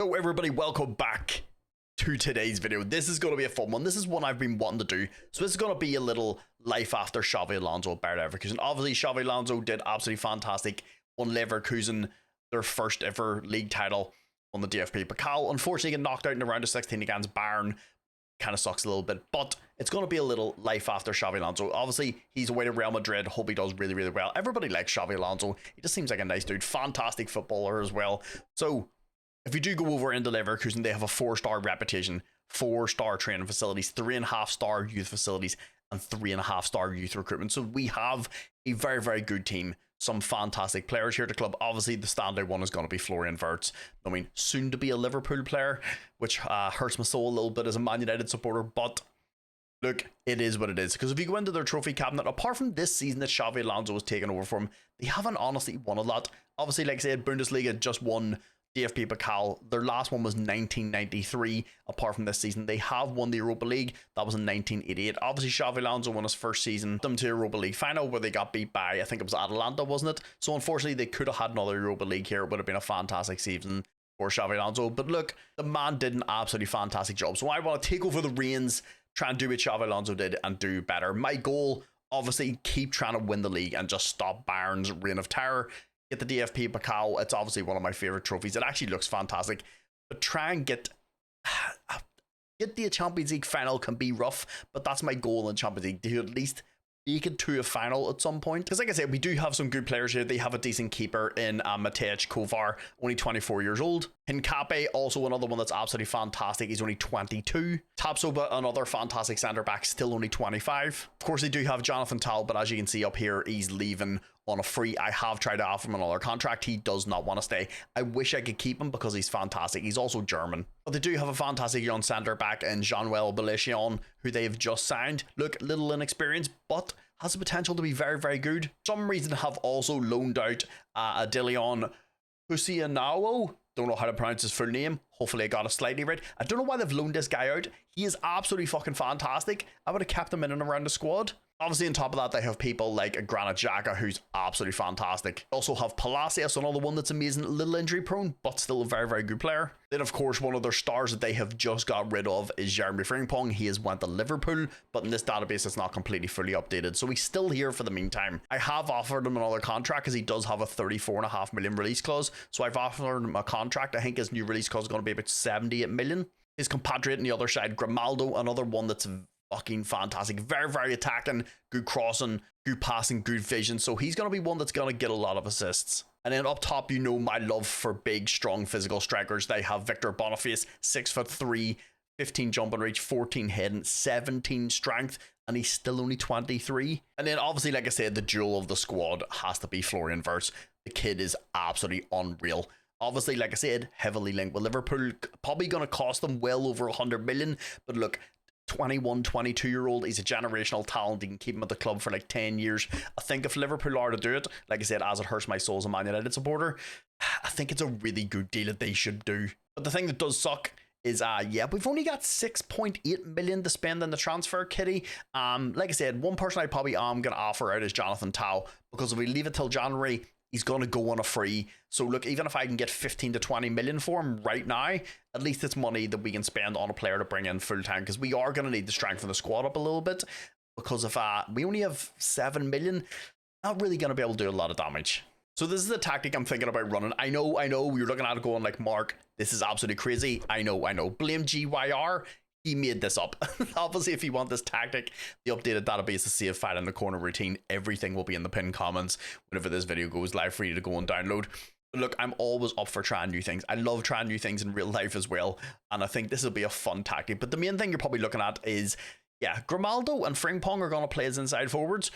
So everybody, welcome back to today's video. This is going to be a fun one. This is one I've been wanting to do. So this is going to be a little life after Xabi Alonso at Leverkusen. Obviously, Xabi Alonso did absolutely fantastic. Won Leverkusen their first ever league title on the DFB Pokal. Unfortunately, got knocked out in the round of 16 against Bayern. Kind of sucks a little bit, but it's going to be a little life after Xabi Alonso. Obviously, he's away to Real Madrid. Hope he does really, really well. Everybody likes Xabi Alonso. He just seems like a nice dude. Fantastic footballer as well. So if you do go over into Leverkusen, they have a 4-star reputation, 4-star training facilities, 3.5-star youth facilities, and 3.5-star youth recruitment. So we have a very, very good team. Some fantastic players here at the club. Obviously, the standout one is going to be Florian Wirtz. I mean, soon to be a Liverpool player, which hurts my soul a little bit as a Man United supporter. But look, it is what it is. Because if you go into their trophy cabinet, apart from this season that Xabi Alonso was taking over from, they haven't honestly won a lot. Obviously, like I said, Bundesliga just won DFB Pokal. Their last one was 1993. Apart from this season, they have won the Europa League. That was in 1988. Obviously, Xabi Alonso won his first season them to Europa League final where they got beat by, I think it was Atalanta, wasn't it? So unfortunately, they could have had another Europa League here. It would have been a fantastic season for Xabi Alonso. But look, the man did an absolutely fantastic job. So I want to take over the reins, try and do what Xabi Alonso did and do better. My goal, obviously, keep trying to win the league and just stop Bayern's reign of terror. Get the DFB Pokal. It's obviously one of my favorite trophies. It actually looks fantastic, but try and get the Champions League final can be rough, but that's my goal in Champions League, to at least make it to a final at some point. Because like I said, we do have some good players here. They have a decent keeper in Matej Kovar, only 24 years old. Hincape, also another one that's absolutely fantastic. He's only 22. Tapsoba, another fantastic centre back, still only 25. Of course, they do have Jonathan Tal, but as you can see up here, he's leaving on a free. I have tried to offer him another contract. He does not want to stay. I wish I could keep him because he's fantastic. He's also German. But they do have a fantastic young centre back in Jean-Noel Belation, who they've just signed. Look, little inexperienced, but has the potential to be very, very good. For some reason have also loaned out Adilion Husianawo. Don't know how to pronounce his full name. Hopefully I got it slightly right. I don't know why they've loaned this guy out. He is absolutely fucking fantastic. I would have kept him in and around the squad. Obviously, on top of that, they have people like Granit Xhaka, who's absolutely fantastic. They also have Palacios, another one that's amazing, a little injury prone, but still a very, very good player. Then, of course, one of their stars that they have just got rid of is Jeremy Frimpong. He has went to Liverpool, but in this database, it's not completely fully updated. So he's still here for the meantime. I have offered him another contract because he does have a 34.5 million release clause. So I've offered him a contract. I think his new release clause is going to be about 78 million. His compatriot on the other side, Grimaldo, another one that's fucking fantastic, very, very attacking, good crossing, good passing, good vision. So he's going to be one that's going to get a lot of assists. And then up top, you know my love for big, strong, physical strikers. They have Victor Boniface, 6'3", 15 jump and reach, 14 heading, 17 strength, and he's still only 23. And then obviously, like I said, the jewel of the squad has to be Florian Wirtz. The kid is absolutely unreal. Obviously, like I said, heavily linked with Liverpool, probably going to cost them well over 100 million. But look, 21, 22-year-old, he's a generational talent. He can keep him at the club for like 10 years. I think if Liverpool are to do it, like I said, as it hurts my soul as a Man United supporter, I think it's a really good deal that they should do. But the thing that does suck is, yeah, we've only got 6.8 million to spend in the transfer kitty. Like I said, one person I probably am going to offer out is Jonathan Tao, because if we leave it till January, he's going to go on a free. So look, even if I can get 15 to 20 million for him right now, at least it's money that we can spend on a player to bring in full time, because we are going to need to strengthen the squad up a little bit, because if we only have 7 million, not really going to be able to do a lot of damage. So this is the tactic I'm thinking about running. I know, you're looking at it going like, Mark, this is absolutely crazy. I know. Blame GYR. He made this up. Obviously, if you want this tactic, the updated database, the save file in the corner routine, everything will be in the pinned comments whenever this video goes live for you to go and download. But look, I'm always up for trying new things. I love trying new things in real life as well, and I think this will be a fun tactic. But the main thing you're probably looking at is, yeah, Grimaldo and Frimpong are going to play as inside forwards.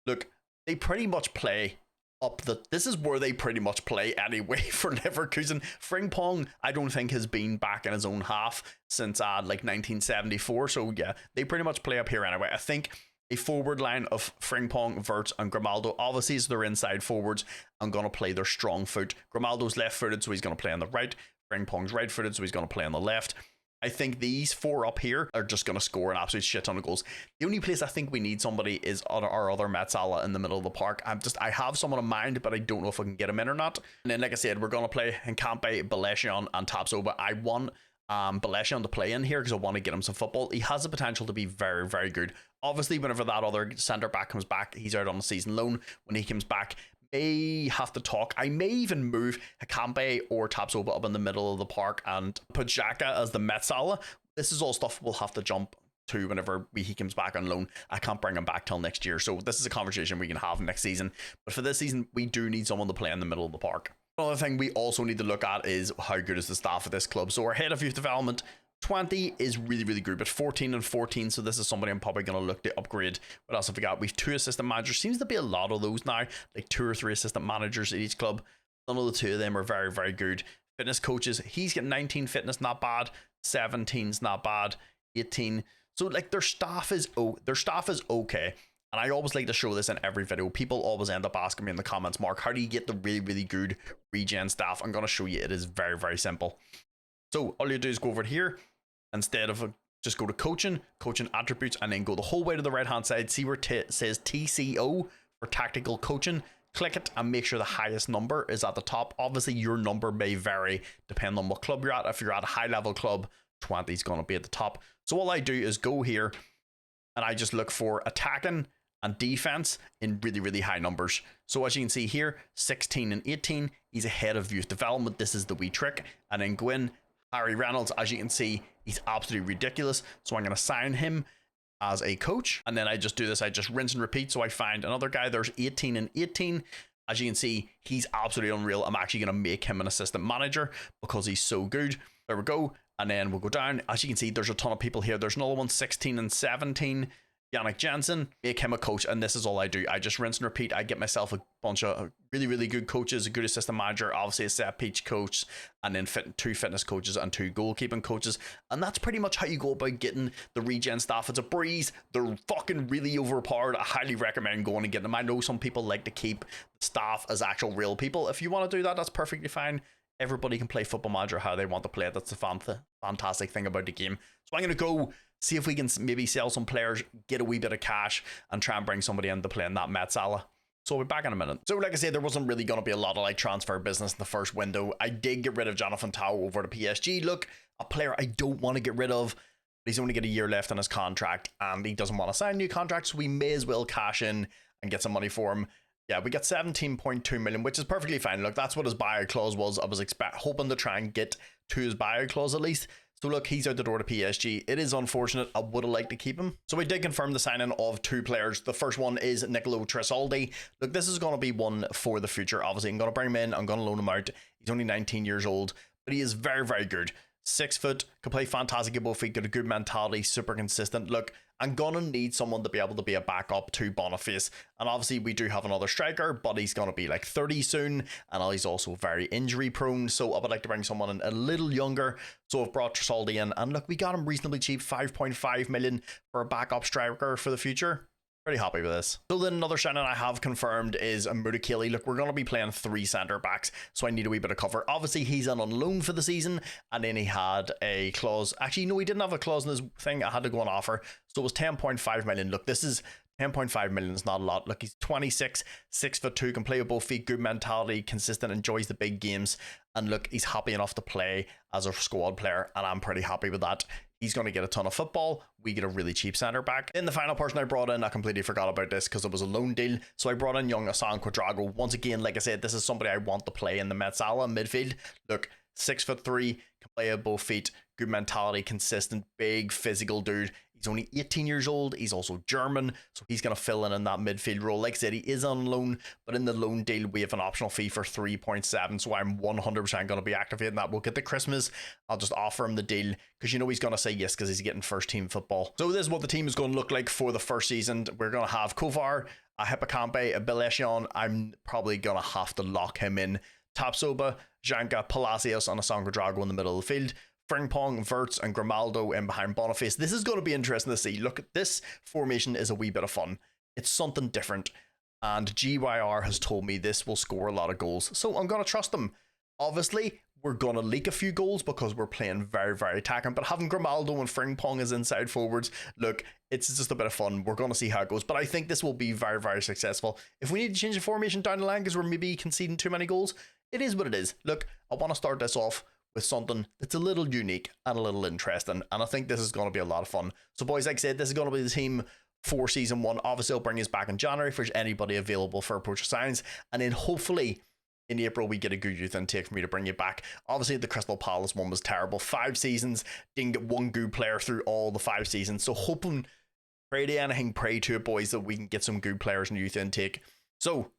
Look, they pretty much play this is where they pretty much play anyway for Leverkusen. Frimpong, I don't think, has been back in his own half since like 1974. So yeah, they pretty much play up here anyway. I think a forward line of Frimpong, Wirtz, and Grimaldo, obviously as their inside forwards, I'm going to play their strong foot. Grimaldo's left-footed, so he's going to play on the right. Frimpong's right-footed, so he's going to play on the left. I think these four up here are just going to score an absolute shit ton of goals. The only place I think we need somebody is our other Metzala in the middle of the park. I have someone in mind, but I don't know if I can get him in or not. And then, like I said, we're going to play Nkampe, Balesion, and Tapsoba. I want Balesion to play in here because I want to get him some football. He has the potential to be very, very good. Obviously, whenever that other centre back comes back, he's out on a season loan. When he comes back, may have to talk. I may even move Nkampe or Tapsoba up in the middle of the park and put Xhaka as the Metzala. This is all stuff we'll have to jump to whenever he comes back on loan. I can't bring him back till next year, so this is a conversation we can have next season. But for this season, we do need someone to play in the middle of the park. Another thing we also need to look at is how good is the staff of this club. So our head of youth development, 20 is really, really good, but 14 and 14, so this is somebody I'm probably going to look to upgrade. What else have we got? We've 2 assistant managers. Seems to be a lot of those now, like 2 or 3 assistant managers at each club. None of the 2 of them are very, very good. Fitness coaches, he's getting 19 fitness, not bad. 17's not bad. 18. So like their staff is okay. And I always like to show this in every video. People always end up asking me in the comments, Mark, how do you get the really, really good regen staff? I'm going to show you. It is very, very simple. So all you do is go over here, instead of just go to coaching attributes, and then go the whole way to the right hand side. See where it says TCO for tactical coaching. Click it and make sure the highest number is at the top. Obviously your number may vary depending on what club you're at. If you're at a high level club, 20 is going to be at the top. So all I do is go here and I just look for attacking and defense in really, really high numbers. So as you can see here, 16 and 18, he's ahead of youth development. This is the wee trick. And then go in, Harry Reynolds, as you can see, he's absolutely ridiculous. So I'm going to sign him as a coach. And then I just do this. I just rinse and repeat. So I find another guy. There's 18 and 18. As you can see, he's absolutely unreal. I'm actually going to make him an assistant manager because he's so good. There we go. And then we'll go down. As you can see, there's a ton of people here. There's another one, 16 and 17. Yannick Jensen, make him a coach, and this is all I do. I just rinse and repeat. I get myself a bunch of really, really good coaches, a good assistant manager, obviously a set pitch coach, and then 2 fitness coaches and 2 goalkeeping coaches. And that's pretty much how you go about getting the regen staff. It's a breeze. They're fucking really overpowered. I highly recommend going and getting them. I know some people like to keep staff as actual real people. If you want to do that, that's perfectly fine. Everybody can play Football Manager how they want to play it. That's the fantastic thing about the game. So I'm going to go see if we can maybe sell some players, get a wee bit of cash, and try and bring somebody in to play in that Metzala. So we'll be back in a minute. So like I said, there wasn't really going to be a lot of like transfer business in the first window. I did get rid of Jonathan Tao over to PSG. Look, a player I don't want to get rid of. He's only got a year left on his contract, and he doesn't want to sign new contracts, so we may as well cash in and get some money for him. Yeah, we got 17.2 million, which is perfectly fine. Look, that's what his buyout clause was. I was hoping to try and get to his buyout clause at least. So look, he's out the door to PSG. It is unfortunate. I would have liked to keep him. So we did confirm the signing of 2 players. The first one is Nicolo Tresoldi. Look, this is going to be one for the future. Obviously, I'm going to bring him in. I'm going to loan him out. He's only 19 years old, but he is very, very good. 6 foot, can play fantastic at both feet, got a good mentality, super consistent. Look, I'm gonna need someone to be able to be a backup to Boniface, and obviously we do have another striker, but he's gonna be like 30 soon, and he's also very injury prone, so I would like to bring someone in a little younger. So I've brought Tresoldi in, and look, we got him reasonably cheap, 5.5 million for a backup striker for the future. Pretty happy with this. So then another signing I have confirmed is Mutakili. Look, we're going to be playing 3 centre backs, so I need a wee bit of cover. Obviously, he's on loan for the season, and then he had a clause. Actually, no, he didn't have a clause in his thing. I had to go on offer. So it was 10.5 million. Look, this is 10.5 million is not a lot. Look, he's 26, 6'2", can play with both feet, good mentality, consistent, enjoys the big games. And look, he's happy enough to play as a squad player, and I'm pretty happy with that. He's going to get a ton of football. We get a really cheap centre back. Then the final person I brought in, I completely forgot about this because it was a loan deal. So I brought in young Hassan Quadrago. Once again, like I said, this is somebody I want to play in the Metzala midfield. Look, 6'3", can play at both feet, good mentality, consistent, big, physical dude. He's only 18 years old. He's also German, so he's going to fill in that midfield role. Like I said, he is on loan, but in the loan deal, we have an optional fee for 3.7, so I'm 100% going to be activating that. We'll get to Christmas. I'll just offer him the deal, because you know he's going to say yes, because he's getting first team football. So this is what the team is going to look like for the first season. We're going to have Kovar, a Hippocampe, a Balesion. I'm probably going to have to lock him in. Tapsoba, Janka, Palacios, and a Quadrago in the middle of the field. Frimpong, Wirtz, and Grimaldo in behind Boniface. This is going to be interesting to see. Look, this formation is a wee bit of fun. It's something different. And GYR has told me this will score a lot of goals. So I'm going to trust them. Obviously, we're going to leak a few goals because we're playing very, very attacking. But having Grimaldo and Frimpong as inside forwards, look, it's just a bit of fun. We're going to see how it goes. But I think this will be very, very successful. If we need to change the formation down the line because we're maybe conceding too many goals, it is what it is. Look, I want to start this off with something that's a little unique and a little interesting. And I think this is going to be a lot of fun. So boys, like I said, this is going to be the team for season 1. Obviously, I'll bring us back in January if there's anybody available for approach signs. And then hopefully in April, we get a good youth intake for me to bring you back. Obviously, the Crystal Palace one was terrible. 5 seasons, didn't get one good player through all the 5 seasons. So hoping, pray to anything, pray to it, boys, that we can get some good players in youth intake. So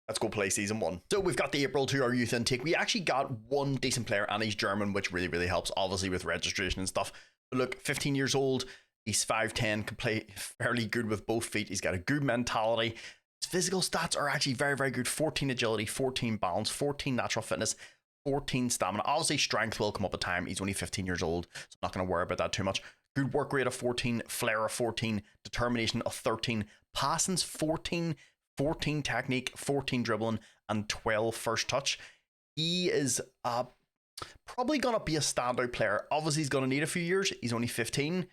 let's go play season 1. So we've got the April to our youth intake. We actually got one decent player, and he's German, which really, really helps, obviously, with registration and stuff. But look, 15 years old, he's 5'10", can play fairly good with both feet. He's got a good mentality. His physical stats are actually very, very good. 14 agility, 14 balance, 14 natural fitness, 14 stamina. Obviously, strength will come up at time. He's only 15 years old, so I'm not going to worry about that too much. Good work rate of 14, flair of 14, determination of 13, passing's 14, 14 technique, 14 dribbling, and 12 first touch. He is probably going to be a standout player. Obviously, he's going to need a few years. He's only 15.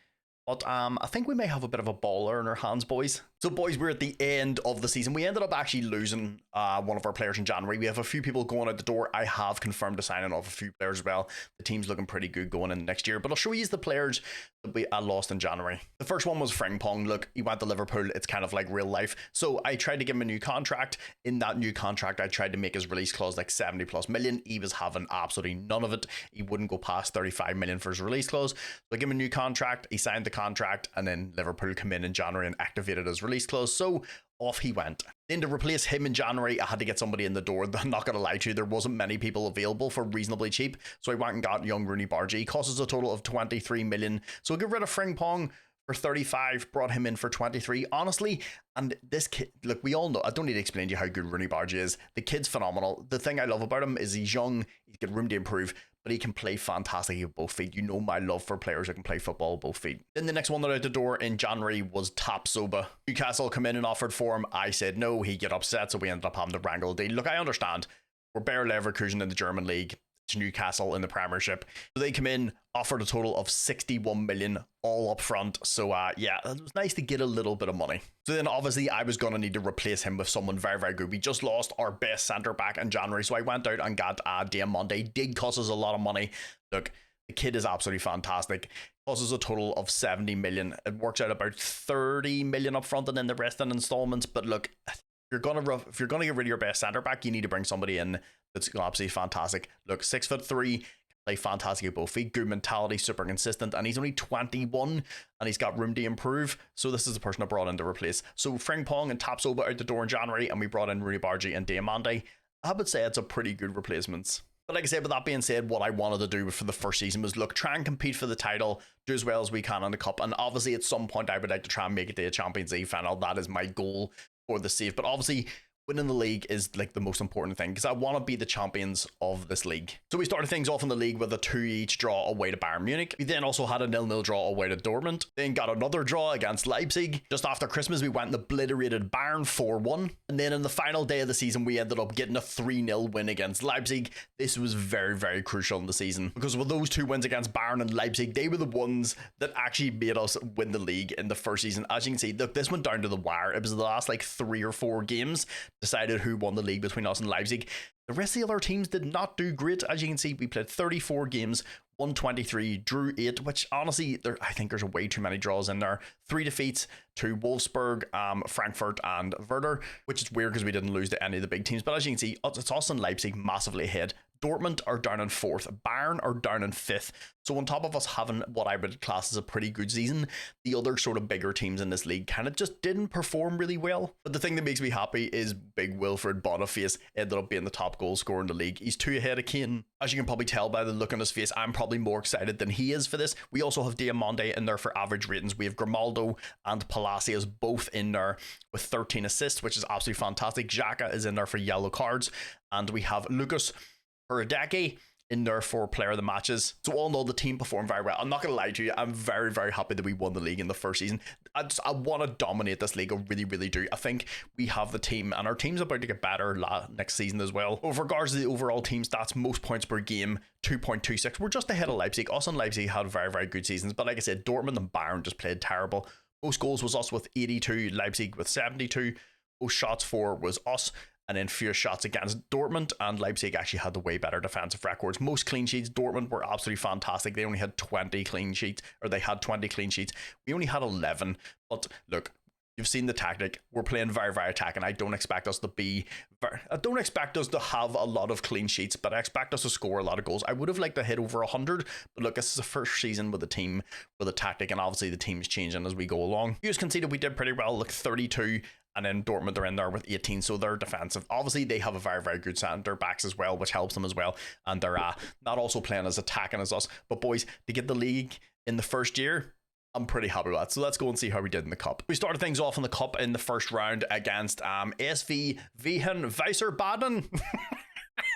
But I think we may have a bit of a baller in our hands, boys. So, boys, we're at the end of the season. We ended up actually losing one of our players in January. We have a few people going out the door. I have confirmed the signing of a few players as well. The team's looking pretty good going in next year. But I'll show you the players that we lost in January. The first one was Frimpong. Look, he went to Liverpool. It's kind of like real life. So I tried to give him a new contract. In that new contract, I tried to make his release clause like 70+ million. He was having absolutely none of it. He wouldn't go past 35 million for his release clause. So I gave him a new contract. He signed the contract, and then Liverpool came in January and activated his release clause. So off he went. Then to replace him in January, I had to get somebody in the door. I'm not going to lie to you, there wasn't many people available for reasonably cheap. So I went and got young Rooney Bargy. He cost us a total of 23 million. So I got rid of Frimpong for 35, brought him in for 23. Honestly, and this kid, look, we all know, I don't need to explain to you how good Rooney Bargy is. The kid's phenomenal. The thing I love about him is he's young, he's got room to improve, but he can play fantastically with both feet. You know my love for players that can play football with both feet. Then the next one that out the door in January was Tapsoba. Newcastle come in and offered for him. I said no, he'd get upset, so we ended up having to wrangle a deal. Look, I understand. We're Bayer Leverkusen in the German league. To Newcastle in the Premiership. So they come in, offered a total of 61 million all up front. So yeah, it was nice to get a little bit of money. So then obviously I was going to need to replace him with someone very, very good. We just lost our best centre back in January. So I went out and got Diamande. Did cost us a lot of money. Look, the kid is absolutely fantastic. Costs us a total of 70 million. It works out about 30 million up front and then the rest in installments. But look, if you're gonna get rid of your best centre back, you need to bring somebody in that's absolutely fantastic. Look, 6'3", play fantastic at both feet, good mentality, super consistent, and he's only 21 and he's got room to improve. So this is the person I brought in to replace. So Frimpong and Tapsoba out the door in January, and we brought in Rooney Bargy and Diamande. I would say it's a pretty good replacements. But like I said, with that being said, what I wanted to do for the first season was, look, try and compete for the title, do as well as we can in the cup, and obviously at some point I would like to try and make it to a Champions League final. That is my goal for the save. But obviously winning the league is like the most important thing, because I want to be the champions of this league. So we started things off in the league with a 2-each draw away to Bayern Munich. We then also had a 0-0 draw away to Dortmund. Then got another draw against Leipzig. Just after Christmas, we went and obliterated Bayern 4-1. And then in the final day of the season, we ended up getting a 3-0 win against Leipzig. This was very, very crucial in the season, because with those 2 wins against Bayern and Leipzig, they were the ones that actually made us win the league in the first season. As you can see, look, this went down to the wire. It was the last like 3 or 4 games decided who won the league between us and Leipzig. The rest of the other teams did not do great. As you can see, we played 34 games, won 23, drew 8, which honestly, I think there's way too many draws in there. 3 defeats to Wolfsburg, Frankfurt and Werder, which is weird because we didn't lose to any of the big teams. But as you can see, it's us and Leipzig massively ahead. Dortmund are down in 4th. Bayern are down in 5th. So on top of us having what I would class as a pretty good season, the other sort of bigger teams in this league kind of just didn't perform really well. But the thing that makes me happy is big Wilfried Boniface ended up being the top goal scorer in the league. He's 2 ahead of Kane. As you can probably tell by the look on his face, I'm probably more excited than he is for this. We also have Diamande in there for average ratings. We have Grimaldo and Palacios both in there with 13 assists, which is absolutely fantastic. Xhaka is in there for yellow cards. And we have Lucas Hernandez in there for player of the matches. So all in all, the team performed very well. I'm not going to lie to you, I'm very, very happy that we won the league in the first season. I want to dominate this league, I really, really do. I think we have the team, and our team's about to get better next season as well. With regards to the overall team stats, most points per game, 2.26. We're just ahead of Leipzig. Us and Leipzig had very, very good seasons, but like I said, Dortmund and Bayern just played terrible. Most goals was us with 82, Leipzig with 72. Most shots for was us, and then fewer shots against Dortmund, and Leipzig actually had the way better defensive records. Most clean sheets, Dortmund were absolutely fantastic. They only had 20 clean sheets, or they had 20 clean sheets. We only had 11, but look, you've seen the tactic. We're playing very, very attacking. I don't expect us to have a lot of clean sheets, but I expect us to score a lot of goals. I would have liked to hit over 100, but look, this is the first season with the team, with a tactic, and obviously the team's changing as we go along. You guys can see that we did pretty well. Look, 32, and then Dortmund are in there with 18, so they're defensive. Obviously, they have a very, very good centre backs as well, which helps them as well, and they're not also playing as attacking as us. But boys, to get the league in the first year, I'm pretty happy with that. So let's go and see how we did in the cup. We started things off in the cup in the first round against SV Wiesbaden.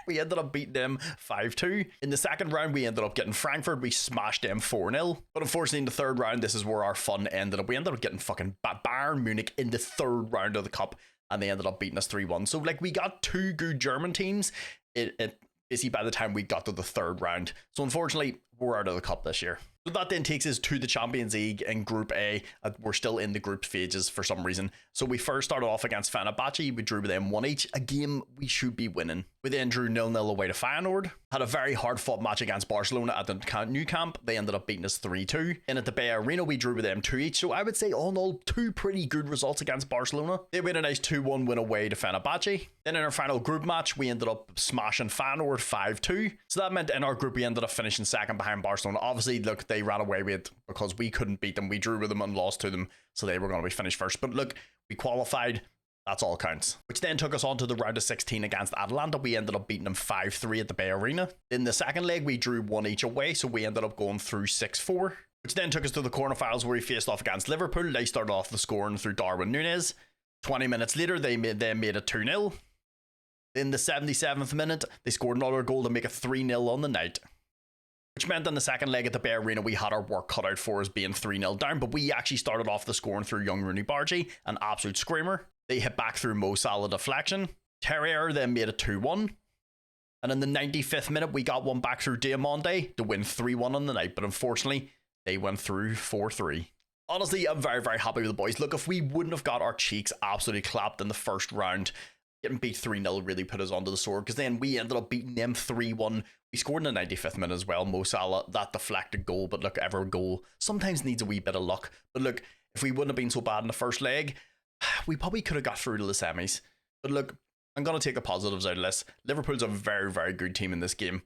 We ended up beating them 5-2. In the second round, we ended up getting Frankfurt. We smashed them 4-0. But unfortunately, in the third round, this is where our fun ended up. We ended up getting fucking Bayern Munich in the third round of the cup, and they ended up beating us 3-1. So like, we got two good German teams basically by the time we got to the third round. So unfortunately, we're out of the cup this year. So that then takes us to the Champions League in Group A. We're still in the group phases for some reason. So we first started off against Fenerbahce. We drew with them 1 each, a game we should be winning. We then drew 0-0 away to Feyenoord. Had a very hard fought match against Barcelona at the new camp. They ended up beating us 3-2. And at the Bay Arena, we drew with them 2 each. So I would say all in all, 2 pretty good results against Barcelona. They win a nice 2-1 win away to Fenerbahce. Then in our final group match, we ended up smashing Feyenoord 5-2. So that meant in our group, we ended up finishing second behind Barcelona. Obviously, look, they ran away with it because we couldn't beat them. We drew with them and lost to them, so they were going to be finished first. But look, we qualified. That's all counts. Which then took us on to the round of 16 against Atalanta. We ended up beating them 5-3 at the Bay Arena. In the second leg, we drew 1 each away, so we ended up going through 6-4. Which then took us to the quarterfinals where we faced off against Liverpool. They started off the scoring through Darwin Núñez. 20 minutes later, they made it 2-0. In the 77th minute, they scored another goal to make it 3-0 on the night. Which meant in the second leg at the Bay Arena, we had our work cut out for us being 3-0 down, but we actually started off the scoring through young Rooney Bargy, an absolute screamer. They hit back through Mo Salah deflection. Terrier then made it 2-1. And in the 95th minute, we got one back through Diamande to win 3-1 on the night, but unfortunately, they went through 4-3. Honestly, I'm very, very happy with the boys. Look, if we wouldn't have got our cheeks absolutely clapped in the first round, getting beat 3-0 really put us onto the sword, because then we ended up beating them 3-1. We scored in the 95th minute as well. Mo Salah, that deflected goal, but look, every goal sometimes needs a wee bit of luck. But look, if we wouldn't have been so bad in the first leg, we probably could have got through to the semis. But look, I'm going to take the positives out of this. Liverpool's a very, very good team in this game.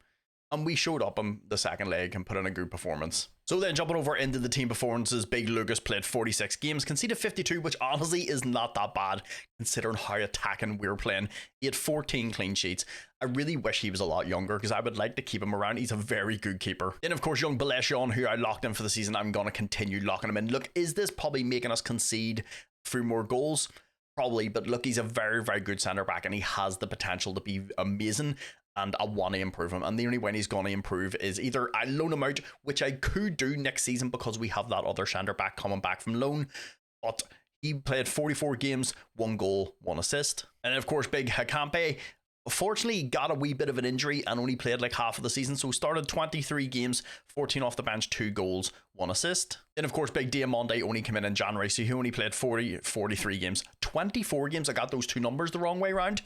And we showed up in the second leg and put in a good performance. So then jumping over into the team performances, Big Lucas played 46 games, conceded 52, which honestly is not that bad considering how attacking we're playing. He had 14 clean sheets. I really wish he was a lot younger because I would like to keep him around. He's a very good keeper. Then of course young Baleshion, who I locked in for the season, I'm going to continue locking him in. Look, is this probably making us concede 3 more goals? Probably, but look, he's a very, very good centre back and he has the potential to be amazing. And I want to improve him. And the only way he's going to improve is either I loan him out, which I could do next season because we have that other centre back coming back from loan. But he played 44 games, 1 goal, 1 assist. And of course, Big Hakampe, fortunately, got a wee bit of an injury and only played like half of the season. So started 23 games, 14 off the bench, 2 goals, 1 assist. Then of course, Big Diamande only came in January. So he only played 43 games, 24 games. I got those 2 numbers the wrong way around.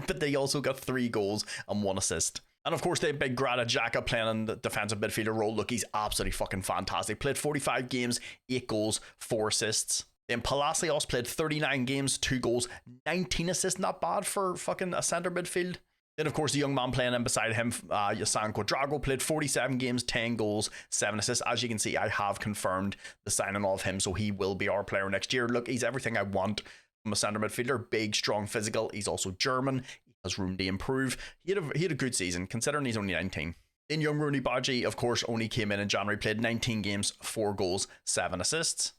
But they also got 3 goals and 1 assist. And of course, they had Big Grada Xhaka playing in the defensive midfielder role. Look, he's absolutely fucking fantastic. Played 45 games, 8 goals, 4 assists. Then Palacios played 39 games, 2 goals, 19 assists. Not bad for fucking a centre midfield. Then, of course, the young man playing in beside him, Yasan Cuadrado, played 47 games, 10 goals, 7 assists. As you can see, I have confirmed the signing of him, so he will be our player next year. Look, he's everything I want from a centre midfielder. Big, strong, physical. He's also German. He has room to improve. He had a good season, considering he's only 19. Then young Rooney Bargy, of course, only came in January, played 19 games, 4 goals, 7 assists.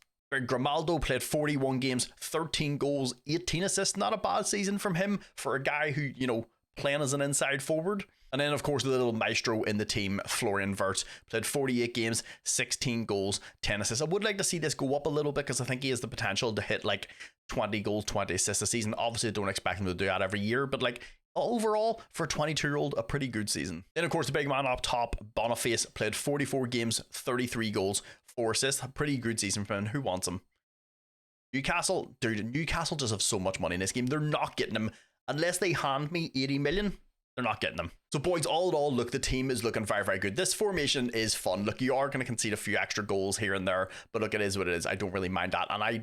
Grimaldo played 41 games, 13 goals, 18 assists. Not a bad season from him for a guy who, you know, playing as an inside forward. And then, of course, the little maestro in the team, Florian Wirtz, played 48 games, 16 goals, 10 assists. I would like to see this go up a little bit because I think he has the potential to hit like 20 goals, 20 assists a season. Obviously, I don't expect him to do that every year, but like overall, for a 22-year-old, a pretty good season. Then, of course, the big man up top, Boniface, played 44 games, 33 goals, 4 assists. A pretty good season for him. Who wants him? Newcastle, dude, Newcastle just have so much money in this game. They're not getting him. Unless they hand me 80 million, they're not getting them. So boys, all in all, look, the team is looking very, very good. This formation is fun. Look, you are going to concede a few extra goals here and there, but look, it is what it is. I don't really mind that. And I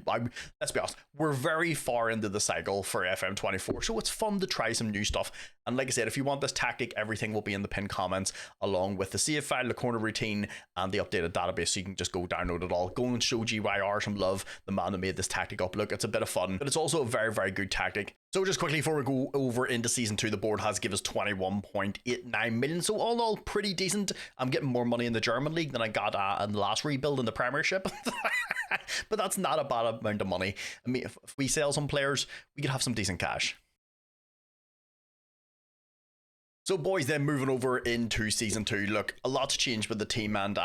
let's be honest, we're very far into the cycle for FM24, so it's fun to try some new stuff. And like I said, if you want this tactic, everything will be in the pinned comments, along with the save file, the corner routine, and the updated database, so you can just go download it all. Go and show GYR some love, the man that made this tactic up. Look, it's a bit of fun, but it's also a very, very good tactic. So just quickly before we go over into season 2, the board has given us 21.89 million. So all in all, pretty decent. I'm getting more money in the German league than I got in the last rebuild in the Premiership. But that's not a bad amount of money. I mean, if we sell some players, we could have some decent cash. So boys, then moving over into season 2. Look, a lot's changed with the team, and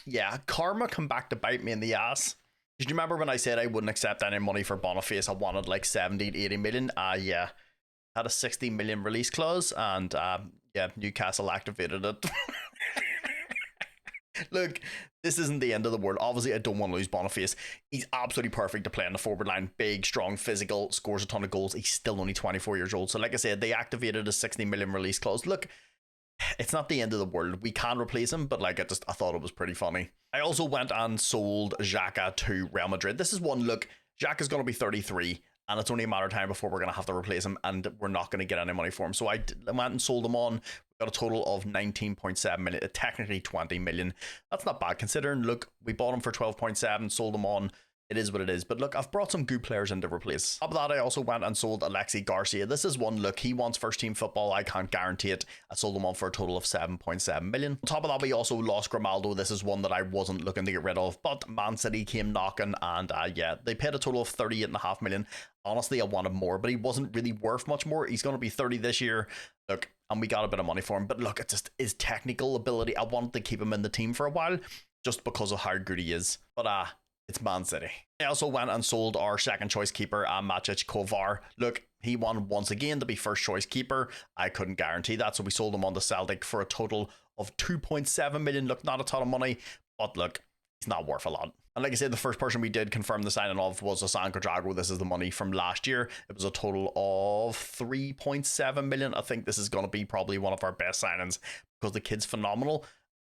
yeah, karma come back to bite me in the ass. Did you remember when I said I wouldn't accept any money for Boniface? I wanted like 70 to 80 million. Yeah, had a 60 million release clause, and yeah, Newcastle activated it. Look, this isn't the end of the world. Obviously, I don't want to lose Boniface. He's absolutely perfect to play in the forward line. Big, strong, physical, scores a ton of goals. He's still only 24 years old. So like I said, they activated a 60 million release clause. Look, it's not the end of the world. We can replace him, but like I thought it was pretty funny. I also went and sold Xhaka to Real Madrid. This is one, look, Xhaka's going to be 33, and it's only a matter of time before we're going to have to replace him, and we're not going to get any money for him. So I went and sold him on. We got a total of 19.7 million, technically 20 million. That's not bad considering, look, we bought him for 12.7, sold him on. It is what it is. But look, I've brought some good players in to replace. On top of that, I also went and sold Alexi Garcia. This is one, look, he wants first team football. I can't guarantee it. I sold him on for a total of 7.7 million. On top of that, we also lost Grimaldo. This is one that I wasn't looking to get rid of, but Man City came knocking, and yeah, they paid a total of 38.5 million. Honestly, I wanted more, but he wasn't really worth much more. He's going to be 30 this year. Look, and we got a bit of money for him, but look, it's just his technical ability. I wanted to keep him in the team for a while just because of how good he is. But it's Man City. I also went and sold our second choice keeper, Maciej Kovar. Look, he wanted once again to be first choice keeper. I couldn't guarantee that, so we sold him on to Celtic for a total of 2.7 million. Look, not a ton of money, but look, he's not worth a lot. And like I said, the first person we did confirm the signing of was Hassan Quadrago. This is the money from last year. It was a total of 3.7 million. I think this is going to be probably one of our best signings because the kid's phenomenal.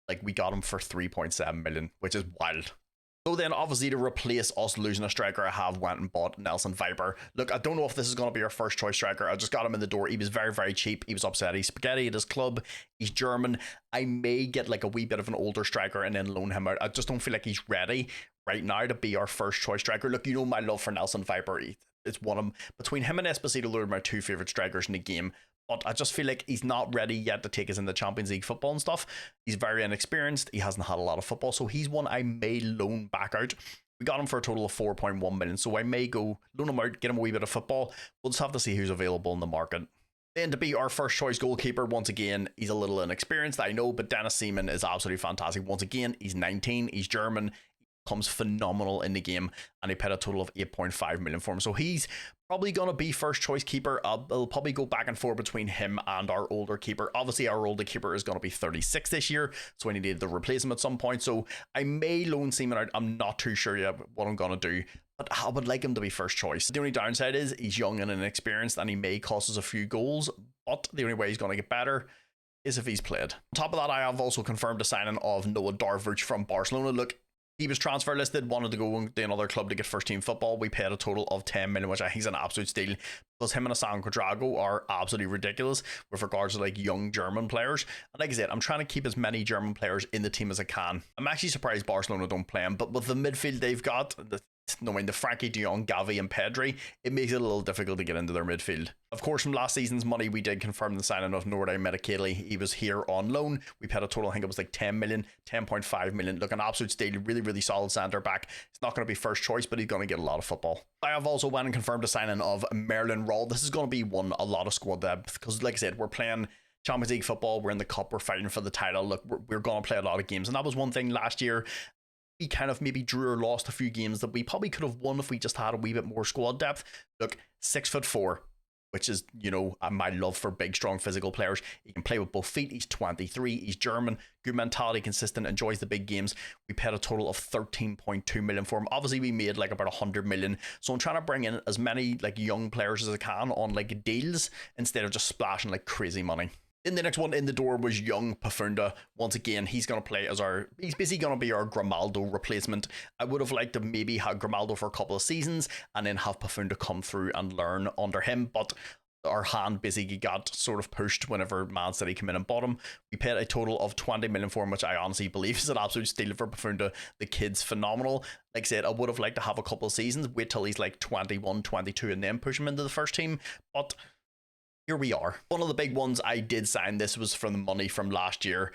Like, we got him for 3.7 million, which is wild. So then, obviously, to replace us losing a striker, I have went and bought Nelson Viper. Look, I don't know if this is going to be our first choice striker. I just got him in the door. He was very, very cheap. He was upset. He's spaghetti at his club. He's German. I may get like a wee bit of an older striker and then loan him out. I just don't feel like he's ready right now to be our first choice striker. Look, you know my love for Nelson Viper. It's one of between him and Esposito, they're my two favorite strikers in the game. But I just feel like he's not ready yet to take us in the Champions League football and stuff. He's very inexperienced. He hasn't had a lot of football. So he's one I may loan back out. We got him for a total of 4.1 million. So I may go loan him out, get him a wee bit of football. We'll just have to see who's available in the market. Then to be our first choice goalkeeper, once again, he's a little inexperienced, I know, but Dennis Seaman is absolutely fantastic. Once again, he's 19, he's German, comes phenomenal in the game, and he paid a total of 8.5 million for him. So he's probably going to be first choice keeper. I'll probably go back and forth between him and our older keeper. Obviously, our older keeper is going to be 36 this year, so I needed to replace him at some point. So I may loan Seaman out. I'm not too sure yet what I'm going to do, but I would like him to be first choice. The only downside is he's young and inexperienced, and he may cost us a few goals, but the only way he's going to get better is if he's played. On top of that, I have also confirmed the signing of Noah Darvuch from Barcelona. Look, he was transfer listed, wanted to go to another club to get first team football. We paid a total of 10 million, which I think is an absolute steal because him and Hassan Quadrago are absolutely ridiculous with regards to like young German players. And like I said, I'm trying to keep as many German players in the team as I can. I'm actually surprised Barcelona don't play him, but with the midfield they've got, knowing the Frankie de Jong, Xavi and Pedri, it makes it a little difficult to get into their midfield. Of course, from last season's money, we did confirm the signing of Nordin Medikeli. He was here on loan. We paid a total, I think it was like 10 million, 10.5 million. Look, an absolute steal, really, really solid centre back. He's not going to be first choice, but he's going to get a lot of football. I have also went and confirmed the signing of Merlin Roll. This is going to be a lot of squad depth because, like I said, we're playing Champions League football, we're in the cup, we're fighting for the title. Look, we're going to play a lot of games. And that was one thing last year. We kind of maybe drew or lost a few games that we probably could have won if we just had a wee bit more squad depth. Look, 6'4", which is, you know, my love for big, strong, physical players. He can play with both feet. He's 23. He's German. Good mentality, consistent, enjoys the big games. We paid a total of 13.2 million for him. Obviously, we made like about 100 million. So I'm trying to bring in as many like young players as I can on like deals instead of just splashing like crazy money. Then the next one in the door was young Pafunda. Once again, he's going to play as he's basically going to be our Grimaldo replacement. I would have liked to maybe have Grimaldo for a couple of seasons and then have Pafunda come through and learn under him, but our hand basically got sort of pushed whenever Man City came in and bought him. We paid a total of 20 million for him, which I honestly believe is an absolute steal for Pafunda. The kid's phenomenal. Like I said, I would have liked to have a couple of seasons, wait till he's like 21, 22 and then push him into the first team, but here we are. One of the big ones I did sign, this was from the money from last year,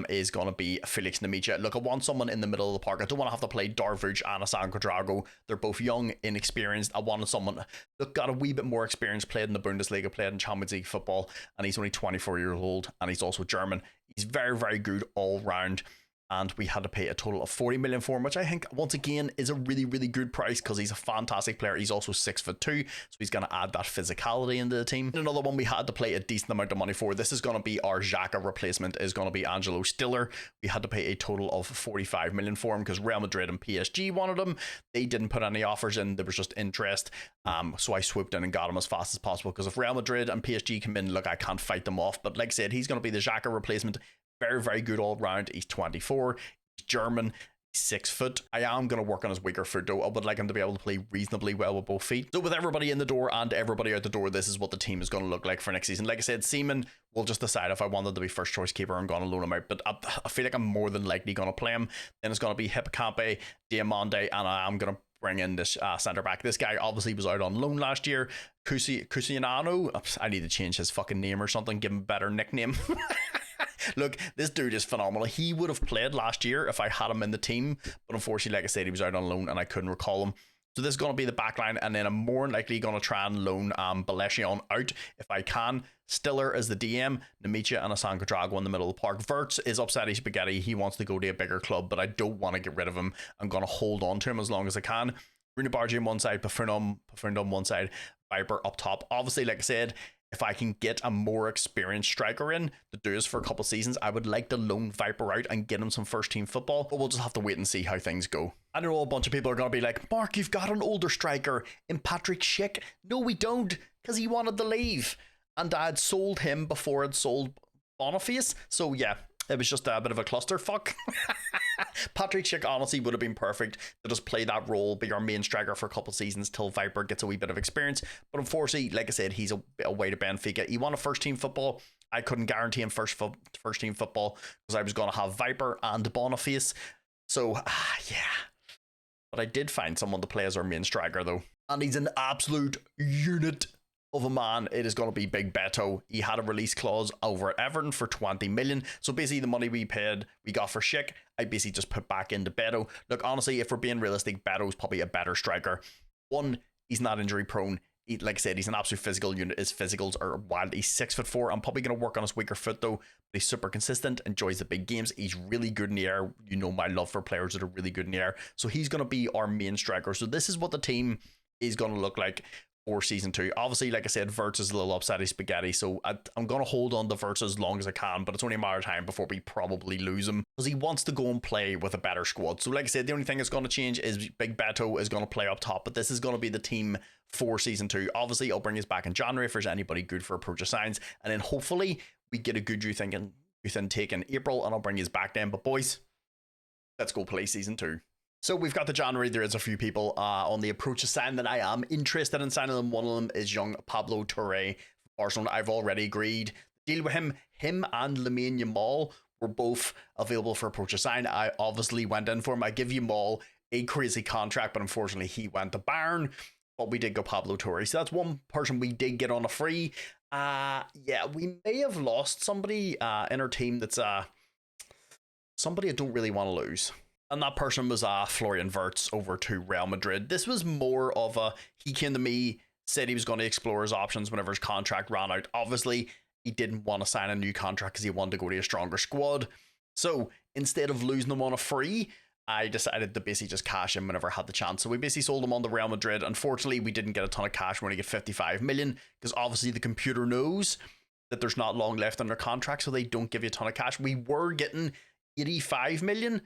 is going to be Felix Nemicha. Look, I want someone in the middle of the park. I don't want to have to play Darvuj and Asan Quadrago. They're both young, inexperienced. I wanted someone that got a wee bit more experience, played in the Bundesliga, played in Champions League football, and he's only 24 years old, and he's also German. He's very, very good all round. And we had to pay a total of 40 million for him, which I think, once again, is a really, really good price because he's a fantastic player. He's also 6'2", so he's going to add that physicality into the team. And another one we had to pay a decent amount of money for. This is going to be our Xhaka replacement, is going to be Angelo Stiller. We had to pay a total of 45 million for him because Real Madrid and PSG wanted him. They didn't put any offers in. There was just interest. So I swooped in and got him as fast as possible because if Real Madrid and PSG come in, look, I can't fight them off. But like I said, he's going to be the Xhaka replacement. Very, very good all round. He's 24. He's German. He's 6 foot. I am going to work on his weaker foot though. I would like him to be able to play reasonably well with both feet. So with everybody in the door and everybody out the door, this is what the team is going to look like for next season. Like I said, Seaman will just decide if I wanted to be first choice keeper. I'm going to loan him out, but I feel like I'm more than likely going to play him. Then it's going to be Hippocampe, Diamande, and I am going to bring in this centre back. This guy obviously was out on loan last year. Cusianano. I need to change his fucking name or something. Give him a better nickname. Look, this dude is phenomenal. He would have played last year if I had him in the team, but unfortunately, like I said, he was out on loan and I couldn't recall him. So this is going to be the back line, and then I'm more likely going to try and loan Balencion out if I can. Stiller as the DM, Nemicha and Asan Quadrago in the middle of the park. Verts is upset his spaghetti. He wants to go to a bigger club, but I don't want to get rid of him. I'm going to hold on to him as long as I can. Bruno Bargi on one side, Pafunda on one side, Viper up top. Obviously, like I said, if I can get a more experienced striker in to do this for a couple of seasons, I would like to loan Viper out and get him some first team football, but we'll just have to wait and see how things go. I know a bunch of people are going to be like, Mark, you've got an older striker in Patrick Schick. No, we don't, because he wanted to leave. And I had sold him before I'd sold Boniface. So yeah, it was just a bit of a clusterfuck. Patrick Schick honestly would have been perfect to just play that role, be our main striker for a couple of seasons till Viper gets a wee bit of experience. But unfortunately, like I said, he's away to Benfica. He wanted first team football. I couldn't guarantee him first team football because I was going to have Viper and Boniface. So yeah. But I did find someone to play as our main striker though. And he's an absolute unit of a man. It is going to be Big Beto. He had a release clause over at Everton for 20 million. So basically the money we got for Schick, I basically just put back into Beto. Look, honestly, if we're being realistic, Beto's probably a better striker. One, he's not injury prone. Like I said, he's an absolute physical unit. His physicals are wild. He's 6'4". I'm probably going to work on his weaker foot though. But he's super consistent, enjoys the big games. He's really good in the air. You know my love for players that are really good in the air. So he's going to be our main striker. So this is what the team is going to look like for season 2. Obviously, like I said, Verts is a little upsetty spaghetti, so I'm going to hold on to Verts as long as I can, but it's only a matter of time before we probably lose him because he wants to go and play with a better squad. So like I said, the only thing that's going to change is Big Beto is going to play up top, but this is going to be the team for season 2. Obviously, I'll bring us back in January if there's anybody good for approach signs, and then hopefully we get a good youth intake in April, and I'll bring you back then. But boys, let's go play season 2. So we've got the January. There is a few people on the approach sign that I am interested in signing them. One of them is young Pablo Torre from Barcelona. I've already agreed to deal with him. Him and Lamine Yamal were both available for approach sign. I obviously went in for him. I give Yamal a crazy contract, but unfortunately he went to Bayern. But we did go Pablo Torre. So that's one person we did get on a free. Yeah, we may have lost somebody in our team that's somebody I don't really want to lose. And that person was Florian Wirtz over to Real Madrid. This was more of he came to me, said he was going to explore his options whenever his contract ran out. Obviously, he didn't want to sign a new contract because he wanted to go to a stronger squad. So instead of losing him on a free, I decided to basically just cash him whenever I had the chance. So we basically sold him on the Real Madrid. Unfortunately, we didn't get a ton of cash. We only get 55 million because obviously the computer knows that there's not long left on their contract, so they don't give you a ton of cash. We were getting 85 million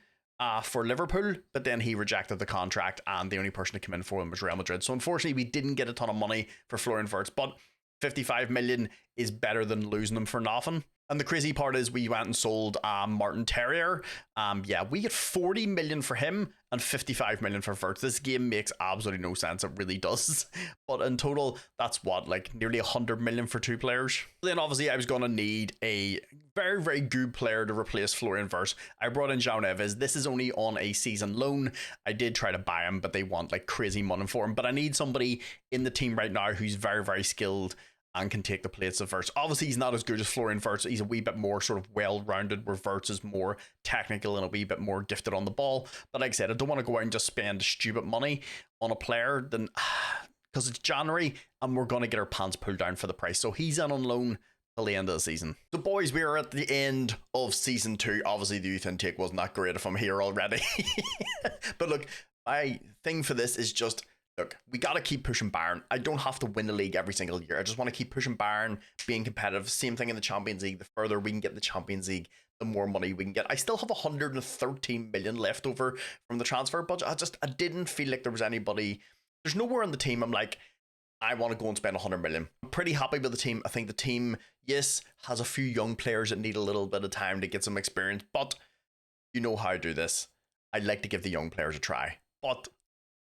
for Liverpool, but then he rejected the contract, and the only person to come in for him was Real Madrid. So unfortunately, we didn't get a ton of money for Florian Wirtz, but 55 million is better than losing them for nothing. And the crazy part is we went and sold Martin Terrier. Yeah, we get 40 million for him and 55 million for Wirtz. This game makes absolutely no sense. It really does. But in total, that's what, like nearly 100 million for two players. Then obviously I was going to need a very, very good player to replace Florian Wirtz. I brought in João Neves. This is only on a season loan. I did try to buy him, but they want like crazy money for him. But I need somebody in the team right now who's very, very skilled and can take the place of Wirtz. Obviously, he's not as good as Florian Wirtz. He's a wee bit more sort of well-rounded, where Wirtz is more technical and a wee bit more gifted on the ball. But like I said, I don't want to go out and just spend stupid money on a player then because it's January and we're going to get our pants pulled down for the price. So he's in on loan till the end of the season. So boys, we are at the end of season 2. Obviously, the youth intake wasn't that great if I'm here already. But look, my thing for this is just, look, we got to keep pushing Bayern. I don't have to win the league every single year. I just want to keep pushing Bayern, being competitive. Same thing in the Champions League. The further we can get in the Champions League, the more money we can get. I still have 113 million left over from the transfer budget. I didn't feel like there was anybody. There's nowhere on the team I'm like, I want to go and spend 100 million. I'm pretty happy with the team. I think the team, yes, has a few young players that need a little bit of time to get some experience, but you know how I do this. I'd like to give the young players a try. But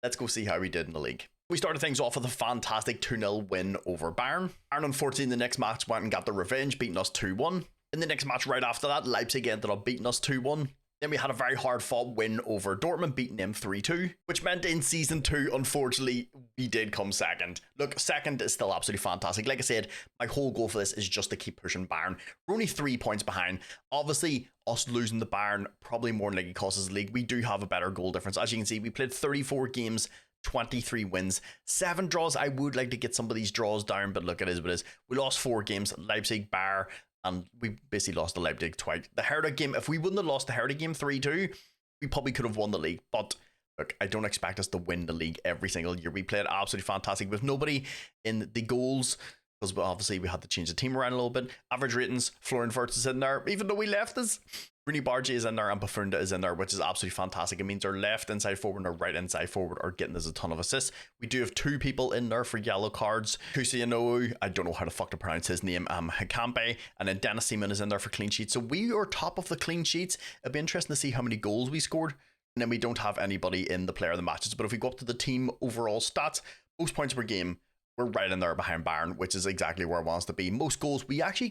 let's go see how we did in the league. We started things off with a fantastic 2-0 win over Bayern. Bayern, unfortunately, in the next match went and got the revenge, beating us 2-1. In the next match right after that, Leipzig ended up beating us 2-1. Then we had a very hard-fought win over Dortmund, beating them 3-2, which meant in Season 2, unfortunately, we did come second. Look, second is still absolutely fantastic. Like I said, my whole goal for this is just to keep pushing Bayern. We're only 3 points behind. Obviously, us losing the Bayern probably more than likely costs us the league. We do have a better goal difference. As you can see, we played 34 games, 23 wins, 7 draws. I would like to get some of these draws down, but look, it is what it is. We lost 4 games, Leipzig, Bayern, and we basically lost the Leipzig twice. The Hertha game, if we wouldn't have lost the Hertha game 3-2, we probably could have won the league. But look, I don't expect us to win the league every single year. We played absolutely fantastic with nobody in the goals, because obviously we had to change the team around a little bit. Average ratings, Florian Wirtz is in there, even though we left us. Rooney Bargy is in there and Bafunda is in there, which is absolutely fantastic. It means our left inside forward and our right inside forward are getting us a ton of assists. We do have 2 people in there for yellow cards. Kusianou, I don't know how the fuck to pronounce his name, Hakambe, and then Dennis Seaman is in there for clean sheets. So we are top of the clean sheets. It'd be interesting to see how many goals we scored. And then we don't have anybody in the player of the matches. But if we go up to the team overall stats, most points per game, we're right in there behind Bayern, which is exactly where I want us to be. Most goals, we actually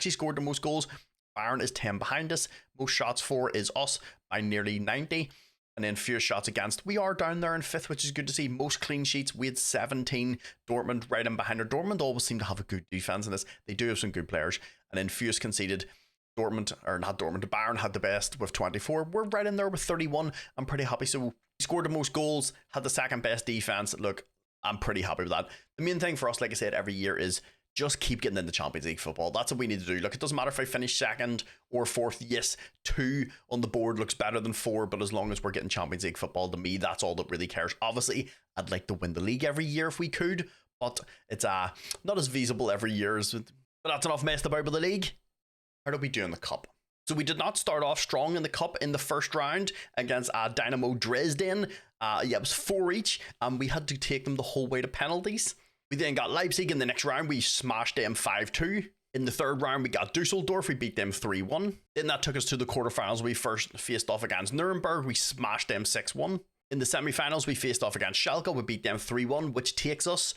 scored the most goals. Bayern is 10 behind us. Most shots for is us by nearly 90. And then few shots against. We are down there in 5th, which is good to see. Most clean sheets, we had 17. Dortmund right in behind her. Dortmund always seem to have a good defense in this. They do have some good players. And then fewest conceded. Bayern had the best with 24. We're right in there with 31. I'm pretty happy. So we scored the most goals, had the second best defense. Look, I'm pretty happy with that. The main thing for us, like I said, every year is just keep getting into Champions League football. That's what we need to do. Look, it doesn't matter if I finish 2nd or 4th. Yes, 2 on the board looks better than 4, but as long as we're getting Champions League football, to me, that's all that really cares. Obviously, I'd like to win the league every year if we could, but it's not as feasible every year. But that's enough messed about with the league. How did we do in the cup? So we did not start off strong in the cup in the first round against Dynamo Dresden. It was 4 each, and we had to take them the whole way to penalties. We then got Leipzig in the next round. We smashed them 5-2. In the third round, we got Dusseldorf. We beat them 3-1. Then that took us to the quarterfinals. We first faced off against Nuremberg. We smashed them 6-1. In the semifinals, we faced off against Schalke. We beat them 3-1, which takes us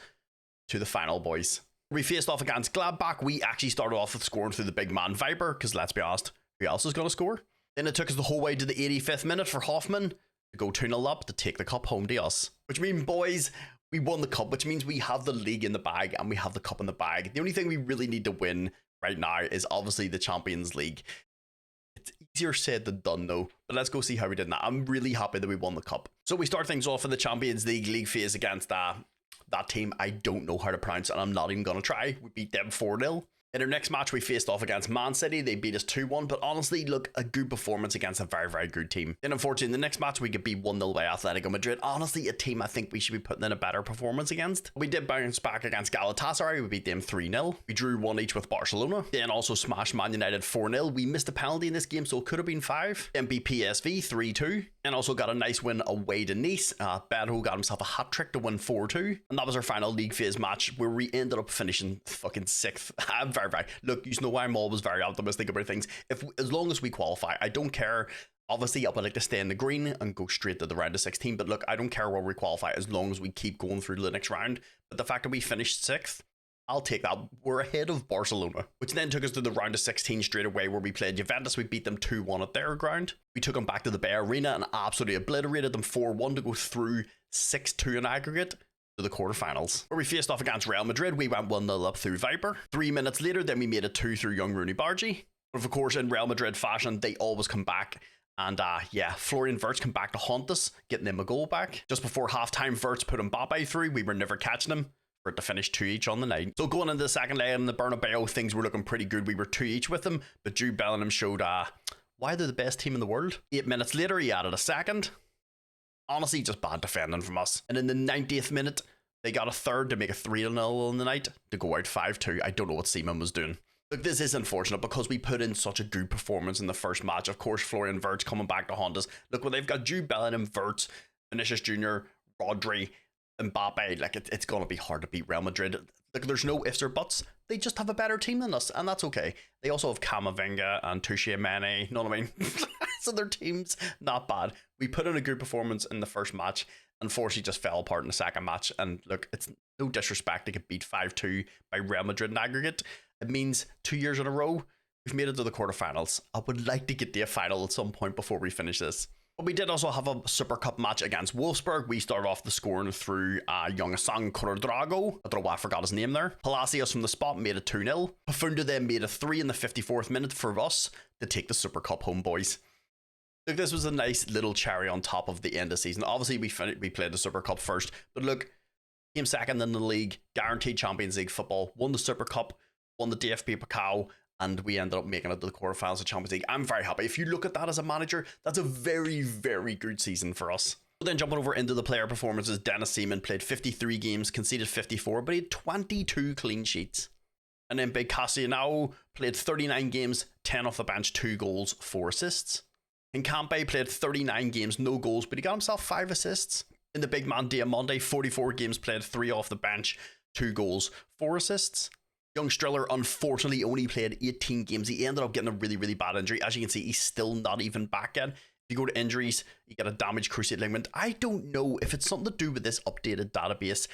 to the final, boys. We faced off against Gladbach. We actually started off with scoring through the big man Viper, because let's be honest, who else is going to score? Then it took us the whole way to the 85th minute for Hoffman to go 2-0 up to take the cup home to us. Which means, boys, we won the cup, which means we have the league in the bag and we have the cup in the bag. The only thing we really need to win right now is obviously the Champions League. It's easier said than done though, but let's go see how we did in that. I'm really happy that we won the cup. So we start things off in the Champions League phase against that team I don't know how to pronounce, and I'm not even going to try. We beat them 4-0. In our next match, we faced off against Man City. They beat us 2-1, but honestly, look, a good performance against a very, very good team. Then unfortunately, in the next match, we could beat 1-0 by Atletico Madrid. Honestly, a team I think we should be putting in a better performance against. We did bounce back against Galatasaray. We beat them 3-0. We drew 1 each with Barcelona. Then also smashed Man United 4-0. We missed a penalty in this game, so it could have been 5. Then beat PSV 3-2. And also got a nice win away to Nice. Beto got himself a hat-trick to win 4-2. And that was our final league phase match, where we ended up finishing fucking 6th. I'm very, very... Look, you know why I'm always very optimistic about things. As long as we qualify, I don't care. Obviously, I would like to stay in the green and go straight to the round of 16. But look, I don't care where we qualify as long as we keep going through the next round. But the fact that we finished 6th, I'll take that. We're ahead of Barcelona, which then took us to the round of 16 straight away, where we played Juventus. We beat them 2-1 at their ground. We took them back to the Bay Arena and absolutely obliterated them 4-1 to go through 6-2 in aggregate to the quarterfinals, where we faced off against Real Madrid. We went 1-0 up through Viper. 3 minutes later, then we made it 2 through young Rooney Bargy. But of course, in Real Madrid fashion, they always come back. And yeah, Florian Wirtz come back to haunt us, getting them a goal back. Just before halftime, Wirtz put Mbappe through. We were never catching him for it to finish 2 each on the night. So going into the second leg in the Bernabeu, things were looking pretty good. We were 2 each with them, but Jude Bellingham showed why they're the best team in the world. 8 minutes later, he added a second. Honestly, just bad defending from us. And in the 90th minute, they got a third to make it 3-0 in the night to go out 5-2. I don't know what Seaman was doing. Look, this is unfortunate because we put in such a good performance in the first match. Of course, Florian Wirtz coming back to haunt us. Look, when they've got Jude Bellingham, Wirtz, Vinicius Jr., Rodri, Mbappe, like it's going to be hard to beat Real Madrid. Like, there's no ifs or buts. They just have a better team than us, and that's okay. They also have Camavinga and Touche Mane. You know what I mean? So their team's not bad. We put in a good performance in the first match. Unfortunately, just fell apart in the second match. And look, it's no disrespect to get beat 5-2 by Real Madrid in aggregate. It means 2 years in a row, we've made it to the quarterfinals. I would like to get to a final at some point before we finish this. But we did also have a Super Cup match against Wolfsburg. We started off the scoring through young Sang Cuadrado. I don't know why I forgot his name there. Palacios from the spot made it 2-0. Pafunda then made a 3 in the 54th minute for us to take the Super Cup home, boys. Look, this was a nice little cherry on top of the end of the season. Obviously, we played the Super Cup first. But look, came second in the league, guaranteed Champions League football, won the Super Cup, won the DFB Pokal, and we ended up making it to the quarterfinals of Champions League. I'm very happy. If you look at that as a manager, that's a very, very good season for us. But then jumping over into the player performances, Dennis Seaman played 53 games, conceded 54, but he had 22 clean sheets. And then Big Cassiano played 39 games, 10 off the bench, 2 goals, 4 assists. And Campe played 39 games, no goals, but he got himself 5 assists. In the big man Diamonde, 44 games played, 3 off the bench, 2 goals, 4 assists. Young Striller, unfortunately, only played 18 games. He ended up getting a really, really bad injury. As you can see, he's still not even back yet. If you go to injuries, you get a damaged cruciate ligament. I don't know if it's something to do with this updated database.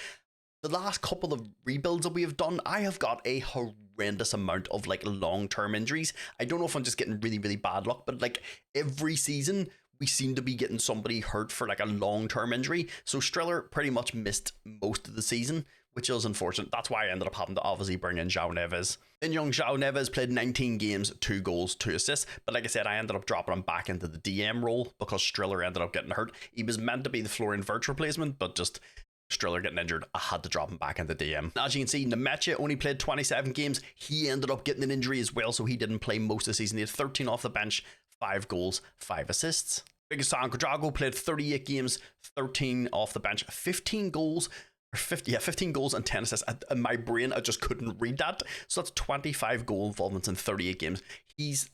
The last couple of rebuilds that we have done, I have got a horrendous amount of like long-term injuries. I don't know if I'm just getting really, really bad luck, but like every season, we seem to be getting somebody hurt for like a long-term injury. So Striller pretty much missed most of the season, which is unfortunate. That's why I ended up having to obviously bring in João Neves. Then young João Neves played 19 games, 2 goals, 2 assists. But like I said, I ended up dropping him back into the DM role because Striller ended up getting hurt. He was meant to be the Florian Wirtz replacement, but just Striller getting injured, I had to drop him back into DM. As you can see, Nemecha only played 27 games. He ended up getting an injury as well, so he didn't play most of the season. He had 13 off the bench, 5 goals, 5 assists. Big Sang Cuadrado played 38 games, 13 off the bench, 15 goals, 15 goals and 10 assists. In my brain, I just couldn't read that. So that's 25 goal involvements in 38 games. He's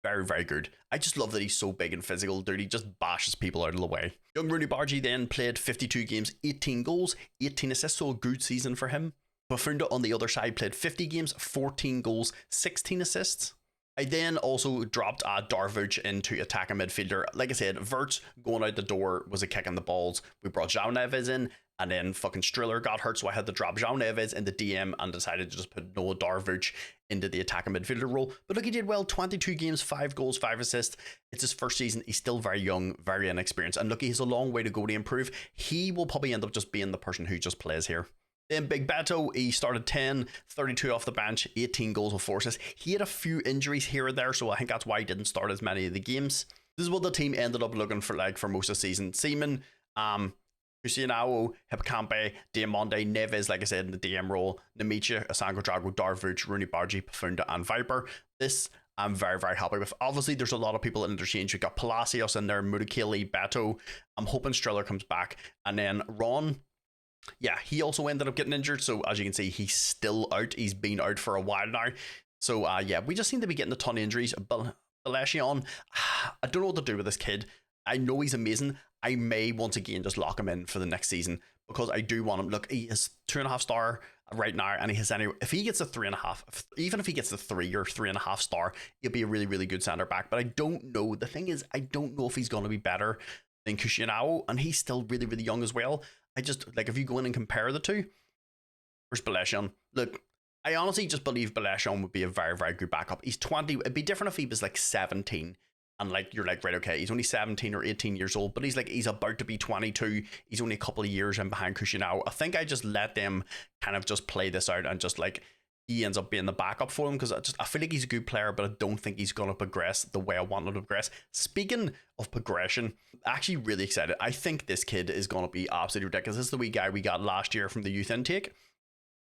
very, very good. I just love that he's so big and physical, dude. He just bashes people out of the way. Young Rooney Bargy then played 52 games, 18 goals, 18 assists, so a good season for him. Pafunda on the other side played 50 games, 14 goals, 16 assists. I then also dropped Darvuch into attacking midfielder. Like I said, Wirtz going out the door was a kick in the balls. We brought João Neves in, and then fucking Striller got hurt, so I had to drop João Neves in the DM and decided to just put Noah Darvuch into the attacking midfielder role. But look, he did well. 22 games, 5 goals, 5 assists. It's his first season. He's still very young, very inexperienced. And look, he has a long way to go to improve. He will probably end up just being the person who just plays here. Then Big Beto, he started 10, 32 off the bench, 18 goals with 4 assists. He had a few injuries here and there, so I think that's why he didn't start as many of the games. This is what the team ended up looking for, like, for most of the season. Seaman, Xuanduong, Hippocampbe, Diamante, Neves, like I said, in the DM role, Namicha, Asango Drago, Darvuch, Rooney Bargi, Pafunda, and Viper. This I'm very, very happy with. Obviously, there's a lot of people in interchange. We've got Palacios in there, Mudakili, Beto. I'm hoping Striller comes back. And then Ron, yeah, he also ended up getting injured. So as you can see, he's still out. He's been out for a while now. So yeah, we just seem to be getting a ton of injuries. But Balencion, I don't know what to do with this kid. I know he's amazing. I may once again just lock him in for the next season because I do want him. Look, he is 2.5 star right now, and he has if he gets a 3.5, even if he gets the 3 or 3.5 star, he'll be a really, really good center back. But I don't know. The thing is, I don't know if he's going to be better than Xuanduong, and he's still really, really young as well. I just like if you go in and compare the two. Where's Balencion? Look, I honestly just believe Balencion would be a very, very good backup. He's 20. It'd be different if he was like 17. And like you're like, right, okay, he's only 17 or 18 years old, but he's about to be 22. He's only a couple of years in behind Xuanduong. I think I just let them kind of just play this out and just like he ends up being the backup for him because I feel like he's a good player, but I don't think he's going to progress the way I want him to progress. Speaking of progression, actually really excited. I think this kid is going to be absolutely ridiculous. This is the wee guy we got last year from the youth intake.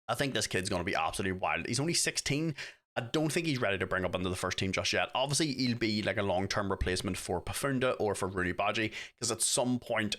I think this kid's going to be absolutely wild. He's only 16. I don't think he's ready to bring up into the first team just yet. Obviously, he'll be like a long-term replacement for Pafunda or for Rooney Badji, because at some point,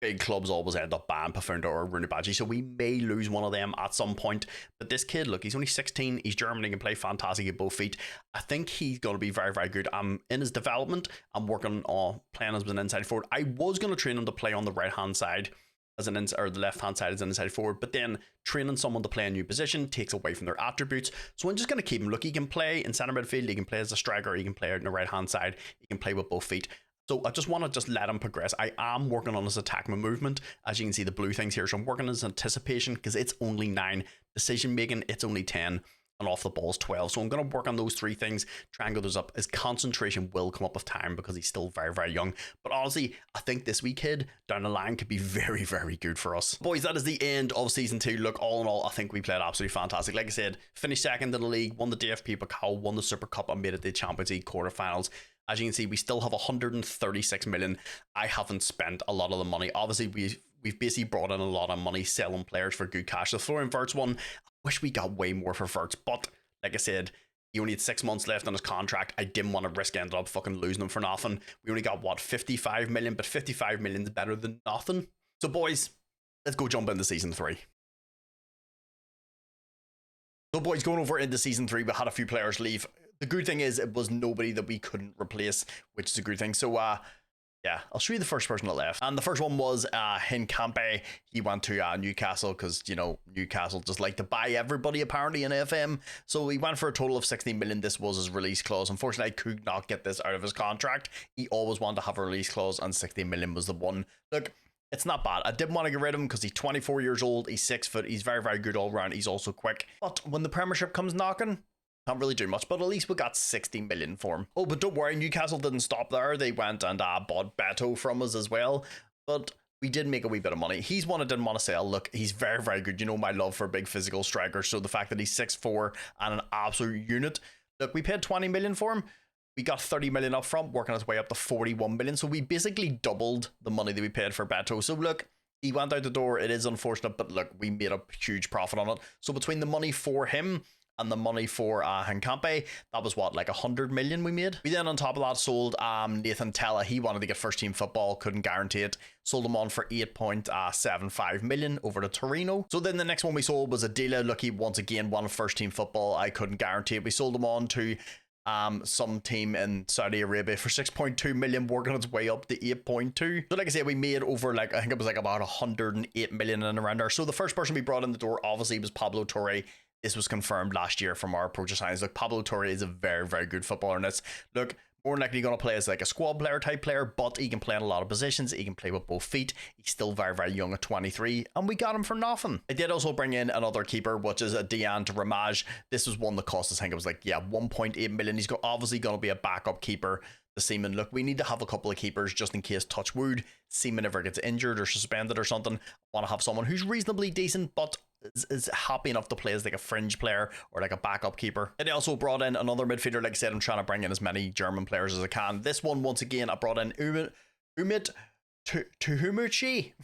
big clubs always end up banning Pafunda or Rooney Badji, so we may lose one of them at some point. But this kid, look, he's only 16. He's German. He can play fantastic at both feet. I think he's going to be very, very good. In his development, I'm working on playing as an inside forward. I was going to train him to play on the right-hand side, as an or the left hand side as an inside forward, but then training someone to play a new position takes away from their attributes. So I'm just going to keep him. Look, he can play in centre midfield, he can play as a striker, he can play out on the right hand side, he can play with both feet. So I just want to just let him progress. I am working on his attack movement. As you can see, the blue things here. So I'm working on his anticipation because it's only 9. Decision making, it's only 10. And off the ball is 12. So I'm going to work on those 3 things, try and go those up. His concentration will come up with time because he's still very, very young. But honestly, I think this wee kid down the line could be very, very good for us. Boys, that is the end of season 2. Look, all in all, I think we played absolutely fantastic. Like I said, finished second in the league, won the DFP Pokal, won the Super Cup, and made it to the Champions League quarterfinals. As you can see, we still have 136 million. I haven't spent a lot of the money. Obviously, we've basically brought in a lot of money selling players for good cash. The Florian Wirtz one, wish we got way more for Wirtz, but like I said, he only had 6 months left on his contract. I didn't want to risk ended up fucking losing him for nothing. We only got, what, 55 million, but 55 million is better than nothing. So boys, let's go jump into season 3. So boys, going over into season 3, we had a few players leave. The good thing is it was nobody that we couldn't replace, which is a good thing. So yeah, I'll show you the first person that left. And the first one was Hincampe. He went to Newcastle because, you know, Newcastle just like to buy everybody apparently in FM. So he went for a total of 16 million. This was his release clause. Unfortunately, I could not get this out of his contract. He always wanted to have a release clause, and 16 million was the one. Look, it's not bad. I didn't want to get rid of him because he's 24 years old. He's 6 foot. He's very, very good all around. He's also quick. But when the Premiership comes knocking, can't really do much, but at least we got 60 million for him. Oh, but don't worry, Newcastle didn't stop there. They went and bought Beto from us as well. But we did make a wee bit of money. He's one I didn't want to sell. Look, he's very, very good. You know my love for big physical strikers. So the fact that he's 6'4" and an absolute unit. Look, we paid 20 million for him. We got 30 million up front, working his way up to 41 million. So we basically doubled the money that we paid for Beto. So look, he went out the door. It is unfortunate, but look, we made a huge profit on it. So between the money for him and the money for Hincampe, that was what, like 100 million we made. We then on top of that sold Nathan Tella. He wanted to get first team football, couldn't guarantee it. Sold him on for 8.75 million over to Torino. So then the next one we sold was Adila. Look, he once again wanted first team football. I couldn't guarantee it. We sold him on to some team in Saudi Arabia for 6.2 million, working its way up to 8.2. So like I said, we made over like, I think it was like about 108 million and around there. So the first person we brought in the door obviously was Pablo Torre. This was confirmed last year from our approach of science. Look, Pablo Torre is a very, very good footballer, and it's, look, more than likely going to play as like a squad player type player, but he can play in a lot of positions. He can play with both feet. He's still very, very young at 23, and we got him for nothing. I did also bring in another keeper, which is a Dian to Ramage. This was one that cost us, I think it was like, yeah, 1.8 million. He's obviously going to be a backup keeper. The Seaman, look, we need to have a couple of keepers just in case, touch wood, Seaman ever gets injured or suspended or something. I want to have someone who's reasonably decent, but is happy enough to play as like a fringe player or like a backup keeper. And I also brought in another midfielder. Like I said, I'm trying to bring in as many German players as I can. This one, once again, I brought in Umit Tuhumuchi.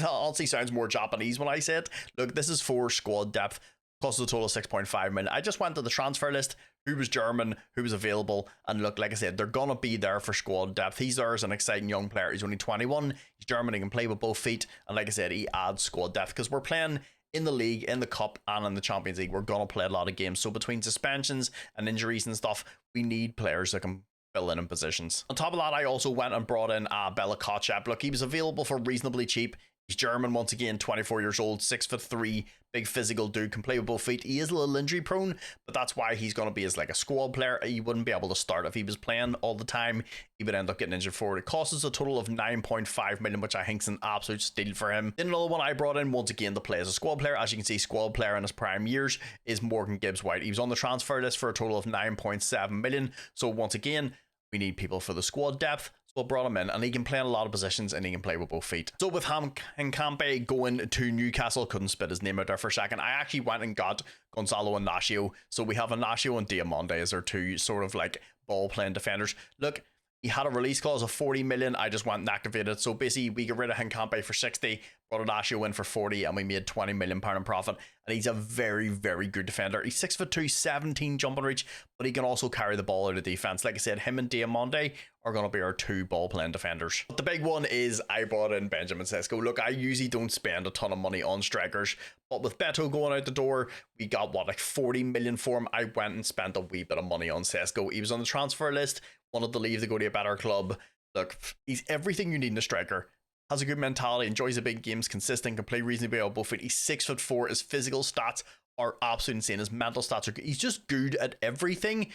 honestly sounds more Japanese when I say it. Look, this is for squad depth. Costs a total of 6.5 million. I just went to the transfer list, who was German, who was available, and look, like I said, they're gonna be there for squad depth. He's there as an exciting young player. He's only 21. He's German. He can play with both feet, and like I said, he adds squad depth because we're playing in the league, in the cup, and in the Champions League. We're gonna play a lot of games. So between suspensions and injuries and stuff, we need players that can fill in positions. On top of that, I also went and brought in Bella Kotchap. Look, he was available for reasonably cheap. He's German once again, 24 years old, 6'3", big physical dude, can play with both feet. He is a little injury prone, but that's why he's going to be as like a squad player. He wouldn't be able to start if he was playing all the time. He would end up getting injured for it. It costs us a total of 9.5 million, which I think is an absolute steal for him. Then another one I brought in once again to play as a squad player. As you can see, squad player in his prime years is Morgan Gibbs-White. He was on the transfer list for a total of 9.7 million. So once again, we need people for the squad depth. So I brought him in, and he can play in a lot of positions, and he can play with both feet. So with Campe going to Newcastle, couldn't spit his name out there for a second, I actually went and got Gonzalo Inacio. So we have Inacio and Diamande as our two sort of like ball-playing defenders. Look, he had a release clause of 40 million. I just went and activated. So basically, we got rid of Hincampe for 60, brought Inacio in for 40, and we made 20 million pound in profit. And he's a very, very good defender. He's 6'2", 17 jumping reach, but he can also carry the ball out of defense. Like I said, him and Diamande are going to be our two ball-playing defenders. But the big one is I brought in Benjamin Sesko. Look, I usually don't spend a ton of money on strikers, but with Beto going out the door, we got, what, like 40 million for him. I went and spent a wee bit of money on Sesko. He was on the transfer list, wanted to leave to go to a better club. Look, he's everything you need in a striker. Has a good mentality, enjoys the big games, consistent, can play reasonably well both feet. He's 6'4". His physical stats are absolutely insane. His mental stats are good. He's just good at everything.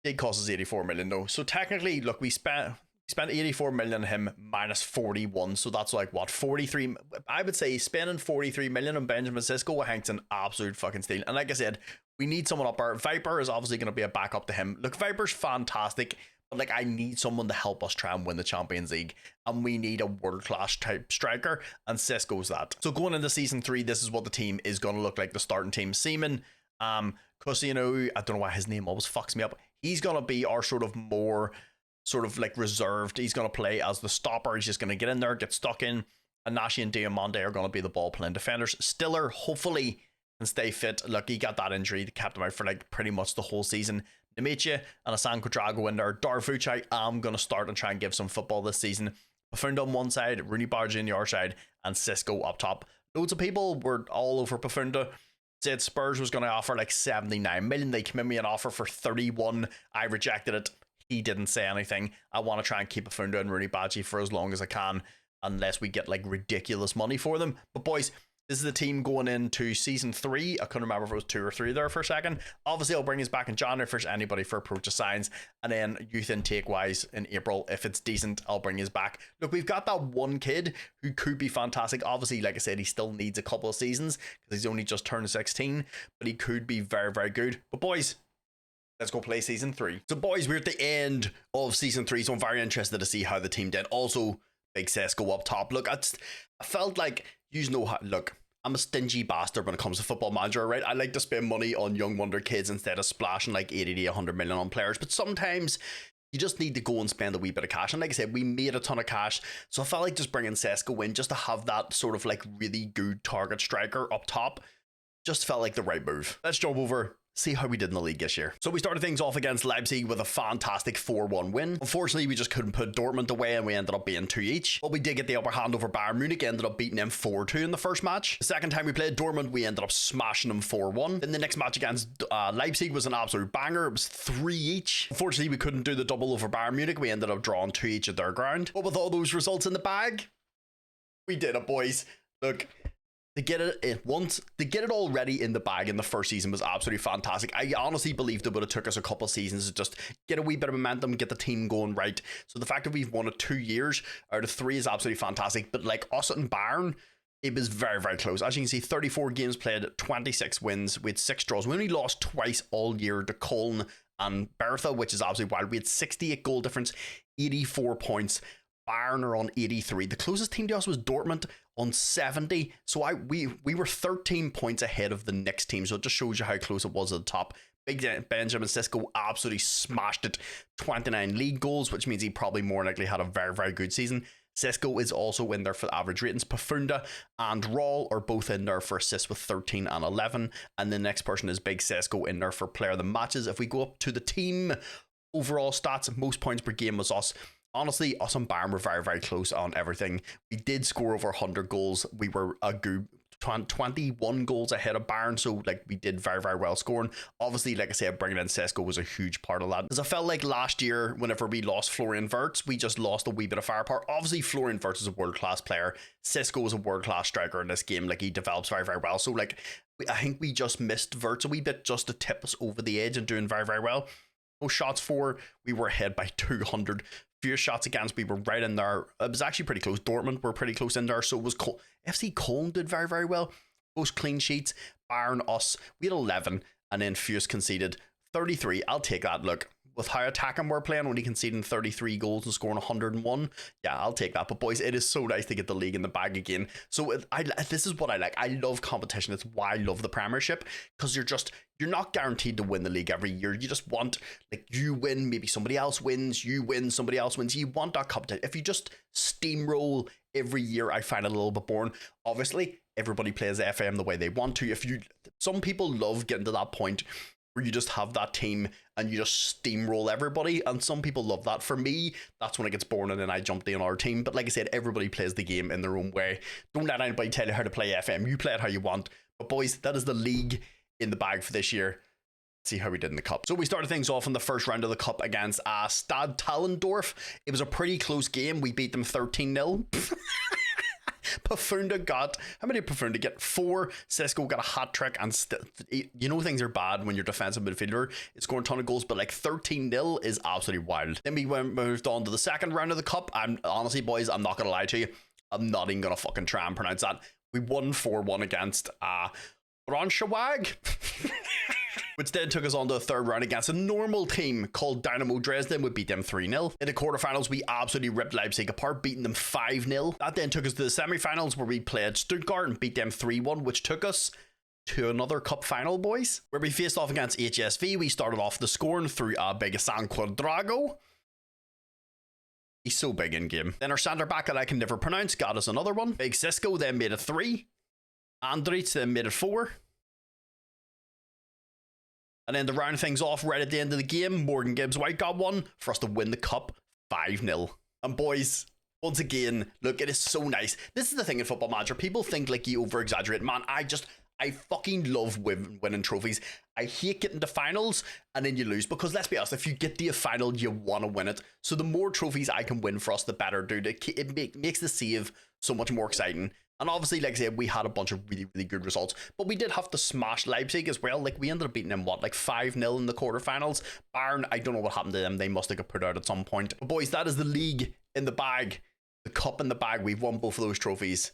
It costs us 84 million though. So technically, look, we spent 84 million on him minus 41. So that's like what, 43. I would say spending 43 million on Benjamin Sesko, I think it's an absolute fucking steal. And like I said, we need someone up there. Viper is obviously going to be a backup to him. Look, Viper's fantastic, but like I need someone to help us try and win the Champions League, and we need a world-class type striker, and Sesko's that. So going into season 3, this is what the team is going to look like. The starting team: Seaman, Cosino, I don't know why his name always fucks me up. He's going to be our sort of more sort of like reserved. He's going to play as the stopper. He's just going to get in there, get stuck in. Anashi and Diamande are going to be the ball playing defenders. Stiller hopefully can stay fit. Look, he got that injury that kept him out for like pretty much the whole season. Nemecha and Asan Quadrago in there. Darfuch, I am going to start and try and give some football this season. Pafunda on one side, Rooney Barge on the other side, and Sesko up top. Loads of people were all over Pafunda. Said Spurs was going to offer like 79 million. They came in with an offer for 31. I rejected it. He didn't say anything. I want to try and keep Pafunda and Rooney Badgie for as long as I can, unless we get like ridiculous money for them. But boys, this is the team going into season 3. I couldn't remember if it was 2 or 3 there for a second. Obviously, I'll bring us back in January if there's anybody for approach of signs. And then youth intake wise in April, if it's decent, I'll bring us back. Look, we've got that one kid who could be fantastic. Obviously, like I said, he still needs a couple of seasons because he's only just turned 16. But he could be very, very good. But boys, let's go play season 3. So boys, we're at the end of season 3. So I'm very interested to see how the team did. Also, big Sesko up top. Look, I felt like, you know how, look, I'm a stingy bastard when it comes to Football Manager, right? I like to spend money on young wonder kids instead of splashing like 80 to 100 million on players. But sometimes you just need to go and spend a wee bit of cash. And like I said, we made a ton of cash. So I felt like just bringing Sesko in just to have that sort of like really good target striker up top just felt like the right move. Let's jump over, see how we did in the league this year. So we started things off against Leipzig with a fantastic 4-1 win. Unfortunately, we just couldn't put Dortmund away and we ended up being 2 each. But we did get the upper hand over Bayern Munich, ended up beating them 4-2 in the first match. The second time we played Dortmund, we ended up smashing them 4-1. Then the next match against Leipzig was an absolute banger. It was 3 each. Unfortunately, we couldn't do the double over Bayern Munich. We ended up drawing 2 each at their ground. But with all those results in the bag, we did it, boys. Look, to get it already in the bag in the first season was absolutely fantastic. I honestly believed it would have took us a couple of seasons to just get a wee bit of momentum, get the team going right. So the fact that we've won it 2 years out of 3 is absolutely fantastic. But like us and Bayern, it was very, very close. As you can see, 34 games played, 26 wins, we had 6 draws. We only lost twice all year to Cologne and Bertha, which is absolutely wild. We had 68 goal difference, 84 points. Bayern are on 83. The closest team to us was Dortmund on 70. So we were 13 points ahead of the next team. So it just shows you how close it was at the top. Big Benjamin Sesko absolutely smashed it. 29 league goals, which means he probably more likely had a very, very good season. Sesko is also in there for the average ratings. Pafunda and Raul are both in there for assists with 13 and 11. And the next person is Big Sesko in there for player of the matches. If we go up to the team overall stats, most points per game was us. Honestly, us and Bayern were very, very close on everything. We did score over 100 goals. We were a good 21 goals ahead of Bayern, so like we did very, very well scoring. Obviously, like I said, bringing in Sesko was a huge part of that, because I felt like last year whenever we lost Florian Wirtz, we just lost a wee bit of firepower. Obviously Florian Wirtz is a world-class player. Sesko is a world-class striker in this game. Like, he develops very, very well, so like I think we just missed Wirtz a wee bit just to tip us over the edge and doing very, very well. Most shots for, we were ahead by 200. Few shots against, we were right in there. It was actually pretty close. Dortmund were pretty close in there. So was FC Köln did very, very well. Most clean sheets, Bayern, us, we had 11, and then Fuse conceded 33. I'll take that. Look, with how attacking we're playing, only conceding 33 goals and scoring 101, yeah, I'll take that. But boys, it is so nice to get the league in the bag again. So this is what I like. I love competition. It's why I love the Premiership, because you're not guaranteed to win the league every year. You just want, like, you win, maybe somebody else wins, you win, somebody else wins. You want that competition. If you just steamroll every year, I find it a little bit boring. Obviously, everybody plays FM the way they want to. Some people love getting to that point where you just have that team and you just steamroll everybody, and some people love that. For me, that's when it gets boring and then I jump to another team. But like I said, everybody plays the game in their own way. Don't let anybody tell you how to play FM. You play it how you want. But boys, that is the league in the bag for this year. Let's see how we did in the cup. So we started things off in the first round of the cup against Stad Tallendorf. It was a pretty close game. We beat them 13-0. Pafunda got, how many did Pafunda get? 4. Sesko got a hat trick, and you know things are bad when you're defensive midfielder. It's scoring a ton of goals, but like 13-0 is absolutely wild. Then we moved on to the second round of the cup. And honestly, boys, I'm not gonna lie to you, I'm not even gonna fucking try and pronounce that. We won 4-1 against Braunschweig. Which then took us on to the third round against a normal team called Dynamo Dresden. We beat them 3-0. In the quarterfinals, we absolutely ripped Leipzig apart, beating them 5-0. That then took us to the semifinals, where we played Stuttgart and beat them 3-1, which took us to another cup final, boys, where we faced off against HSV. We started off the scoring through Big San Quadrago. He's so big in game. Then our centre back that I can never pronounce got us another one. Big Cisco then made it 3. Andrich then made it 4. And then to round things off right at the end of the game, Morgan Gibbs White got one for us to win the cup 5-0. And boys, once again, look, it is so nice. This is the thing in Football Manager. People think like you over exaggerate. Man, I fucking love winning trophies. I hate getting to finals and then you lose, because let's be honest, if you get to a final, you want to win it. So the more trophies I can win for us, the better, dude. It makes the save so much more exciting. And obviously, like I said, we had a bunch of really, really good results, but we did have to smash Leipzig as well. Like, we ended up beating them, what, like 5-0 in the quarterfinals. Bayern, I don't know what happened to them. They must have got put out at some point. But boys, that is the league in the bag, the cup in the bag. We've won both of those trophies.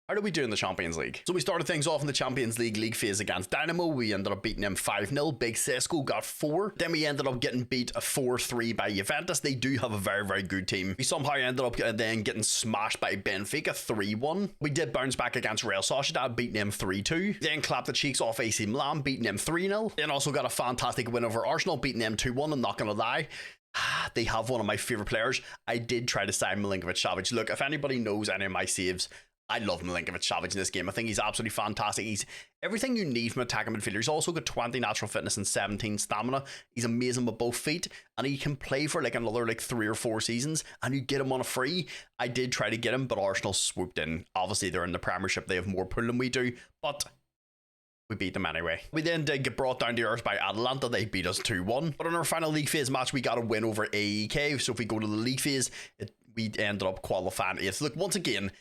How did we do in the Champions League? So we started things off in the Champions League phase against Dynamo. We ended up beating them 5-0. Big Sesko got 4. Then we ended up getting beat 4-3 by Juventus. They do have a very, very good team. We somehow ended up then getting smashed by Benfica 3-1. We did bounce back against Real Sociedad, beating them 3-2. Then clapped the cheeks off AC Milan, beating them 3-0. Then also got a fantastic win over Arsenal, beating them 2-1. I'm not going to lie, they have one of my favourite players. I did try to sign Milinkovic-Savic. Look, if anybody knows any of my saves, I love Milinkovic-Savic in this game. I think he's absolutely fantastic. He's everything you need from attacking midfielder. He's also got 20 natural fitness and 17 stamina. He's amazing with both feet, and he can play for like another like 3 or 4 seasons, and you get him on a free. I did try to get him, but Arsenal swooped in. Obviously, they're in the Premiership. They have more pull than we do, but we beat them anyway. We then did get brought down to earth by Atalanta. They beat us 2-1. But in our final league phase match, we got a win over AEK. So if we go to the league phase, we ended up qualifying 8th. Look, once again,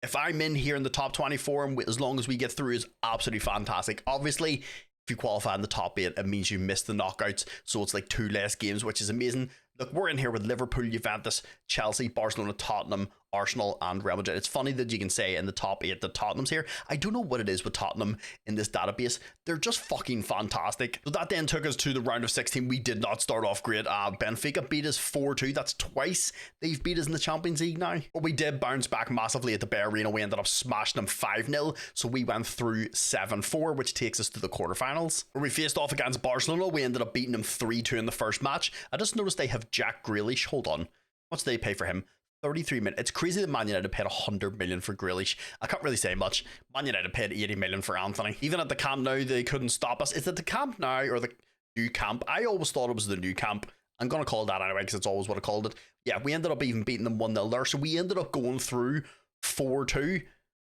if I'm in here in the top 24, and as long as we get through, is absolutely fantastic. Obviously, if you qualify in the top 8, it means you miss the knockouts. So it's like 2 less games, which is amazing. Look, we're in here with Liverpool, Juventus, Chelsea, Barcelona, Tottenham, Arsenal, and Real Madrid. It's funny that you can say in the top 8 that Tottenham's here. I don't know what it is with Tottenham in this database. They're just fucking fantastic. So that then took us to the round of 16. We did not start off great. Benfica beat us 4-2. That's twice they've beat us in the Champions League now. But we did bounce back massively at the Bay Arena. We ended up smashing them 5-0. So we went through 7-4, which takes us to the quarterfinals, where we faced off against Barcelona. We ended up beating them 3-2 in the first match. I just noticed they have Jack Grealish. Hold on. What's they pay for him? 33 million. It's crazy that Man United paid 100 million for Grealish. I can't really say much. Man United paid 80 million for Anthony. Even at the Camp Nou, they couldn't stop us. Is it the Camp Nou or the new camp? I always thought it was the new camp. I'm going to call it that anyway because it's always what I called it. Yeah, we ended up even beating them 1-0 there. So we ended up going through 4-2 to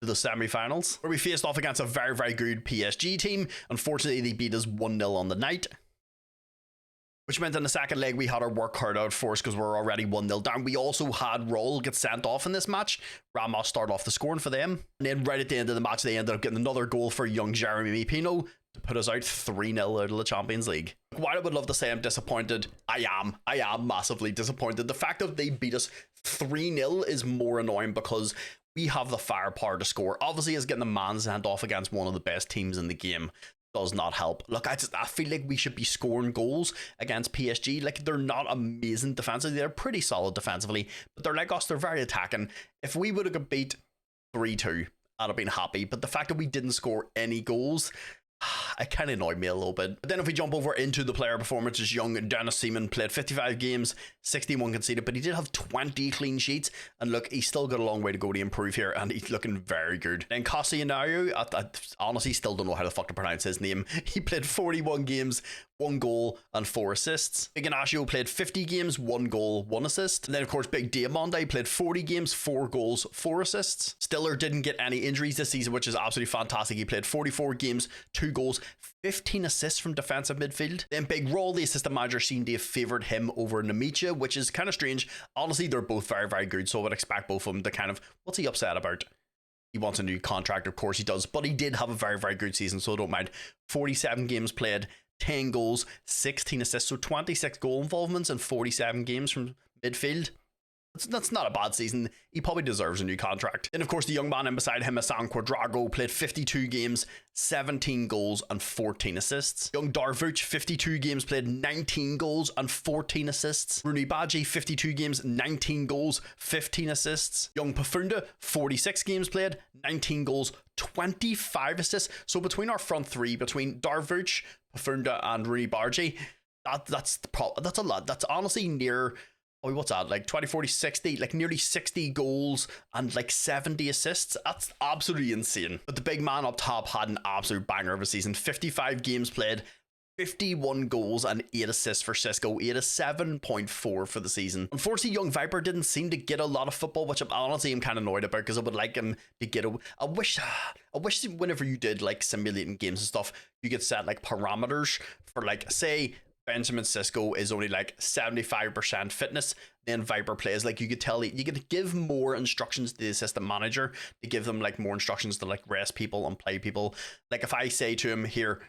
the semi-finals, where we faced off against a very, very good PSG team. Unfortunately, they beat us 1-0 on the night, which meant in the second leg we had our work cut out for us because we're already 1-0 down. We also had Raul get sent off in this match. Ramos started off the scoring for them. And then right at the end of the match, they ended up getting another goal for young Jeremy Pino to put us out 3-0 out of the Champions League. While I would love to say I'm disappointed, I am massively disappointed. The fact that they beat us 3-0 is more annoying because we have the firepower to score. Obviously, as getting the man sent off against one of the best teams in the game does not help. Look, I feel like we should be scoring goals against PSG. Like, they're not amazing defensively. They're pretty solid defensively, but they're like us. They're very attacking. If we would have got beat 3-2, I'd have been happy. But the fact that we didn't score any goals, it kind of annoyed me a little bit. But then if we jump over into the player performances, young Dennis Seaman played 55 games, 61 conceded, but he did have 20 clean sheets. And look, he's still got a long way to go to improve here, and he's looking very good. Then Cassiano, I honestly still don't know how the fuck to pronounce his name. He played 41 games, 1 goal and 4 assists. Big Ignacio played 50 games, 1 goal, 1 assist. And then of course Big Diamande played 40 games, 4 goals, 4 assists. Stiller didn't get any injuries this season, which is absolutely fantastic. He played 44 games, 2 goals, 15 assists from defensive midfield. Then Big Raul, the assistant manager, seemed to have favoured him over Namicha, which is kind of strange. Honestly, they're both very, very good, so I would expect both of them to kind of, what's he upset about? He wants a new contract, of course he does, but he did have a very, very good season, so I don't mind. 47 games played, 10 goals, 16 assists, so 26 goal involvements in 47 games from midfield. That's not a bad season. He probably deserves a new contract. Then, of course, the young man in beside him, Hassan Cuadrago, played 52 games, 17 goals and 14 assists. Young Darvuch, 52 games played, 19 goals and 14 assists. Rooney Badji, 52 games, 19 goals, 15 assists. Young Pafunda, 46 games played, 19 goals, 25 assists. So between our front three, between Darvuch, Pafunda and Rooney Badji, that's a lot. That's honestly near... Oh, what's that? Like 20, 40, 60, like nearly 60 goals and like 70 assists. That's absolutely insane. But the big man up top had an absolute banger of a season. 55 games played, 51 goals and 8 assists for Cisco. He had a 7.4 for the season. Unfortunately, young Viper didn't seem to get a lot of football, which I'm kind of annoyed about because I would like him to get a... I wish whenever you did like simulating games and stuff, you could set like parameters for like, say... Benjamin Sisko is only like 75% fitness, then Viper plays. Like, you could give more instructions to the assistant manager to give them like more instructions to like rest people and play people. Like, if I say to him, here,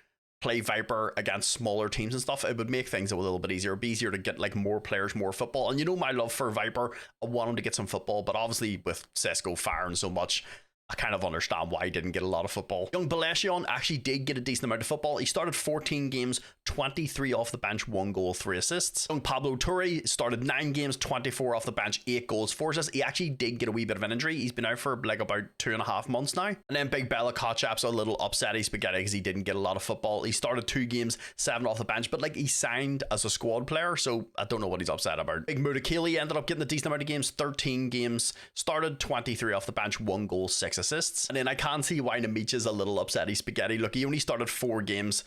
play Viper against smaller teams and stuff, it would make things a little bit easier. It'd be easier to get like more players, more football. And you know my love for Viper, I want him to get some football, but obviously with Sisko firing so much, I kind of understand why he didn't get a lot of football. Young Balesion actually did get a decent amount of football. He started 14 games, 23 off the bench, 1 goal, 3 assists. Young Pablo Torre started 9 games, 24 off the bench, 8 goals, 4 assists. He actually did get a wee bit of an injury. He's been out for like about 2.5 months now. And then Big Bella Kotchap's a little upset spaghetti because he didn't get a lot of football. He started 2 games, 7 off the bench, but like he signed as a squad player, so I don't know what he's upset about. Big Mudakili ended up getting a decent amount of games, 13 games, started 23 off the bench, 1 goal, 6 assists. And then I can see why Namicha's a little upset spaghetti. Look, he only started 4 games,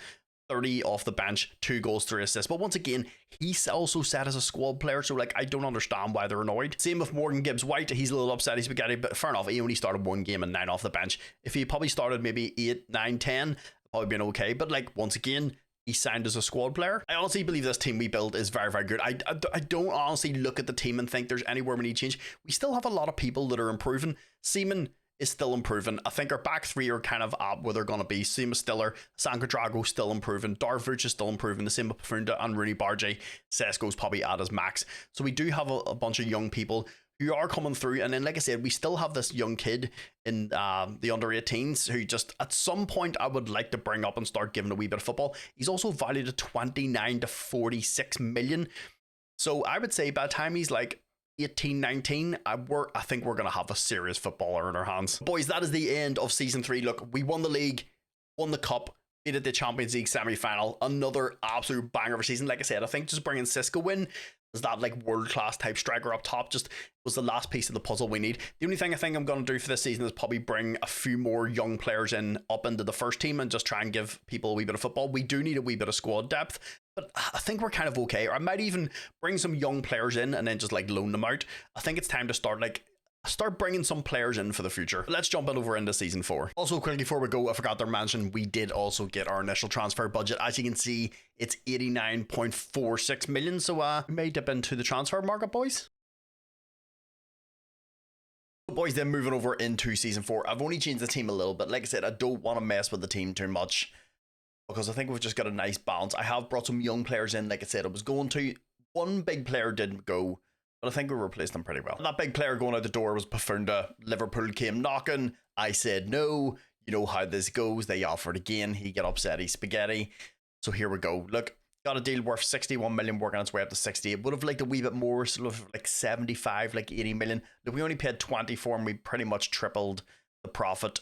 30 off the bench, 2 goals, 3 assists. But once again, he's also set as a squad player, so like I don't understand why they're annoyed. Same with Morgan Gibbs White. He's a little upset spaghetti, but fair enough. He only started 1 game and 9 off the bench. If he probably started maybe 8, 9, 10, probably been okay. But like, once again, he signed as a squad player. I honestly believe this team we built is very, very good. I don't honestly look at the team and think there's anywhere we need to change. We still have a lot of people that are improving. Seaman is still improving. I think our back three are kind of up where they're going to be. Same as Stiller, Sanka Drago still improving, Darvuch is still improving, the same with Pafunda and Rooney Barjay. Sesko's probably at his max. So we do have a bunch of young people who are coming through. And then, like I said, we still have this young kid in the under 18s who just at some point I would like to bring up and start giving a wee bit of football. He's also valued at 29 to 46 million. So I would say by the time he's like 18, 19, I think we're going to have a serious footballer in our hands. Boys, that is the end of season 3. Look, we won the league, won the cup, made it the Champions League semi-final. Another absolute banger of a season. Like I said, I think just bringing Cisco in is that like world-class type striker up top. Just was the last piece of the puzzle we need. The only thing I think I'm going to do for this season is probably bring a few more young players in up into the first team and just try and give people a wee bit of football. We do need a wee bit of squad depth, but I think we're kind of okay. Or I might even bring some young players in and then just like loan them out. I think it's time to start bringing some players in for the future. But let's jump over into season 4. Also, quickly before we go, I forgot to mention we did also get our initial transfer budget. As you can see, it's 89.46 million. So we may dip into the transfer market, boys. Boys, then moving over into season 4. I've only changed the team a little bit. Like I said, I don't want to mess with the team too much because I think we've just got a nice balance. I have brought some young players in. Like I said, I was going to. One big player didn't go, but I think we replaced them pretty well. And that big player going out the door was Pafunda. Liverpool came knocking. I said no. You know how this goes. They offered again. He got upset. He's spaghetti. So here we go. Look, got a deal worth 61 million, working its way up to 60. It would have liked a wee bit more, sort of like 75, like 80 million. Look, we only paid 20 for him. We pretty much tripled the profit.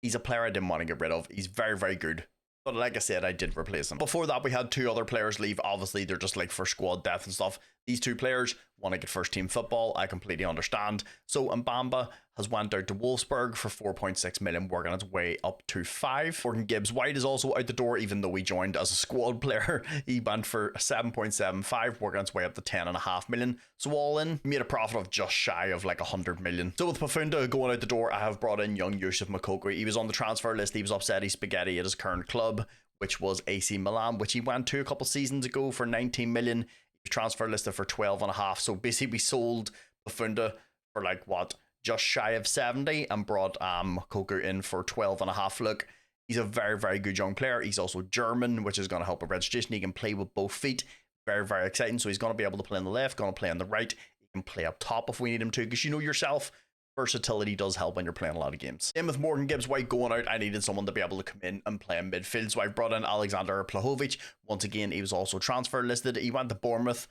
He's a player I didn't want to get rid of. He's very, very good. But like I said, I did replace him. Before that, we had 2 other players leave. Obviously, they're just like for squad depth and stuff. These 2 players want to get first team football. I completely understand. So Mbamba has went out to Wolfsburg for 4.6 million, working its way up to 5. Morgan Gibbs White is also out the door, even though he joined as a squad player. He went for 7.75, working its way up to 10.5 million. So all in, made a profit of just shy of like 100 million. So with Pafunda going out the door, I have brought in young Yusuf Moukoko. He was on the transfer list. He was upset. He's spaghetti at his current club, which was AC Milan, which he went to a couple seasons ago for 19 million. He was transfer listed for 12.5. So basically we sold Pafunda for like what, just shy of 70 and brought Moukoko in for 12.5. Look, he's a very, very good young player. He's also German, which is going to help with registration. He can play with both feet. Very, very exciting. So he's going to be able to play on the left, going to play on the right. He can play up top if we need him to, because you know yourself, versatility does help when you're playing a lot of games. Same with Morgan Gibbs White going out. I needed someone to be able to come in and play in midfield. So I brought in Alexander Plahovic. Once again, he was also transfer listed. He went to Bournemouth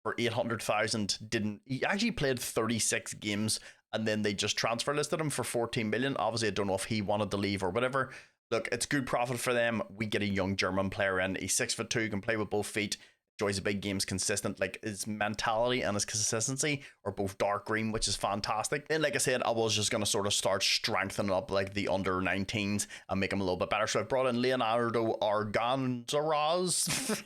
for 800,000. He actually played 36 games and then they just transfer listed him for 14 million. Obviously, I don't know if he wanted to leave or whatever. Look, it's good profit for them. We get a young German player in. He's 6'2", can play with both feet. Enjoys the big games, consistent. Like his mentality and his consistency are both dark green, which is fantastic. And like I said, I was just going to sort of start strengthening up like the under 19s and make them a little bit better. So I brought in Leonardo Arganzaraz.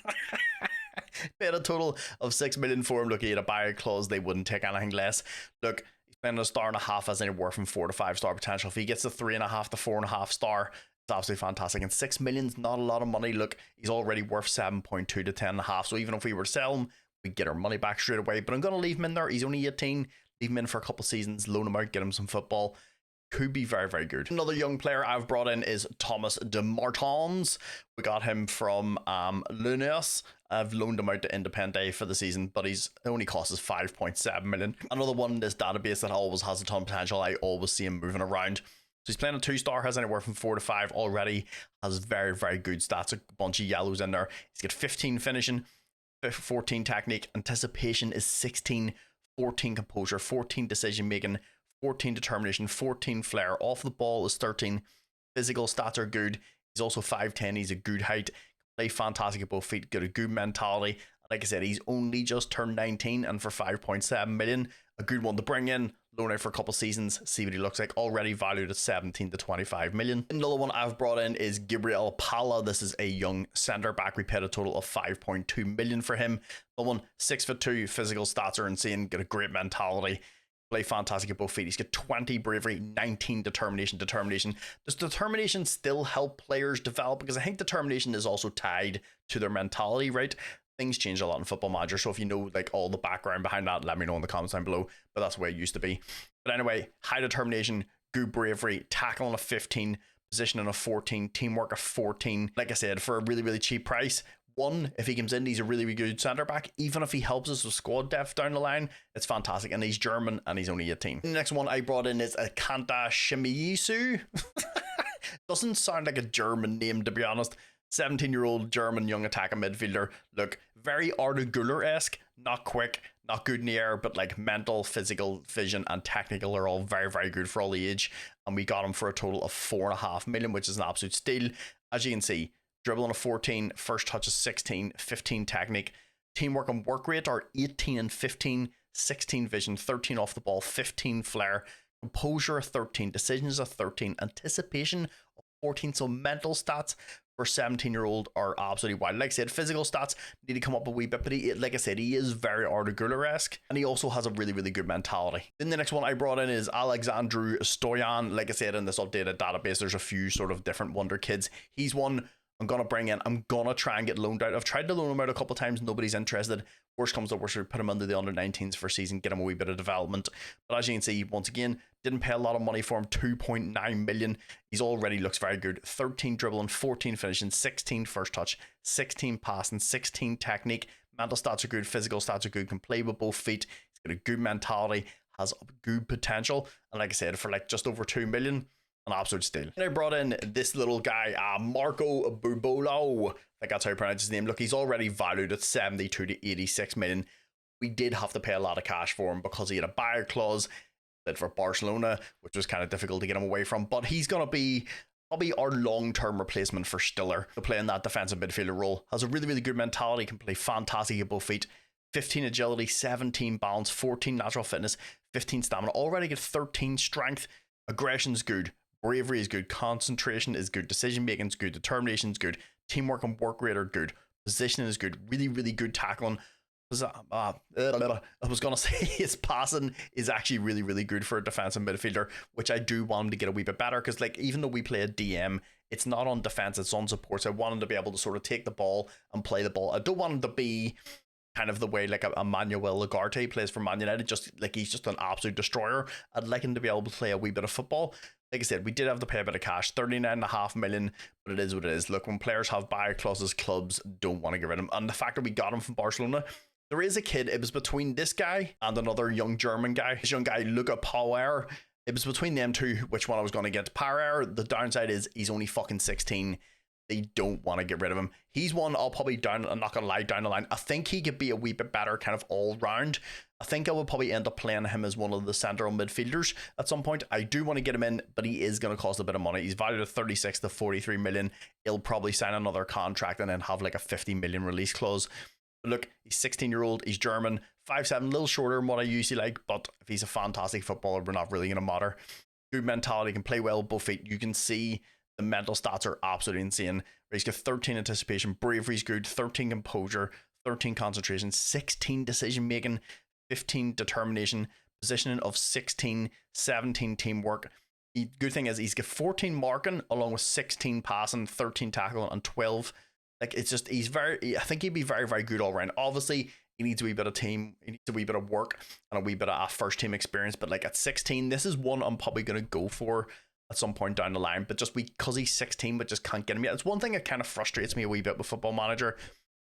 Paid a total of 6 million for him. Look, he had a buy clause. They wouldn't take anything less. Look, he's playing a 1.5 as anywhere from 4 to 5 star potential. If he gets a 3.5 to 4.5 star, it's absolutely fantastic. And 6 million's not a lot of money. Look, he's already worth 7.2 to 10.5. So even if we were to sell him, we'd get our money back straight away. But I'm going to leave him in there. He's only 18. Leave him in for a couple seasons, loan him out, get him some football. Could be very, very good. Another young player I've brought in is Thomas de Martins. We got him from Lunes. I've loaned him out to Independente for the season, but he's only costs us 5.7 million. Another one in this database that always has a ton of potential. I always see him moving around. So he's playing a 2-star, has anywhere from 4 to 5 already. Has very, very good stats. A bunch of yellows in there. He's got 15 finishing, 14 technique. Anticipation is 16, 14 composure, 14 decision making, 14 determination, 14 flair. Off the ball is 13. Physical stats are good. He's also 5'10". He's a good height. Play fantastic at both feet. Got a good mentality. Like I said, he's only just turned 19, and for 5.7 million, a good one to bring in. Loan out for a couple seasons, see what he looks like. Already valued at 17 to 25 million. Another one I've brought in is Gabriel Pala. This is a young centre back. We paid a total of 5.2 million for him. The one, 6'2", physical stats are insane. Got a great mentality. Play fantastic at both feet. He's got 20 bravery, 19 determination. Does determination still help players develop? Because I think determination is also tied to their mentality, right? Things change a lot in Football Manager, so if you know like all the background behind that, let me know in the comments down below. But that's the way it used to be. But anyway, high determination, good bravery, tackling a 15, positioning a 14, teamwork a 14. Like I said, for a really, really cheap price. One, if he comes in, he's a really, really good centre back. Even if he helps us with squad depth down the line, it's fantastic. And he's German and he's only 18. The next one I brought in is Akanta Shimizu. Doesn't sound like a German name, to be honest. 17-year-old German young attacking midfielder. Look, very Arda Güler-esque. Not quick, not good in the air, but like mental, physical, vision, and technical are all very, very good for all the age. And we got him for a total of 4.5 million, which is an absolute steal. As you can see, dribbling a 14, first touch is 16, 15 technique, Teamwork and work rate are 18 and 15, 16 vision, 13 off the ball, 15 flair, composure 13, decisions 13, anticipation of 14. So mental stats for 17-year-old are absolutely wild. Like I said, physical stats need to come up a wee bit, but like I said, he is very Arda Güler-esque, and he also has a really, really good mentality. Then the next one I brought in is Alexandru Stoyan. Like I said, in this updated database, there's a few sort of different wonder kids. He's one I'm going to bring in. I'm going to try and get loaned out. I've tried to loan him out a couple of times. Nobody's interested. Worst comes to worst, we put him under the under-19s for season, get him a wee bit of development. But as you can see, once again, didn't pay a lot of money for him, 2.9 million. He's already looks very good. 13 dribbling, 14 finishing, 16 first touch, 16 passing, 16 technique. Mental stats are good, physical stats are good, can play with both feet. He's got a good mentality, has good potential. And like I said, for like just over 2 million, an absolute steal. And I brought in this little guy, Marco Bubolo. I think that's how you pronounce his name. Look, he's already valued at 72 to 86 million. We did have to pay a lot of cash for him because he had a buyer clause for Barcelona, which was kind of difficult to get him away from. But he's going to be probably our long-term replacement for Stiller to play in that defensive midfielder role. Has a really, really good mentality, can play fantastic at both feet. 15 agility, 17 balance, 14 natural fitness, 15 stamina. Already get 13 strength. Aggression's good. Bravery is good, concentration is good, decision making is good, determination is good, teamwork and work rate are good, positioning is good, really, really good tackling. I was going to say his passing is actually really, really good for a defensive midfielder, which I do want him to get a wee bit better because, like, even though we play a DM, it's not on defense, it's on support. So I want him to be able to sort of take the ball and play the ball. I don't want him to be kind of the way like a Manuel Ugarte plays for Man United, just like he's just an absolute destroyer. I'd like him to be able to play a wee bit of football. Like I said, we did have to pay a bit of cash, 39.5 million, but it is what it is. Look, when players have buyer clauses, clubs don't want to get rid of him. And the fact that we got him from Barcelona, there is a kid, it was between this guy and another young German guy, this young guy, Luca Power. It was between them two, which one I was going to get. Power, the downside is he's only fucking 16. They don't want to get rid of him. He's one I'll probably down, I'm not going to lie, down the line. I think he could be a wee bit better kind of all round. I think I would probably end up playing him as one of the central midfielders at some point. I do want to get him in, but he is going to cost a bit of money. He's valued at 36 to 43 million. He'll probably sign another contract and then have like a 50 million release clause. But look, he's 16-year-old, he's German, 5'7", a little shorter than what I usually like, but if he's a fantastic footballer, we're not really going to matter. Good mentality, can play well with both feet. You can see the mental stats are absolutely insane. He's got 13 anticipation, bravery's good, 13 composure, 13 concentration, 16 decision making, 15 determination, positioning of 16, 17 teamwork. The good thing is he's got 14 marking along with 16 passing, 13 tackling, and 12. Like, it's just, I think he'd be very, very good all around. Obviously, he needs a wee bit of team, he needs a wee bit of work and a wee bit of first team experience. But like at 16, this is one I'm probably going to go for at some point down the line, but just because he's 16 but just can't get him yet. It's one thing that kind of frustrates me a wee bit with Football Manager.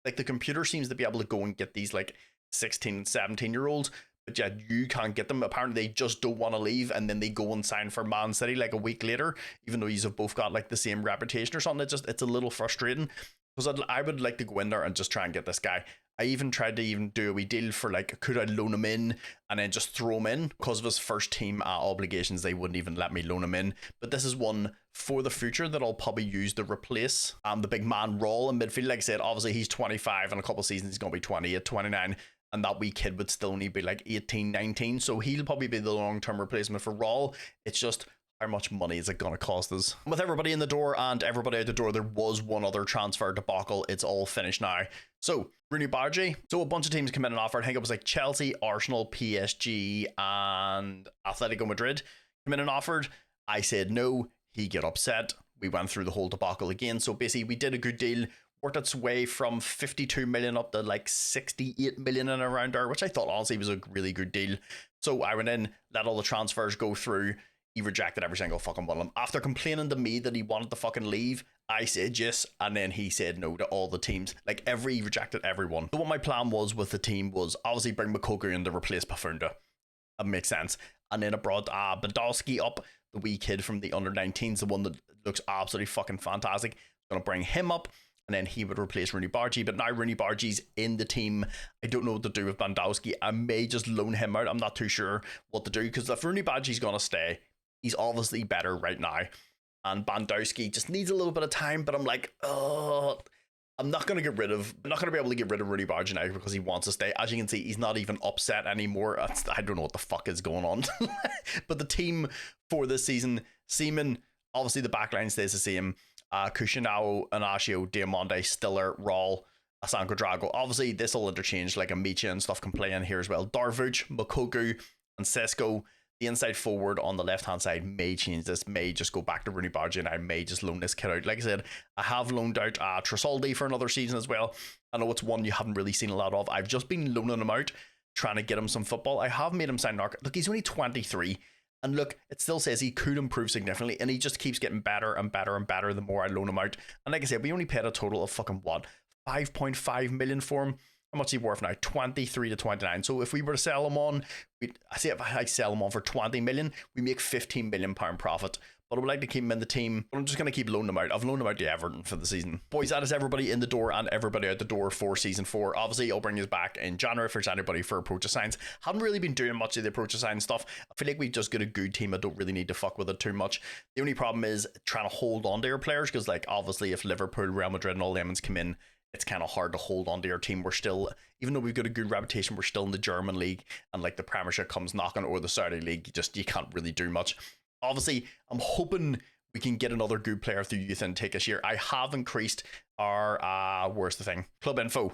Like, the computer seems to be able to go and get these like 16 and 17-year-olds, but yet you can't get them. Apparently they just don't want to leave, and then they go and sign for Man City like a week later, even though you've both got like the same reputation or something. It's a little frustrating because I would like to go in there and just try and get this guy. I even tried to even do a wee deal for like, could I loan him in and then just throw him in? Because of his first team obligations, they wouldn't even let me loan him in. But this is one for the future that I'll probably use to replace the big man role in midfield. Like I said, obviously he's 25, in a couple of seasons he's going to be 28, 29. And that wee kid would still only be like 18, 19. So he'll probably be the long-term replacement for Raul. It's just, how much money is it going to cost us? With everybody in the door and everybody out the door, there was one other transfer debacle. It's all finished now. So, Rooney Bargy. So a bunch of teams come in and offer. I think it was like Chelsea, Arsenal, PSG, and Atletico Madrid come in and offered. I said no. He got upset. We went through the whole debacle again. So basically, we did a good deal. Worked its way from 52 million up to like 68 million and around there, which I thought honestly was a really good deal. So I went in, let all the transfers go through. He rejected every single fucking one of them. After complaining to me that he wanted to fucking leave, I said yes, and then he said no to all the teams. Like, he rejected everyone. So what my plan was with the team was obviously bring Makoku in to replace Pafunda. That makes sense. And then I brought Badowski up, the wee kid from the under-19s, the one that looks absolutely fucking fantastic. I'm going to bring him up, and then he would replace Rooney Bargy. But now Rooney Bargy's in the team. I don't know what to do with Bandowski. I may just loan him out. I'm not too sure what to do, because if Rooney Bargy's going to stay, he's obviously better right now. And Bandowski just needs a little bit of time, but I'm like, oh, I'm not going to be able to get rid of Rudy Barge now because he wants to stay. As you can see, he's not even upset anymore. I don't know what the fuck is going on. But the team for this season, Seaman, obviously the backline stays the same. Xuanduong, Inacio, Diamante, Stiller, Raul, Asanko Drago. Obviously, this will interchange, like Amicia and stuff can play in here as well. Darvuj, Mokoku, and Sesko. The inside forward on the left hand side may change. This may just go back to Rooney Bargy, and I may just loan this kid out. Like I said, I have loaned out Tresoldi for another season as well. I know it's one you haven't really seen a lot of. I've just been loaning him out, trying to get him some football. I have made him sign Narc. Look, he's only 23, and look, it still says he could improve significantly, and he just keeps getting better and better and better the more I loan him out. And like I said, we only paid a total of fucking what, 5.5 million for him. How much is he worth now? 23 to 29. So if we were to sell him on, I say if I sell him on for 20 million, we make 15 million pound profit. But I would like to keep him in the team, but I'm just going to keep loaning him out. I've loaned him out to Everton for the season. Boys, that is everybody in the door and everybody out the door for season 4. Obviously, I'll bring you back in January if there's anybody for approach of signs. Haven't really been doing much of the approach of sign stuff. I feel like we've just got a good team. I don't really need to fuck with it too much. The only problem is trying to hold on to your players, because like obviously if Liverpool, Real Madrid and all them come in, it's kind of hard to hold on to your team. We're still, even though we've got a good reputation, we're still in the German league, and like the Premiership comes knocking, or the Saudi league, you can't really do much. Obviously, I'm hoping we can get another good player through youth intake this year. I have increased our, where's the thing? Club info.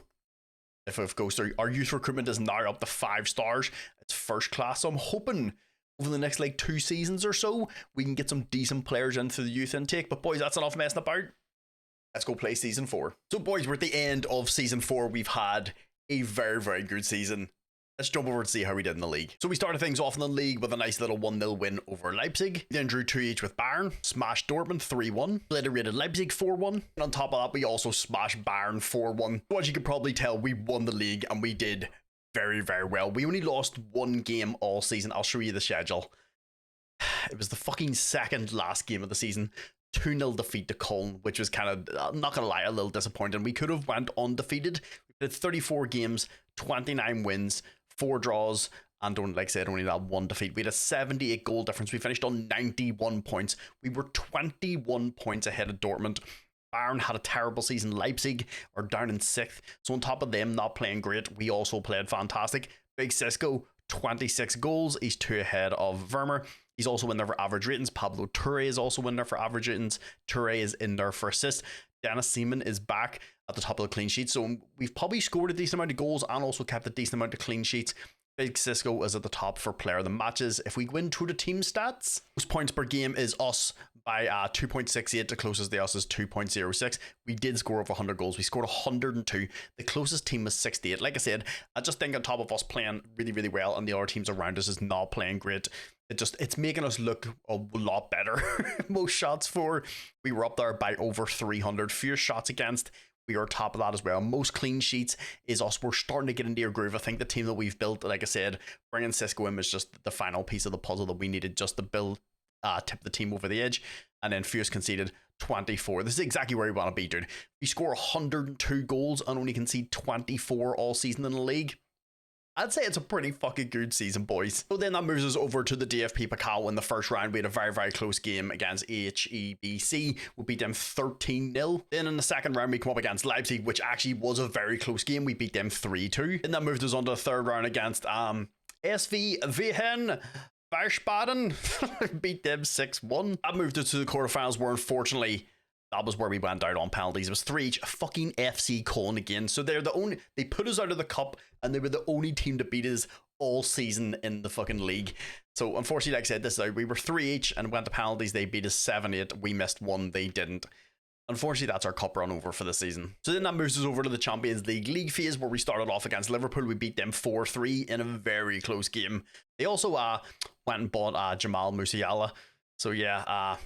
If it goes through, our youth recruitment is now up to 5 stars. It's first class. So I'm hoping over the next like 2 seasons or so, we can get some decent players in through the youth intake. But boys, that's enough messing about. Let's go play season 4. So boys, we're at the end of season 4. We've had a very, very good season. Let's jump over and see how we did in the league. So we started things off in the league with a nice little 1-0 win over Leipzig. Then drew 2 each with Bayern. Smashed Dortmund 3-1. Obliterated Leipzig 4-1. And on top of that, we also smashed Bayern 4-1. So as you can probably tell, we won the league and we did very, very well. We only lost 1 game all season. I'll show you the schedule. It was the fucking second last game of the season. 2-0 defeat to Cologne, which was kind of, I'm not going to lie, a little disappointing. We could have went undefeated. We did 34 games, 29 wins, 4 draws, and like I said, only that 1 defeat. We had a 78 goal difference. We finished on 91 points. We were 21 points ahead of Dortmund. Bayern had a terrible season. Leipzig are down in 6th. So on top of them not playing great, we also played fantastic. Big Cisco, 26 goals. He's 2 ahead of Vermeer. He's also in there for average ratings. Pablo Touré is also in there for average ratings. Touré is in there for assists. Dennis Seaman is back at the top of the clean sheet. So we've probably scored a decent amount of goals and also kept a decent amount of clean sheets. Big Cisco is at the top for player of the matches. If we go into the team stats, most points per game is us by 2.68. The closest to us is 2.06. We did score over 100 goals. We scored 102. The closest team was 68. Like I said, I just think on top of us playing really, really well and the other teams around us is not playing great, it's making us look a lot better. Most shots for, we were up there by over 300. Fewer shots against, we are top of that as well. Most clean sheets is us. We're starting to get into your groove. I think the team that we've built, like I said, bringing Cisco in was just the final piece of the puzzle that we needed just to build, tip the team over the edge. And then Fierce conceded 24. This is exactly where we want to be, dude. We score 102 goals and only concede 24 all season in the league. I'd say it's a pretty fucking good season, boys. So then that moves us over to the DFP Pokal in the first round. We had a very, very close game against HEBC. We beat them 13-0. Then in the second round, we come up against Leipzig, which actually was a very close game. We beat them 3-2. Then that moved us on to the third round against SV Wien Wiesbaden. Beat them 6-1. That moved us to the quarterfinals, where unfortunately that was where we went out on penalties. It was 3 each. Fucking FC Cologne again. So they put us out of the cup, and they were the only team to beat us all season in the fucking league. So unfortunately, like I said, this is out. We were 3 each and went to penalties. They beat us 7-8. We missed 1. They didn't. Unfortunately, that's our cup run over for the season. So then that moves us over to the Champions League phase, where we started off against Liverpool. We beat them 4-3 in a very close game. They also went and bought Jamal Musiala. So yeah,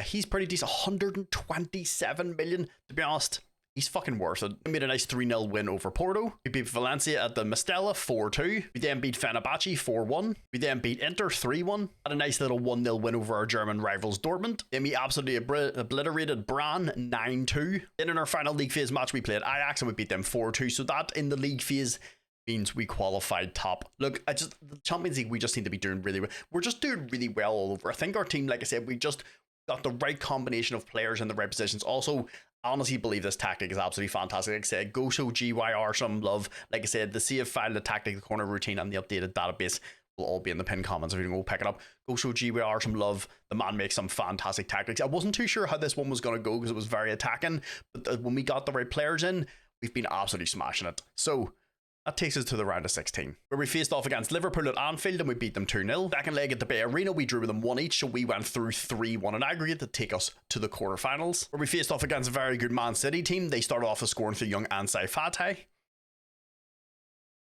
he's pretty decent. 127 million, to be honest. He's fucking worth it. We made a nice 3-0 win over Porto. We beat Valencia at the Mestalla 4-2. We then beat Fenerbahce 4-1. We then beat Inter 3-1. Had a nice little 1-0 win over our German rivals Dortmund. Then we absolutely obliterated Brann 9-2. Then in our final league phase match, we played Ajax and we beat them 4-2. So that in the league phase means we qualified top. Look, the Champions League, we just seem to be doing really well. We're just doing really well all over. I think our team, like I said, we just got the right combination of players in the right positions. Also, I honestly believe this tactic is absolutely fantastic. Like I said, go show GYR some love. Like I said, the save file, the tactic, the corner routine, and the updated database will all be in the pinned comments if you can go pick it up. Go show GYR some love. The man makes some fantastic tactics. I wasn't too sure how this one was going to go because it was very attacking, but when we got the right players in, we've been absolutely smashing it. So that takes us to the round of 16, where we faced off against Liverpool at Anfield and we beat them 2-0. Second leg at the Bay Arena, we drew them 1 each, so we went through 3-1 in aggregate to take us to the quarterfinals, where we faced off against a very good Man City team. They started off with scoring through young Ansai Fatay.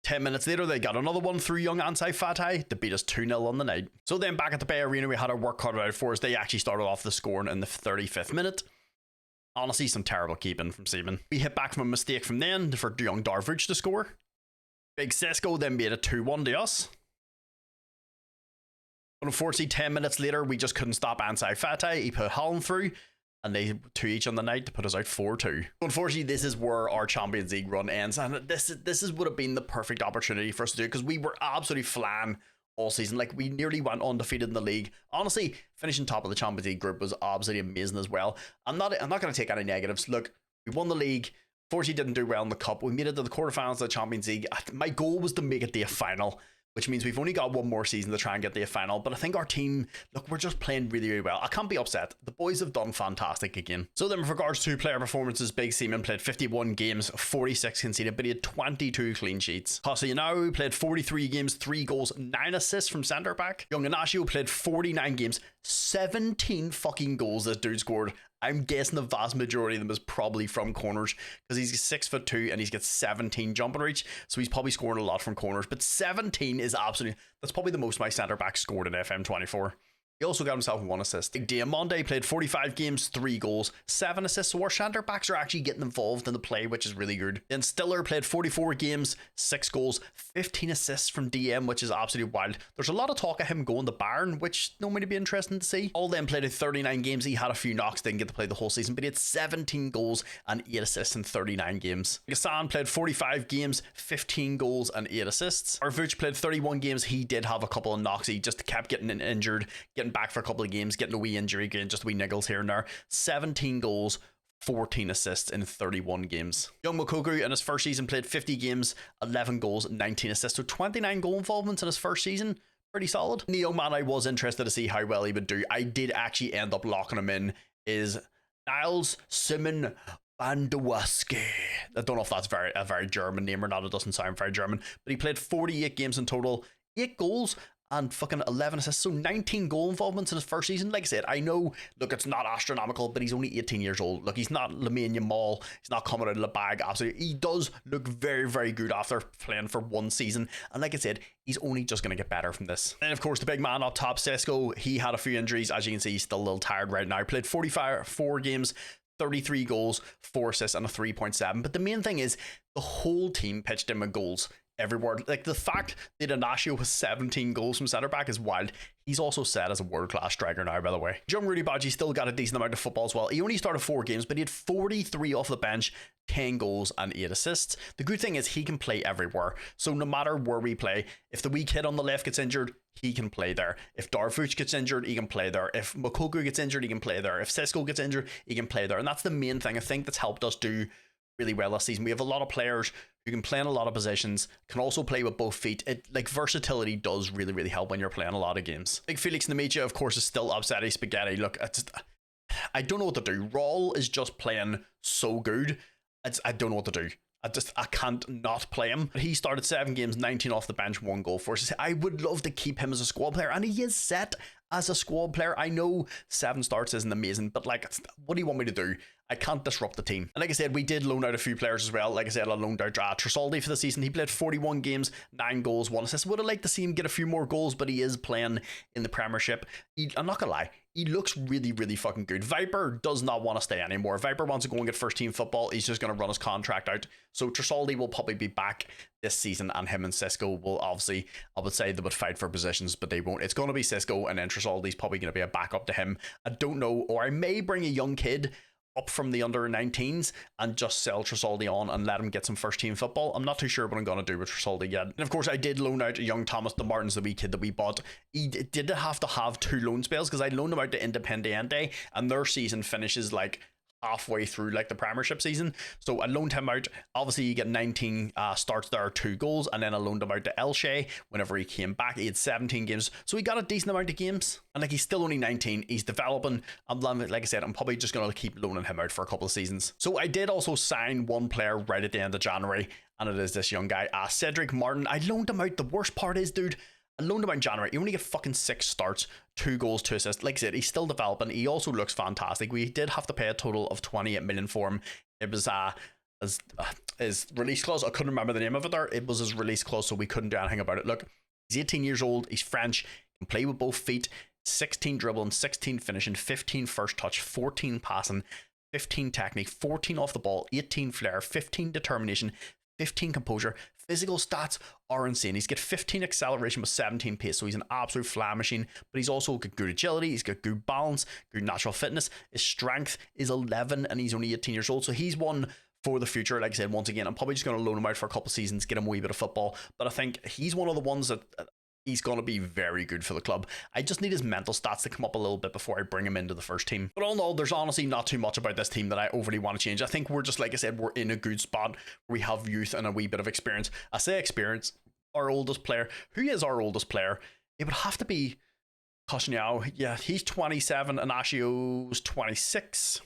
10 minutes later, they got another one through young Ansai Fatay to beat us 2-0 on the night. So then back at the Bay Arena, we had our work cut out for us. They actually started off the scoring in the 35th minute. Honestly, some terrible keeping from Seaman. We hit back from a mistake from then for young Darvuch to score. Big Sesko then made it 2-1 to us. But unfortunately, 10 minutes later, we just couldn't stop Ansai Fatay. He put Holland through, and they 2 each on the night to put us out 4-2. Unfortunately, this is where our Champions League run ends, and this would have been the perfect opportunity for us to do, because we were absolutely flying all season. Like, we nearly went undefeated in the league. Honestly, finishing top of the Champions League group was absolutely amazing as well. I'm not going to take any negatives. Look, we won the league. Fortunately, didn't do well in the cup. We made it to the quarterfinals of the Champions League. My goal was to make it to a final, which means we've only got one more season to try and get to a final. But I think our team, look, we're just playing really, really well. I can't be upset. The boys have done fantastic again. So then with regards to player performances, Big Seaman played 51 games, 46 conceded, but he had 22 clean sheets. Castellano played 43 games, 3 goals, 9 assists from centre back. Young Inacio played 49 games, 17 fucking goals this dude scored. I'm guessing the vast majority of them is probably from corners, because he's 6'2" and he's got 17 jumping reach, so he's probably scoring a lot from corners. But 17 is absolutely, that's probably the most my centre back scored in FM24. He also got himself 1 assist. Diamande played 45 games, 3 goals, 7 assists. So our centre backs are actually getting involved in the play, which is really good. Then Stiller played 44 games, 6 goals, 15 assists from DM, which is absolutely wild. There's a lot of talk of him going to Bayern, which normally be interesting to see. All them played 39 games. He had a few knocks, didn't get to play the whole season, but he had 17 goals and 8 assists in 39 games. Gassan played 45 games, 15 goals and 8 assists. Arvuch played 31 games. He did have a couple of knocks. He just kept getting injured, getting back for a couple of games, getting a wee injury, getting just a wee niggles here and there. 17 goals, 14 assists in 31 games. Young Mokoku in his first season played 50 games, 11 goals, 19 assists. So 29 goal involvements in his first season. Pretty solid. The young man I was interested to see how well he would do. I did actually end up locking him in, is Niels Simon Bandewaske. I don't know if that's a very German name or not. It doesn't sound very German. But he played 48 games in total, 8 goals and fucking 11 assists, so 19 goal involvements in his first season. Like I said, I know, look, it's not astronomical, but he's only 18 years old. Look, he's not Lamine Yamal, he's not coming out of the bag, absolutely. He does look very, very good after playing for 1 season, and like I said, he's only just going to get better from this. And of course, the big man up top, Sesko, he had a few injuries. As you can see, he's still a little tired right now. Played 4 games, 33 goals, 4 assists, and a 3.7. But the main thing is, the whole team pitched in with goals everywhere. Like, the fact that Inacio has 17 goals from centre back is wild. He's also set as a world-class striker now, by the way. John Rudy Badji still got a decent amount of football as well. He only started 4 games, but he had 43 off the bench, 10 goals and 8 assists. The good thing is he can play everywhere. So no matter where we play, if the wee kid on the left gets injured, he can play there. If Darvuch gets injured, he can play there. If Mokoku gets injured, he can play there. If Sesko gets injured, he can play there. And that's the main thing I think that's helped us do really well this season. We have a lot of players who can play in a lot of positions, can also play with both feet. Like, versatility does really, really help when you're playing a lot of games. Big Felix Nemanja, of course, is still upset at Spaghetti. Look, I don't know what to do. Raul is just playing so good. I don't know what to do. I can't not play him. But he started 7 games, 19 off the bench, 1 goal for us. I would love to keep him as a squad player, and he is set as a squad player. I know 7 starts isn't amazing, but like, what do you want me to do? I can't disrupt the team. And like I said, we did loan out a few players as well. Like I said, I loaned out Tresoldi for the season. He played 41 games, 9 goals, 1 assist. Would have liked to see him get a few more goals, but he is playing in the Premiership. I'm not gonna lie, he looks really, really fucking good. Viper does not want to stay anymore. Viper wants to go and get first team football. He's just going to run his contract out. So Tresoldi will probably be back this season, and him and Sesko will obviously, I would say they would fight for positions, but they won't. It's going to be Sesko, and then Tresoldi's probably going to be a backup to him. I don't know, or I may bring a young kid up from the under 19s and just sell Tresoldi on and let him get some first team football. I'm not too sure what I'm going to do with Tresoldi yet. And of course, I did loan out a young Thomas de Martins, the wee kid that we bought. He did have to have 2 loan spells because I loaned him out to Independiente, and their season finishes like halfway through like the Premiership season. So I loaned him out. Obviously, you get 19 starts there, 2 goals, and then I loaned him out to Elche. Whenever he came back, he had 17 games, so he got a decent amount of games. And like, he's still only 19. He's developing. Like I said, I'm probably just gonna keep loaning him out for a couple of seasons. So I did also sign one player right at the end of January, and it is this young guy, Cedric Martin. I loaned him out. The worst part is, dude, I loaned him out in January. He only get fucking 6 starts, 2 goals, 2 assists. Like I said, he's still developing. He also looks fantastic. We did have to pay a total of 28 million for him. It was his release clause. I couldn't remember the name of it there. It was his release clause, so we couldn't do anything about it. Look, he's 18 years old. He's French. Can play with both feet. 16 dribbling, 16 finishing, 15 first touch, 14 passing, 15 technique, 14 off the ball, 18 flair, 15 determination, 15 composure. Physical stats are insane. He's got 15 acceleration with 17 pace, so he's an absolute fly machine, but he's also got good agility, he's got good balance, good natural fitness. His strength is 11 and he's only 18 years old, so he's one for the future. Like I said, once again, I'm probably just going to loan him out for a couple of seasons, get him a wee bit of football, but I think he's one of the ones that he's going to be very good for the club. I just need his mental stats to come up a little bit before I bring him into the first team. But all in all, there's honestly not too much about this team that I overly want to change. I think we're just, like I said, we're in a good spot where we have youth and a wee bit of experience. I say experience. Our oldest player. Who is our oldest player? It would have to be Koscielny. Yeah, he's 27 and Ashio's 26.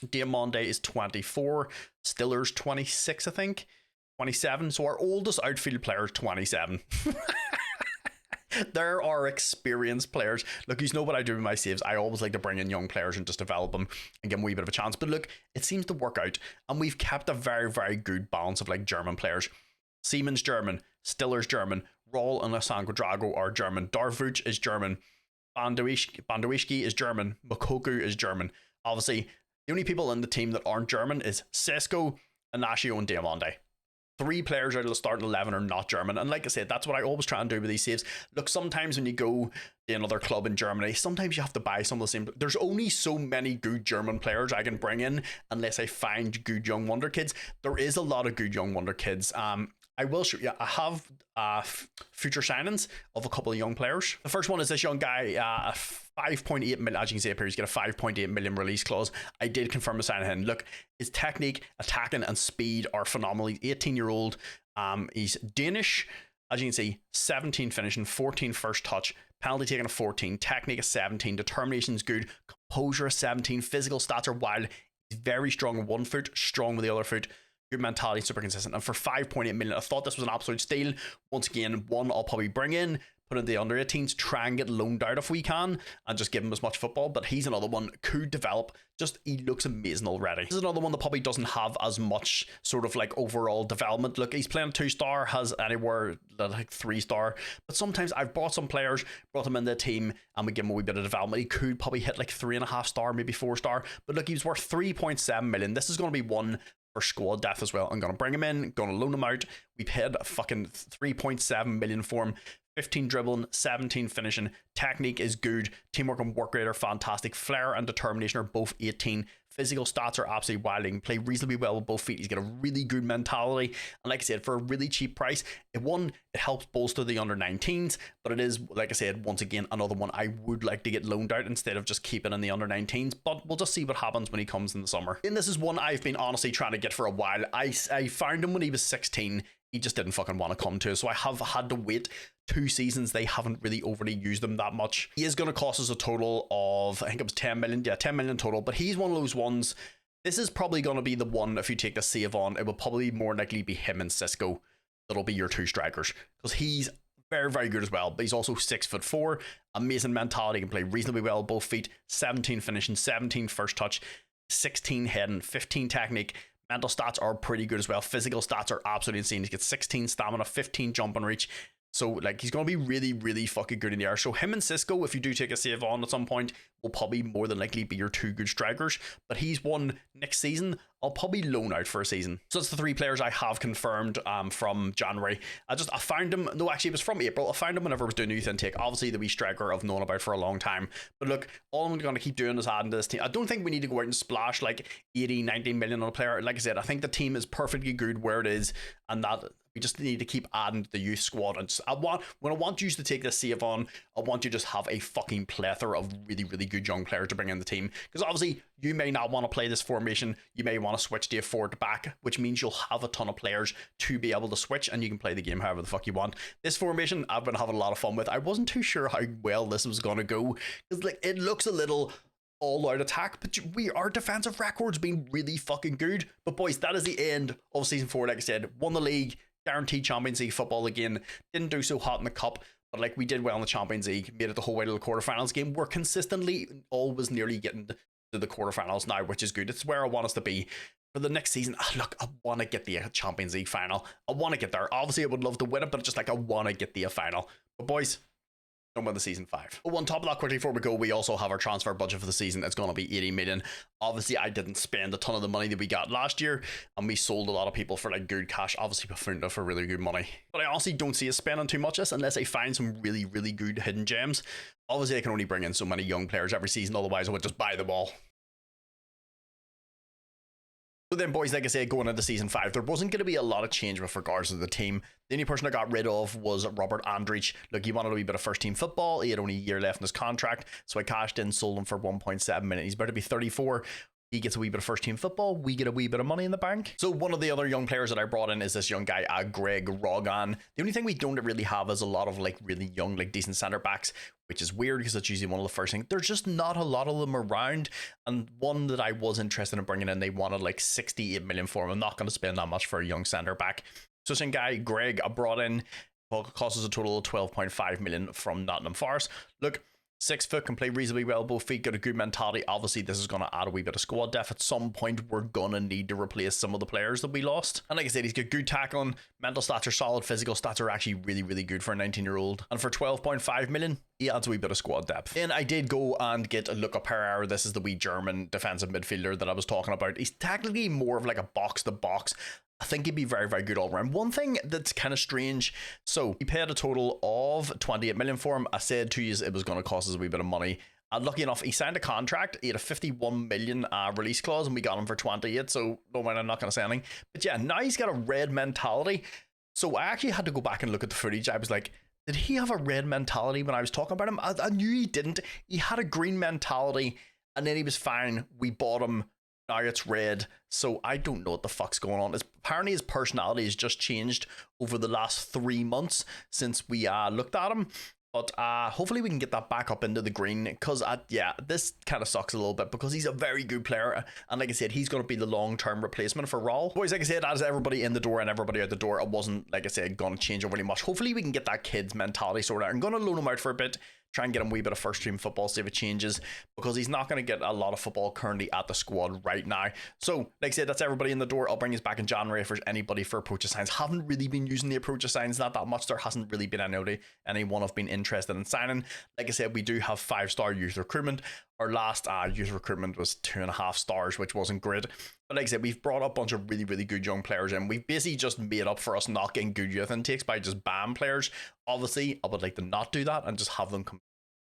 Diamonde is 24. Stiller's 26, I think. 27. So our oldest outfield player is 27. There are experienced players. Look, you know what I do with my saves. I always like to bring in young players and just develop them and give them a wee bit of a chance. But look, it seems to work out. And we've kept a very, very good balance of like German players. Siemens German, Stiller's German, Roll and Alessandro Drago are German. Darvuch is German. Bandawischki is German. Mokoku is German. Obviously, the only people in the team that aren't German is Sesko, Inacio, and Diamonde. 3 players out of the starting 11 are not German. And like I said, that's what I always try and do with these saves. Look, sometimes when you go to another club in Germany, sometimes you have to buy some of the same. There's only so many good German players I can bring in unless I find good young wonder kids. There is a lot of good young wonder kids. I will show you. I have future signings of a couple of young players. The first one is this young guy, 5.8 million. As you can see up here, he's got a 5.8 million release clause. I did confirm the signing him. Look, his technique, attacking, and speed are phenomenal. He's 18-year-old. He's Danish. As you can see, 17 finishing, 14 first touch, penalty taken of 14, technique of 17, determination is good, composure of 17, physical stats are wild. He's very strong with one foot, strong with the other foot. Good mentality, super consistent. And for 5.8 million, I thought this was an absolute steal. Once again, one I'll probably bring in, put in the under 18s, try and get loaned out if we can, and just give him as much football. But he's another one, could develop. Just, he looks amazing already. This is another one that probably doesn't have as much sort of like overall development. Look, he's playing 2-star, has anywhere like 3-star. But sometimes I've bought some players, brought them into the team, and we give him a wee bit of development. He could probably hit like 3.5-star, maybe 4-star. But look, he was worth 3.7 million. This is going to be one for squad depth as well. I'm going to bring him in, going to loan him out. We paid a fucking 3.7 million for him. 15 dribbling, 17 finishing. Technique is good. Teamwork and work rate are fantastic. Flair and determination are both 18. Physical stats are absolutely wild. He can play reasonably well with both feet. He's got a really good mentality. And like I said, for a really cheap price, it helps bolster the under 19s. But it is, like I said, once again, another one I would like to get loaned out instead of just keeping in the under 19s. But we'll just see what happens when he comes in the summer. And this is one I've been honestly trying to get for a while. I found him when he was 16. He just didn't fucking want to come to us. So I have had to wait 2 seasons. They haven't really overly used him that much. He is going to cost us a total of, I think it was 10 million. Yeah, 10 million total. But he's one of those ones. This is probably going to be the one, if you take the save on, it will probably more likely be him and Cisco. That'll be your 2 strikers. Because he's very, very good as well. But he's also 6'4". Amazing mentality. Can play reasonably well both feet. 17 finishing, 17 first touch, 16 heading, 15 technique. Mental stats are pretty good as well. Physical stats are absolutely insane. He's got 16 stamina, 15 jump and reach. So, like, he's going to be really, really fucking good in the air. So, him and Cisco, if you do take a save on at some point, will probably more than likely be your 2 good strikers. But he's one next season. I'll probably loan out for a season. So that's the 3 players I have confirmed from January. I found them, no, actually it was from April. I found them whenever I was doing youth intake. Obviously the wee striker I've known about for a long time. But look, all I'm going to keep doing is adding to this team. I don't think we need to go out and splash like 80, 90 million on a player. Like I said, I think the team is perfectly good where it is, and that we just need to keep adding to the youth squad. And when I want you to take this save on, I want you to just have a fucking plethora of really, really good young players to bring in the team. Because obviously, you may not want to play this formation. You may want to switch to a forward back, which means you'll have a ton of players to be able to switch, and you can play the game however the fuck you want. This formation, I've been having a lot of fun with. I wasn't too sure how well this was going to go, because like it looks a little all-out attack, but our defensive record's been really fucking good. But boys, that is the end of season 4. Like I said, won the league, guaranteed Champions League football again. Didn't do so hot in the cup, but like we did well in the Champions League, made it the whole way to the quarterfinals game. We're consistently always nearly getting to the quarterfinals now, which is good. It's where I want us to be for the next season. Look, I want to get the Champions League final. I want to get there. Obviously, I would love to win it, but just like I want to get the final. But boys, don't win the season 5. Oh, on top of that, quickly before we go, we also have our transfer budget for the season. It's going to be 80 million. Obviously, I didn't spend a ton of the money that we got last year, and we sold a lot of people for like good cash. Obviously, Bafunda for really good money. But I honestly don't see us spending too much of this unless I find some really, really good hidden gems. Obviously, I can only bring in so many young players every season, otherwise I would just buy them all. So then, boys, like I said, going into season 5, there wasn't going to be a lot of change with regards to the team. The only person I got rid of was Robert Andrich. Look, he wanted a wee bit of first team football. He had only a year left in his contract, so I cashed in, sold him for 1.7 million. He's about to be 34. He gets a wee bit of first team football. We get a wee bit of money in the bank. So one of the other young players that I brought in is this young guy, Greg Rogan. The only thing we don't really have is a lot of like really young, like decent centre backs, which is weird because that's usually one of the first things. There's just not a lot of them around. And one that I was interested in bringing in, they wanted like 68 million for him. I'm not going to spend that much for a young centre back. So this young guy, Greg, I brought in, cost us a total of 12.5 million from Nottingham Forest. Look, 6 foot, can play reasonably well, both feet, got a good mentality. Obviously, this is going to add a wee bit of squad depth. At some point, we're going to need to replace some of the players that we lost. And like I said, he's got good tackling, mental stats are solid, physical stats are actually really, really good for a 19-year-old. And for 12.5 million, he adds a wee bit of squad depth. Then I did go and get a Luca Pereira. This is the wee German defensive midfielder that I was talking about. He's technically more of like a box-to-box. I think he'd be very, very good all around. One thing that's kind of strange, so we paid a total of 28 million for him. I said to you it was going to cost us a wee bit of money. And lucky enough, he signed a contract. He had a 51 million release clause, and we got him for 28. So no mind, I'm not going to say anything. But yeah, now he's got a red mentality. So I actually had to go back and look at the footage. I was like, did he have a red mentality when I was talking about him? I knew he didn't. He had a green mentality, and then he was fine. We bought him. Now it's red, so I don't know what the fuck's going on. Apparently his personality has just changed over the last 3 months since we looked at him. But hopefully we can get that back up into the green, because yeah, this kind of sucks a little bit because he's a very good player, and like I said, he's going to be the long-term replacement for Raul. Boys, like I said, as everybody in the door and everybody out the door, I wasn't, like I said, going to change overly much. Hopefully we can get that kid's mentality sorted out. I'm going to loan him out for a bit, try and get him a wee bit of first team football, see if it changes, because he's not going to get a lot of football currently at the squad right now. So, like I said, that's everybody in the door. I'll bring you back in January if there's anybody for approach of signs. Haven't really been using the approach of signs, not that much. There hasn't really been anyone I've been interested in signing. Like I said, we do have 5-star youth recruitment. Our last youth recruitment was 2.5 stars, which wasn't great. But like I said, we've brought up a bunch of really, really good young players in. We've basically just made up for us not getting good youth intakes by just ban players. Obviously, I would like to not do that and just have them come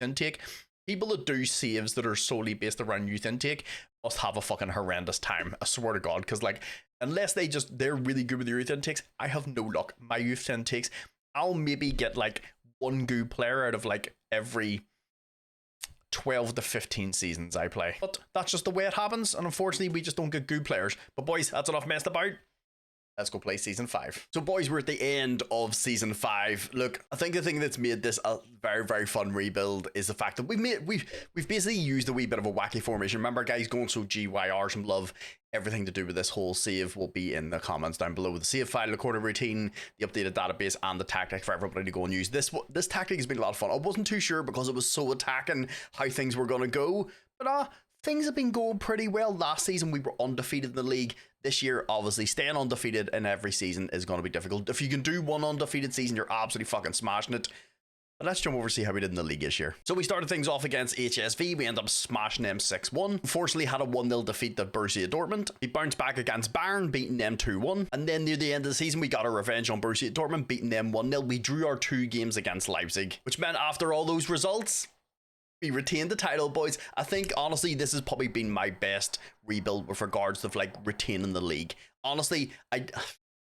intake. People that do saves that are solely based around youth intake must have a fucking horrendous time. I swear to God, because like, unless they're really good with their youth intakes, I have no luck. My youth intakes, I'll maybe get like one good player out of like every 12 to 15 seasons I play. But that's just the way it happens, and unfortunately we just don't get good players. But boys, that's enough messed about. Let's go play season 5. So boys, we're at the end of season 5. Look, I think the thing that's made this a very, very fun rebuild is the fact that we've basically used a wee bit of a wacky formation. Remember, guys, going so GYR, some love. Everything to do with this whole save will be in the comments down below. The save file, the quarter routine, the updated database, and the tactic for everybody to go and use. This tactic has been a lot of fun. I wasn't too sure because it was so attacking how things were going to go, but things have been going pretty well. Last season, we were undefeated in the league. This year, obviously, staying undefeated in every season is going to be difficult. If you can do one undefeated season, you're absolutely fucking smashing it. But let's jump over and see how we did in the league this year. So we started things off against HSV. We ended up smashing them 6-1. Unfortunately, had a 1-0 defeat to Borussia Dortmund. We bounced back against Bayern, beating them 2-1. And then near the end of the season, we got our revenge on Borussia Dortmund, beating them 1-0. We drew our 2 games against Leipzig, which meant after all those results, we retained the title, boys. I think, honestly, this has probably been my best rebuild with regards to, like, retaining the league. Honestly,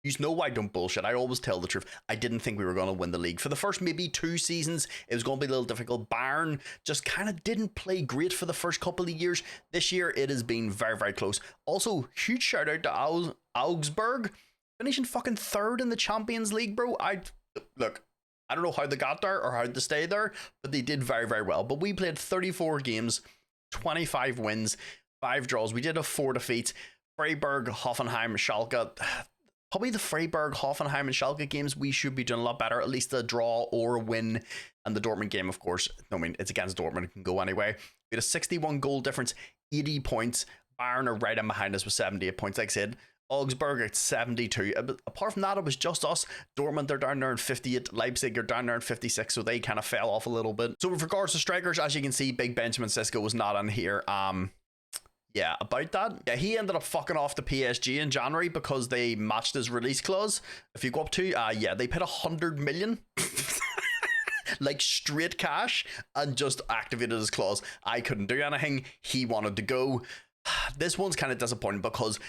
you know I don't bullshit. I always tell the truth. I didn't think we were going to win the league. For the first maybe 2 seasons, it was going to be a little difficult. Bayern just kind of didn't play great for the first couple of years. This year, it has been very, very close. Also, huge shout out to Augsburg, finishing fucking 3rd in the Champions League, bro. Look, I don't know how they got there or how they stayed there, but they did very, very well. But we played 34 games, 25 wins, 5 draws. We did have 4 defeats. Freiburg, Hoffenheim, Schalke. Probably the Freiburg, Hoffenheim, and Schalke games, we should be doing a lot better. At least a draw or a win. And the Dortmund game, of course, I mean, it's against Dortmund. It can go anyway. We had a 61 goal difference, 80 points. Bayern are right in behind us with 78 points. Like I said, Augsburg at 72. Apart from that, it was just us. Dortmund, they're down there in 58. Leipzig are down there in 56, so they kind of fell off a little bit. So with regards to strikers, as you can see, Big Benjamin Sesko was not on here. Yeah, about that. Yeah, he ended up fucking off the PSG in January because they matched his release clause. If you go up to, yeah, they paid 100 million. Like straight cash, and just activated his clause. I couldn't do anything. He wanted to go. This one's kind of disappointing because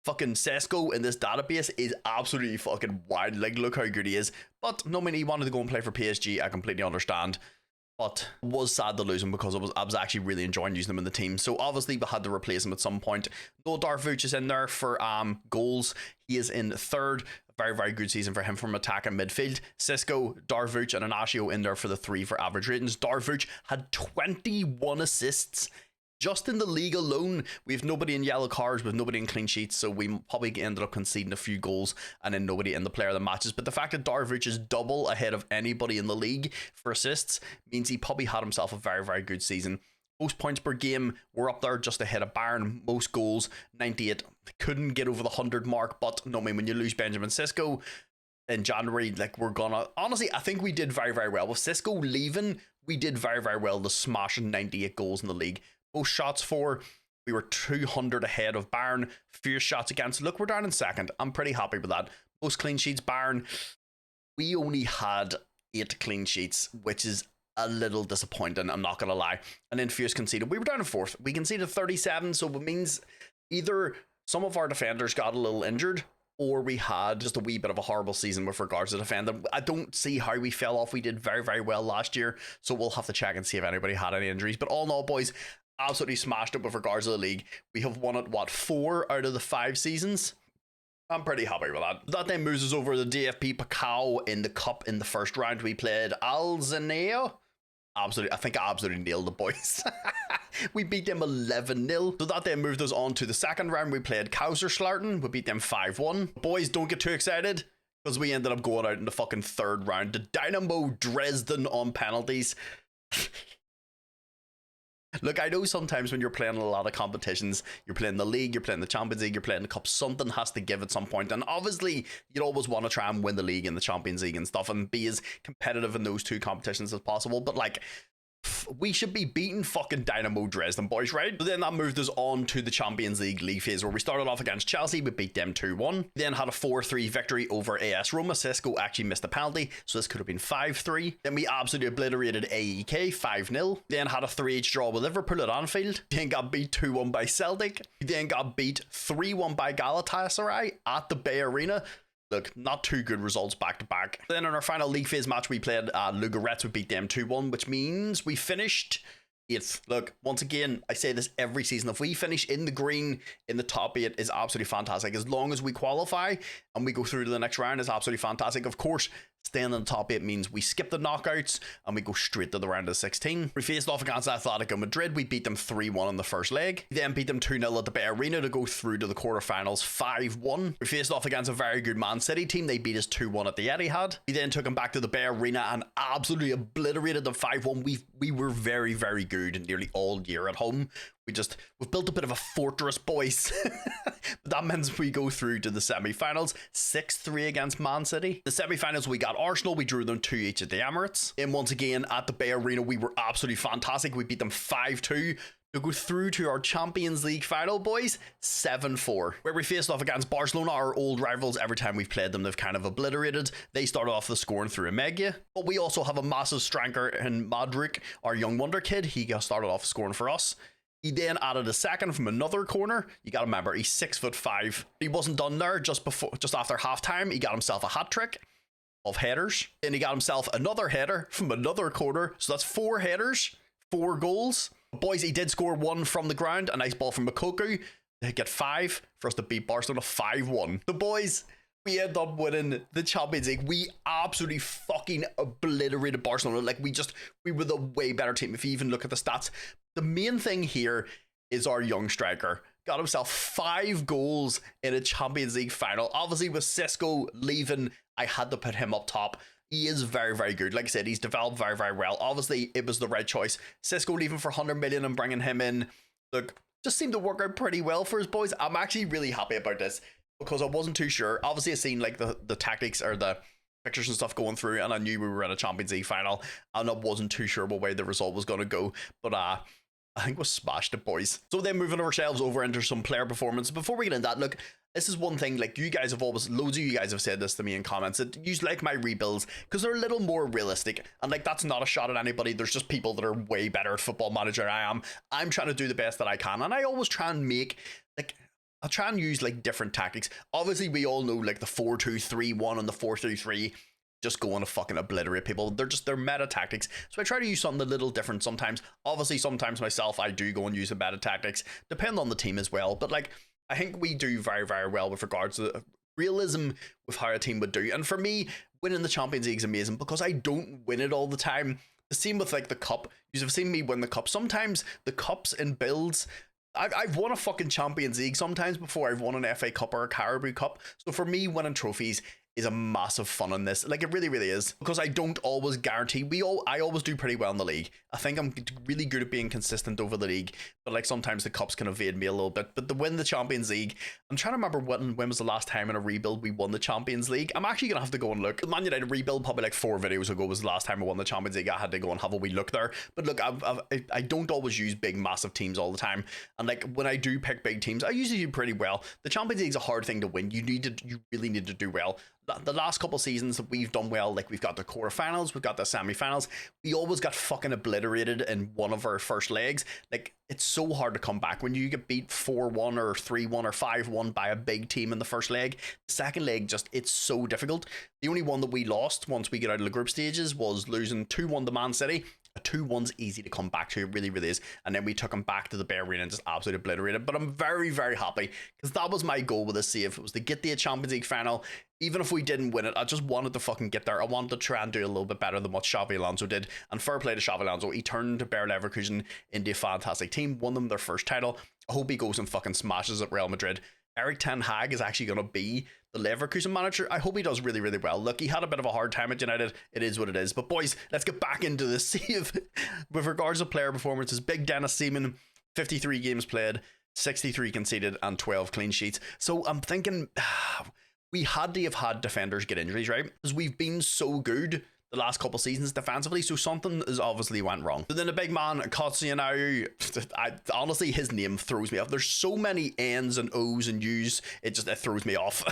fucking Sesko in this database is absolutely fucking wild. Like, look how good he is. But no, I mean, he wanted to go and play for PSG. I completely understand. But was sad to lose him because I was actually really enjoying using him in the team. So obviously we had to replace him at some point. Though Darvuch is in there for goals. He is in 3rd. Very, very good season for him from attack and midfield. Sesko, Darvuch, and Inacio in there for the 3 for average ratings. Darvuch had 21 assists. Just in the league alone, we have nobody in yellow cards, with nobody in clean sheets, so we probably ended up conceding a few goals and then nobody in the player of the matches. But the fact that Darvuch is double ahead of anybody in the league for assists means he probably had himself a very, very good season. Most points per game, we're up there just ahead of Bayern. Most goals, 98. Couldn't get over the 100 mark, but no, I mean, when you lose Benjamin Sesko in January, like, we're gonna... Honestly, I think we did very, very well. With Sesko leaving, we did very, very well to smash 98 goals in the league. Most shots for, we were 200 ahead of Bayern. Fierce shots against. Look, we're down in 2nd. I'm pretty happy with that. Most clean sheets, Bayern. We only had 8 clean sheets, which is a little disappointing, I'm not going to lie. And then fierce conceded. We were down in 4th. We conceded 37, so it means either some of our defenders got a little injured, or we had just a wee bit of a horrible season with regards to defending. I don't see how we fell off. We did very, very well last year, so we'll have to check and see if anybody had any injuries. But all in all, boys, absolutely smashed it with regards to the league. We have won it, what, 4 out of the 5 seasons? I'm pretty happy with that. That then moves us over to the DFB Pokal in the cup in the first round. We played Alzeneo. Absolutely, I think I absolutely nailed the boys. We beat them 11-0. So that then moved us on to the second round. We played Kaiserslautern. We beat them 5-1. Boys, don't get too excited, because we ended up going out in the fucking 3rd round to Dynamo Dresden on penalties. Look, I know sometimes when you're playing a lot of competitions, you're playing the league, you're playing the Champions League, you're playing the cup, something has to give at some point. And obviously, you'd always want to try and win the league and the Champions League and stuff and be as competitive in those 2 competitions as possible. But like, we should be beating fucking Dynamo Dresden, boys, right? But then that moved us on to the Champions League phase, where we started off against Chelsea. We beat them 2-1. Then had a 4-3 victory over AS Roma. Sesko actually missed a penalty, so this could have been 5-3. Then we absolutely obliterated AEK 5-0. Then had a 3-each draw with Liverpool at Anfield. Then got beat 2-1 by Celtic. Then got beat 3-1 by Galatasaray at the Bay Arena. Look, not 2 good results back to back. Then in our final league phase match, we played Lugaretz. We beat them 2-1, which means we finished 8th. Look, once again, I say this every season. If we finish in the green in the top 8, is absolutely fantastic. As long as we qualify and we go through to the next round, is absolutely fantastic. Of course, staying in the top 8 means we skip the knockouts and we go straight to the round of 16. We faced off against Atletico Madrid. We beat them 3-1 in the first leg. We then beat them 2-0 at the Bay Arena to go through to the quarterfinals 5-1. We faced off against a very good Man City team. They beat us 2-1 at the Etihad. We then took them back to the Bay Arena and absolutely obliterated them 5-1. We were very, very good nearly all year at home. We've built a bit of a fortress, boys. But that means we go through to the semi-finals, 6-3 against Man City. The semi-finals, we got Arsenal, we drew them 2 each at the Emirates. And once again, at the Bay Arena, we were absolutely fantastic. We beat them 5-2. To go through to our Champions League final, boys, 7-4, where we faced off against Barcelona, our old rivals. Every time we've played them, they've kind of obliterated. They started off the scoring through Emega, but we also have a massive striker in Madrid, our young wonder kid. He got started off scoring for us. He then added a second from another corner. You gotta remember, he's 6'5". He wasn't done there. Just after halftime, he got himself a hat trick of headers. Then he got himself another header from another corner. So that's 4 headers, 4 goals. Boys, he did score 1 from the ground. A nice ball from Makoku. They get 5 for us to beat Barcelona 5-1. The boys, we end up winning the Champions League. We absolutely fucking obliterated Barcelona. Like, we were the way better team. If you even look at the stats, the main thing here is our young striker got himself 5 goals in a Champions League final. Obviously, with Cisco leaving, I had to put him up top. He is very, very good. Like I said, he's developed very, very well. Obviously, it was the right choice. Cisco leaving for 100 million and bringing him in, look, just seemed to work out pretty well for his boys. I'm actually really happy about this because I wasn't too sure. Obviously, I seen like the tactics or the pictures and stuff going through, and I knew we were in a Champions League final, and I wasn't too sure what way the result was going to go. But I think we smashed it, boys. So then moving ourselves over into some player performance. Before we get into that, look, this is one thing, like, you guys have always, loads of you guys have said this to me in comments, that you like my rebuilds because they're a little more realistic. And like, that's not a shot at anybody. There's just people that are way better at Football Manager than I am. I'm trying to do the best that I can, and I always try and make, like, I'll try and use like different tactics. Obviously, we all know like the 4-2-3-1 and the 4-3-3 just go on to fucking obliterate people. They're meta tactics. So I try to use something a little different sometimes. Obviously, sometimes myself, I do go and use the meta tactics. Depend on the team as well. But like, I think we do very, very well with regards to realism with how a team would do. And for me, winning the Champions League is amazing because I don't win it all the time. The same with like the cup. You've seen me win the cup. Sometimes the cups and builds, I've won a fucking Champions League sometimes before I've won an FA Cup or a Carabao Cup. So for me, winning trophies is a massive fun in this. Like, it really, really is. Because I don't always guarantee. I always do pretty well in the league. I think I'm really good at being consistent over the league. But like, sometimes the cups can evade me a little bit. But to win the Champions League, I'm trying to remember when was the last time in a rebuild we won the Champions League. I'm actually gonna have to go and look. The Man United rebuild probably like 4 videos ago was the last time I won the Champions League. I had to go and have a wee look there. But look, I don't always use big massive teams all the time. And like, when I do pick big teams, I usually do pretty well. The Champions League is a hard thing to win. You really need to do well. The last couple seasons that we've done well, like we've got the quarterfinals, we've got the semi-finals, we always got fucking obliterated in one of our first legs. Like, it's so hard to come back when you get beat 4-1 or 3-1 or 5-1 by a big team in the first leg. The second leg, it's so difficult. The only one that we lost once we get out of the group stages was losing 2-1 to Man City. A 2-1's easy to come back to, it really, really is. And then we took them back to the Bay Arena and just absolutely obliterated. But I'm very, very happy because that was my goal with this save. It was to get the Champions League final. Even if we didn't win it, I just wanted to fucking get there. I wanted to try and do a little bit better than what Xabi Alonso did. And fair play to Xabi Alonso. He turned Bayer Leverkusen into a fantastic team, won them their first title. I hope he goes and fucking smashes at Real Madrid. Eric Ten Hag is actually going to be the Leverkusen manager. I hope he does really, really well. Look, he had a bit of a hard time at United. It is what it is. But boys, let's get back into the save. With regards to player performances, Big Dennis Seaman, 53 games played, 63 conceded, and 12 clean sheets. So I'm thinking we had to have had defenders get injuries, right? Because we've been so good the last couple seasons defensively, so something has obviously went wrong. But then the big man, Kotsianau, honestly, his name throws me off. There's so many N's and O's and U's, it throws me off.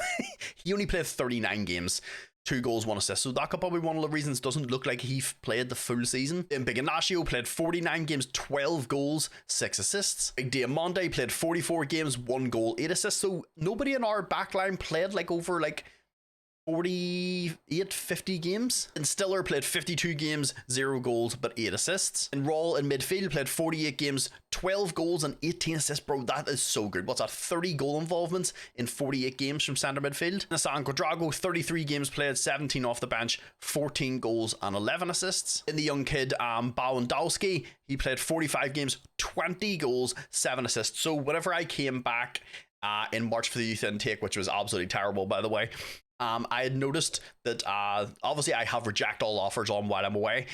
He only played 39 games. 2 goals, 1 assist. So that could probably be one of the reasons it doesn't look like he played the full season. Then Big Ignacio played 49 games, 12 goals, 6 assists. Big Diamante played 44 games, 1 goal, 8 assists. So nobody in our backline played like over like 48, 50 games. And Stiller played 52 games, 0 goals, but 8 assists. And Raul in midfield played 48 games, 12 goals and 18 assists. Bro, that is so good. What's that? 30 goal involvements in 48 games from centre midfield. Nassan Quadrago, 33 games played, 17 off the bench, 14 goals and 11 assists. In the young kid, Bawandowski, he played 45 games, 20 goals, 7 assists. So whenever I came back in March for the youth intake, which was absolutely terrible, by the way, I had noticed that obviously I have reject all offers on while I'm away.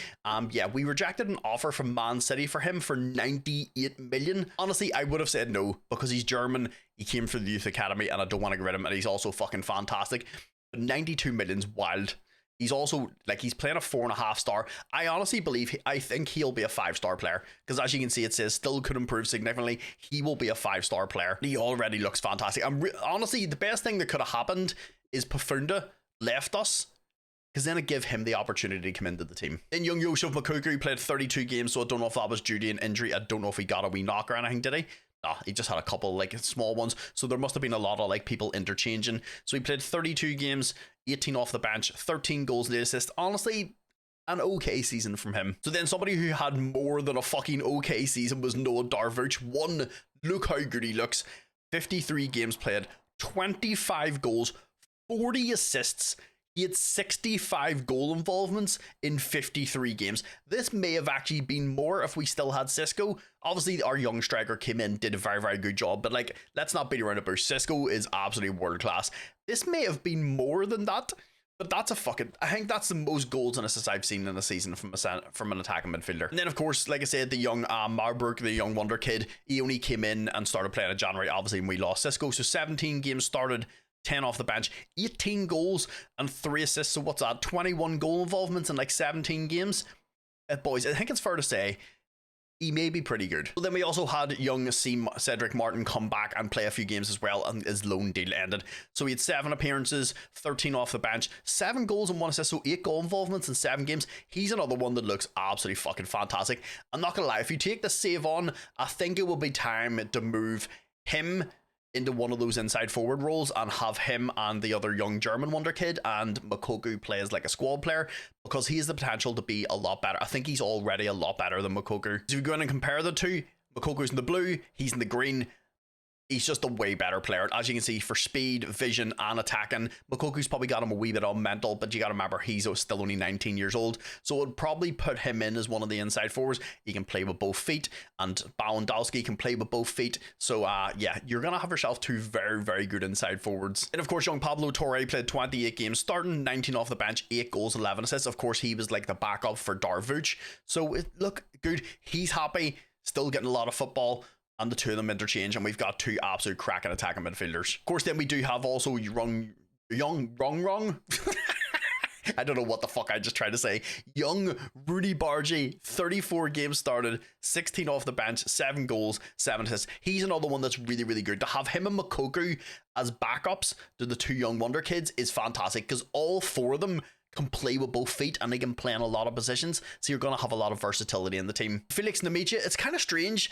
Yeah, we rejected an offer from Man City for him for 98 million. Honestly, I would have said no because he's German. He came from the youth academy, and I don't want to get rid of him. And he's also fucking fantastic. But 92 million's wild. He's also, like, he's playing a 4.5 star. I honestly believe, I think he'll be a 5-star player. Because as you can see, it says still could improve significantly. He will be a 5-star player. He already looks fantastic. Honestly, the best thing that could have happened is Pafunda left us. Because then it gave him the opportunity to come into the team. Then young Yosef Moukoko played 32 games, so I don't know if that was due to an injury. I don't know if he got a wee knock or anything, did he? Nah, he just had a couple like small ones, so there must have been a lot of like people interchanging. So he played 32 games, 18 off the bench, 13 goals and 8 assists. Honestly, an okay season from him. So then somebody who had more than a fucking okay season was Noah Darvuch. One, look how good he looks. 53 games played, 25 goals, 40 assists. He had 65 goal involvements in 53 games. This may have actually been more if we still had Cisco. Obviously, our young striker came in, did a very, very good job. But, like, let's not beat around the bush. Cisco is absolutely world class. This may have been more than that. But that's a fucking... I think that's the most goals and assists I've seen in a season from an attacking midfielder. And then, of course, like I said, the young Marburg, the young wonder kid, he only came in and started playing in January, obviously, when we lost Cisco. So 17 games started, 10 off the bench, 18 goals and 3 assists. So what's that? 21 goal involvements in like 17 games. Boys, I think it's fair to say he may be pretty good. But then we also had young Cedric Martin come back and play a few games as well, and his loan deal ended. So he had 7 appearances, 13 off the bench, 7 goals and 1 assist, so 8 goal involvements in 7 games. He's another one that looks absolutely fucking fantastic. I'm not gonna lie, if you take the save on, I think it will be time to move him into one of those inside forward roles and have him and the other young German wonder kid and Moukoko play as like a squad player, because he has the potential to be a lot better. I think he's already a lot better than Moukoko. So if you go in and compare the two, Mokoko's in the blue, he's in the green. He's just a way better player. As you can see, for speed, vision, and attacking, Mokoko's probably got him a wee bit on mental, but you got to remember, he's still only 19 years old. So it would probably put him in as one of the inside forwards. He can play with both feet, and Bałędowski can play with both feet. So, yeah, you're going to have yourself 2 very, very good inside forwards. And, of course, young Pablo Torre played 28 games, starting 19 off the bench, 8 goals, 11 assists. Of course, he was like the backup for Darvuch. So, look good. He's happy, still getting a lot of football. And the two of them interchange, and we've got 2 absolute cracking attacking midfielders. Of course, then we do have also young I don't know what the fuck I just tried to say. Young Rudy Bargi, 34 games started, 16 off the bench, 7 goals, 7 assists. He's another one that's really, really good. To have him and Moukoko as backups to the 2 young wonder kids is fantastic, because all 4 of them can play with both feet and they can play in a lot of positions. So you're going to have a lot of versatility in the team. Felix Nemicha, it's kind of strange.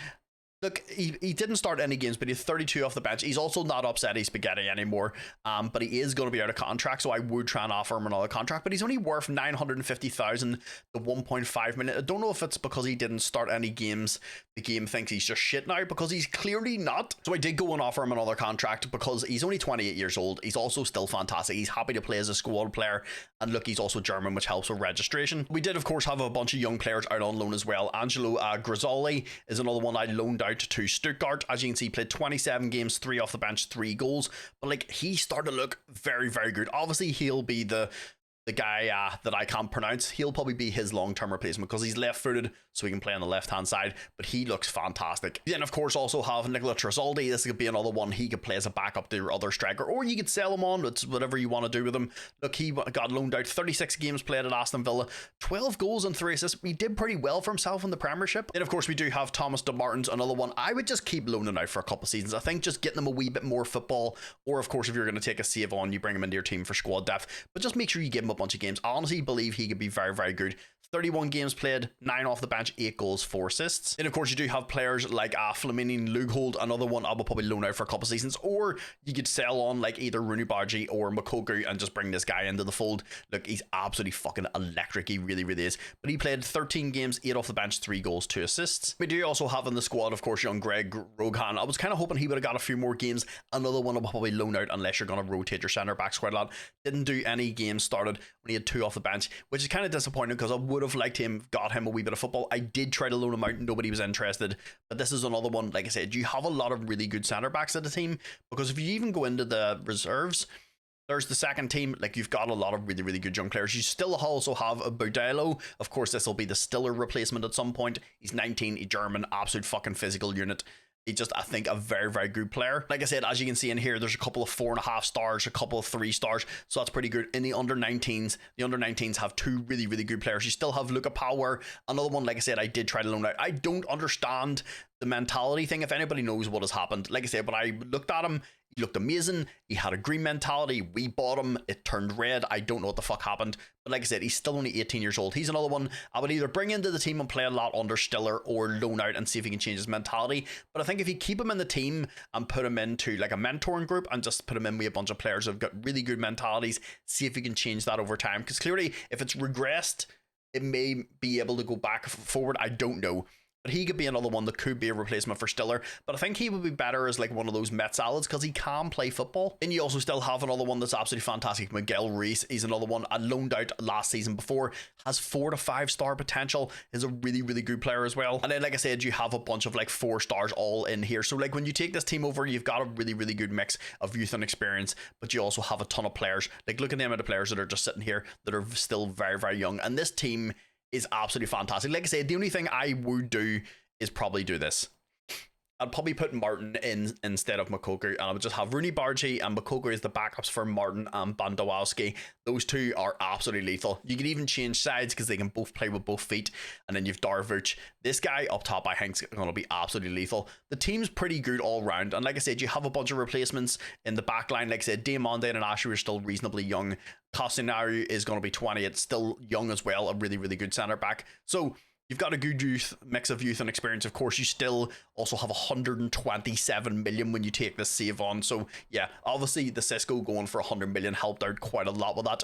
Look, he didn't start any games, but he's 32 off the bench. He's also not upset he's spaghetti anymore, but he is going to be out of contract, so I would try and offer him another contract, but he's only worth 950,000 to 1.5 million. I don't know if it's because he didn't start any games, the game thinks he's just shit now, because he's clearly not. So I did go and offer him another contract because he's only 28 years old. He's also still fantastic. He's happy to play as a squad player, and look, he's also German, which helps with registration. We did, of course, have a bunch of young players out on loan as well. Angelo Grizzoli is another one I loaned out to Stuttgart. As you can see, he played 27 games, 3 off the bench, 3 goals, but like, he started to look very, very good. Obviously, he'll be the guy that I can't pronounce. He'll probably be his long-term replacement because he's left-footed, so he can play on the left-hand side, but he looks fantastic. Then, of course, also have Nicola Tresoldi. This could be another one. He could play as a backup to your other striker, or you could sell him on. It's whatever you want to do with him. Look, he got loaned out, 36 games played at Aston Villa, 12 goals and 3 assists. He did pretty well for himself in the Premiership. Then, of course, we do have Thomas de Martins, another one. I would just keep loaning out for a couple of seasons. I think just getting him a wee bit more football, or, of course, if you're going to take a save on, you bring him into your team for squad depth, but just make sure you give him a bunch of games. I honestly believe he could be very, very good. 31 games played, 9 off the bench, 8 goals, 4 assists. And of course, you do have players like Flaminian Lughold, another one I will probably loan out for a couple of seasons, or you could sell on like either Rooney Bargi or Moukoko and just bring this guy into the fold. Look, he's absolutely fucking electric. He really, really is. But he played 13 games, 8 off the bench, 3 goals, 2 assists. We do also have in the squad, of course, young Greg Rogan. I was kind of hoping he would have got a few more games. Another one I'll probably loan out unless you're going to rotate your centre backs quite a lot. Didn't do any games started when he had 2 off the bench, which is kind of disappointing because I would have liked him, got him a wee bit of football. I did try to loan him out, nobody was interested, but this is another one. Like I said, you have a lot of really good centre backs at the team, because if you even go into the reserves, there's the second team. Like, you've got a lot of really, really good young players. You still also have a Baudello. Of course, this will be the Stiller replacement at some point. He's 19, he's German, absolute fucking physical unit. He's just, I think, a very, very good player. Like I said, as you can see in here, there's a couple of 4.5 stars, a couple of 3 stars. So that's pretty good. In the under-19s, the under-19s have 2 really, really good players. You still have Luca Power. Another one, like I said, I did try to loan out. I don't understand the mentality thing. If anybody knows what has happened, like I said, when I looked at him, he looked amazing. He had a green mentality. We bought him. It turned red. I don't know what the fuck happened. But like I said, he's still only 18 years old. He's another one I would either bring into the team and play a lot under Stiller or loan out and see if he can change his mentality. But I think if you keep him in the team and put him into like a mentoring group and just put him in with a bunch of players who've got really good mentalities, see if you can change that over time. Because clearly, if it's regressed, it may be able to go back forward. I don't know. But he could be another one that could be a replacement for Stiller. But I think he would be better as like one of those Met salads because he can play football. And you also still have another one that's absolutely fantastic. Miguel Reis. He's another one I loaned out last season before. Has 4 to 5 star potential. Is a really, really good player as well. And then, like I said, you have a bunch of like 4 stars all in here. So like when you take this team over, you've got a really, really good mix of youth and experience. But you also have a ton of players. Like look at the amount of players that are just sitting here that are still very, very young. And this team is absolutely fantastic. Like I said, the only thing I would do is probably do this. I'd probably put Martin in instead of Moukoko, and I would just have Rooney Bargy and Moukoko as the backups for Martin and Bandowski. Those two are absolutely lethal. You can even change sides because they can both play with both feet. And then you've Darvuch. This guy up top, I think, is going to be absolutely lethal. The team's pretty good all round. And like I said, you have a bunch of replacements in the back line. Like I said, Diamande and Ashley are still reasonably young. Costinaru is going to be 20. It's still young as well. A really, really good centre back. So you've got a good mix of youth and experience. Of course, you still also have 127 million when you take this save on. So yeah, obviously the Cisco going for 100 million helped out quite a lot with that.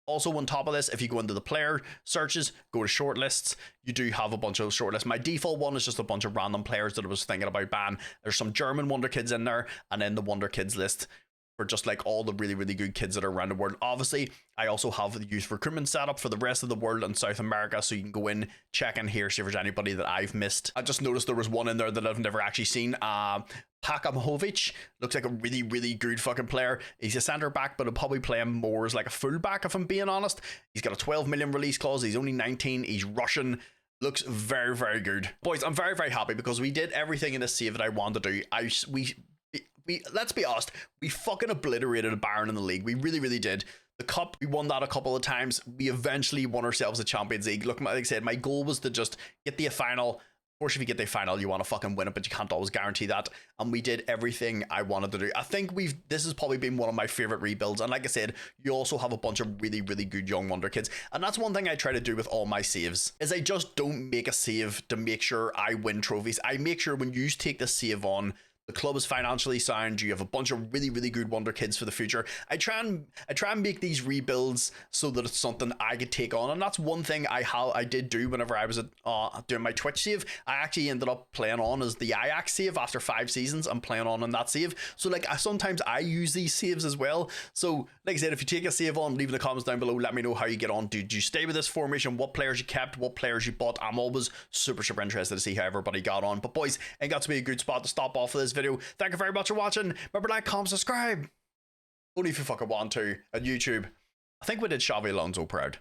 Also on top of this, if you go into the player searches, go to shortlists, you do have a bunch of shortlists. My default one is just a bunch of random players that I was thinking about banning. There's some German Wonder Kids in there, and then the Wonder Kids list for just like all the really, really good kids that are around the world. Obviously, I also have the youth recruitment set up for the rest of the world and South America, so you can go in, check in here, see if there's anybody that I've missed. I just noticed there was one in there that I've never actually seen. Pakamovic looks like a really, really good fucking player. He's a centre back, but I'll probably play him more as like a full back if I'm being honest. He's got a 12 million release clause. He's only 19. He's Russian. Looks very, very good. Boys, I'm very, very happy because we did everything in this save that I wanted to do. We let's be honest, we fucking obliterated a Bayern in the league. We really, really did. The cup, we won that a couple of times. We eventually won ourselves a Champions League. Look, like I said, my goal was to just get the final. Of course, if you get the final, you want to fucking win it, but you can't always guarantee that. And we did everything I wanted to do. I think this has probably been one of my favorite rebuilds. And like I said, you also have a bunch of really, really good young wonder kids. And that's one thing I try to do with all my saves, is I just don't make a save to make sure I win trophies. I make sure when you take the save on, the club is financially sound. You have a bunch of really, really good wonder kids for the future. I try and make these rebuilds so that it's something I could take on, and that's one thing I did do whenever I was doing my Twitch save. I actually ended up playing on as the Ajax save after 5 seasons and playing on in that save. So like sometimes I use these saves as well. So like I said, if you take a save on, leave in the comments down below. Let me know how you get on. Did you stay with this formation? What players you kept? What players you bought? I'm always super, super interested to see how everybody got on. But boys, it got to be a good spot to stop off for this video. Thank you very much for watching. Remember to like, comment, subscribe. Only if you fucking want to. At YouTube, I think we did Xabi Alonso proud.